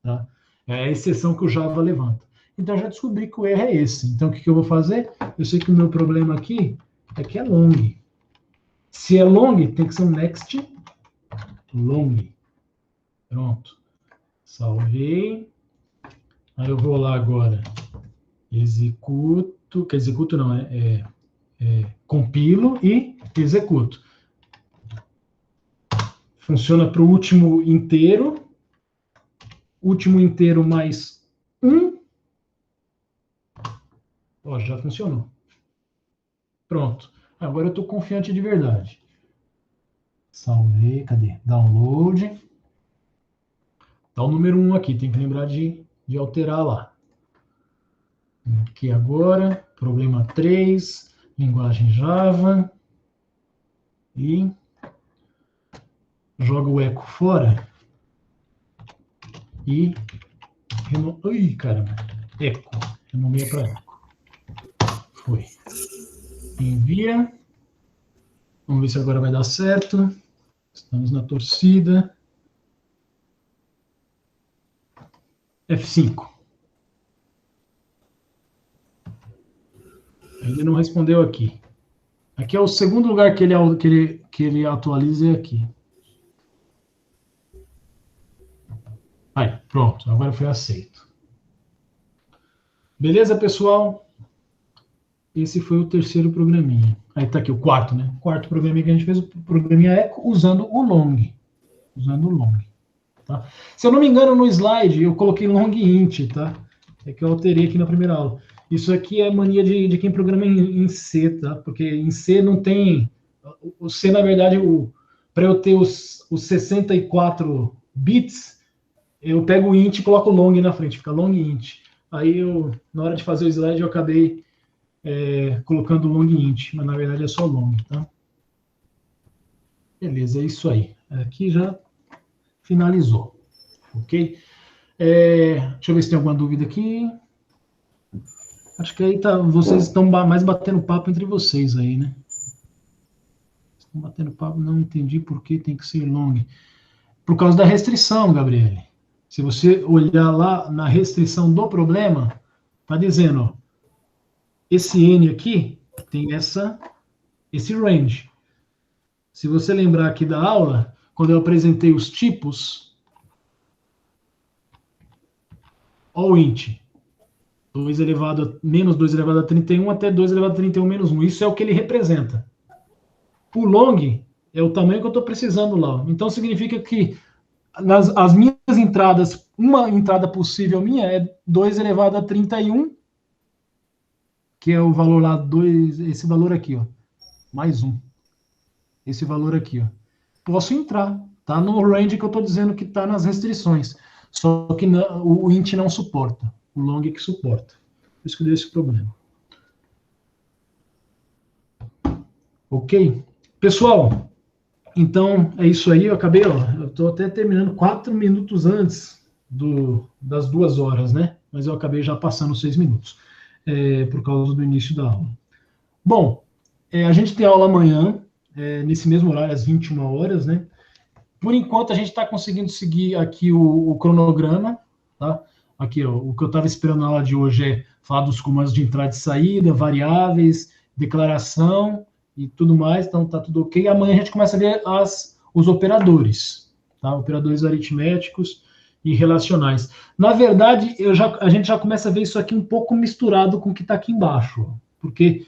Tá? É a exceção que o Java levanta. Então já descobri que o erro é esse. Então o que eu vou fazer? Eu sei que o meu problema aqui é que é long. Se é long, tem que ser um next long. Pronto. Salvei. Aí eu vou lá agora. Executo. Que executo não, compilo e executo. Funciona para o último inteiro. Último inteiro mais 1. Ó, já funcionou. Pronto. Agora eu estou confiante de verdade. Salvei. Cadê? Download. Tá o número 1 aqui. Tem que lembrar de alterar lá. Aqui agora. Problema 3. Linguagem Java. E joga o eco fora. E ui, caramba. Eco. Renomeia para eco. Foi. Envia. Vamos ver se agora vai dar certo. Estamos na torcida. F5. Ainda não respondeu aqui. Aqui é o segundo lugar que ele atualiza é aqui. Aí, pronto, agora foi aceito. Beleza, pessoal? Esse foi o terceiro programinha. Aí tá aqui o quarto, né? O quarto programinha que a gente fez, o programinha eco usando o long. Usando o long. Tá? Se eu não me engano, no slide eu coloquei long int, tá? É que eu alterei aqui na primeira aula. Isso aqui é mania de quem programa em C, tá? Porque em C não tem... O C, na verdade, para eu ter os 64 bits, eu pego o int e coloco o long na frente, fica long int. Aí eu, na hora de fazer o slide, eu acabei colocando o long int, mas na verdade é só long, tá? Beleza, é isso aí. Aqui já finalizou, ok? Deixa eu ver se tem alguma dúvida aqui. Acho que aí vocês estão mais batendo papo entre vocês aí, né? Estão batendo papo, não entendi por que tem que ser long. Por causa da restrição, Gabriele. Se você olhar lá na restrição do problema, está dizendo, ó, esse N aqui tem esse range. Se você lembrar aqui da aula, quando eu apresentei os tipos, ó o int. 2 elevado a, menos 2 elevado a 31 até 2 elevado a 31 menos 1. Isso é o que ele representa. O long é o tamanho que eu estou precisando lá. Então, significa que as minhas entradas, uma entrada possível minha é 2 elevado a 31, que é o valor lá, esse valor aqui, ó, mais 1. Esse valor aqui, ó. Posso entrar, tá no range que eu estou dizendo que está nas restrições. Só que o int não suporta. O long é que suporta. Por isso que deu esse problema. Ok? Pessoal, então é isso aí. Eu acabei, ó, eu estou até terminando 4 minutos antes das 2 horas, né? Mas eu acabei já passando 6 minutos, por causa do início da aula. Bom, a gente tem aula amanhã, nesse mesmo horário, às 21 horas, né? Por enquanto, a gente está conseguindo seguir aqui o cronograma, tá? Aqui, ó, o que eu estava esperando na aula de hoje é falar dos comandos de entrada e saída, variáveis, declaração e tudo mais, então tá tudo ok. Amanhã a gente começa a ver os operadores, tá? Operadores aritméticos e relacionais. Na verdade, a gente já começa a ver isso aqui um pouco misturado com o que está aqui embaixo, porque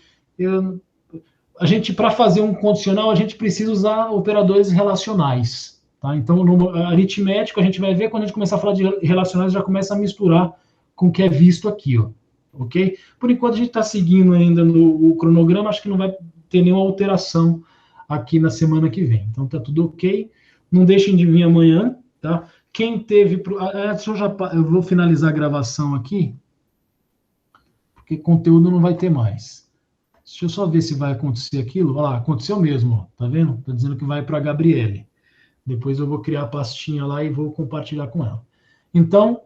a gente, para fazer um condicional, a gente precisa usar operadores relacionais. Tá? Então, no aritmético, a gente vai ver, quando a gente começar a falar de relacionais, já começa a misturar com o que é visto aqui. Ó, ok? Por enquanto, a gente está seguindo ainda no cronograma, acho que não vai ter nenhuma alteração aqui na semana que vem. Então, tá tudo ok. Não deixem de vir amanhã. Tá? Quem teve... eu vou finalizar a gravação aqui, porque conteúdo não vai ter mais. Deixa eu só ver se vai acontecer aquilo. Olha lá, aconteceu mesmo, ó, tá vendo? Está dizendo que vai para a Gabriele. Depois eu vou criar a pastinha lá e vou compartilhar com ela. Então,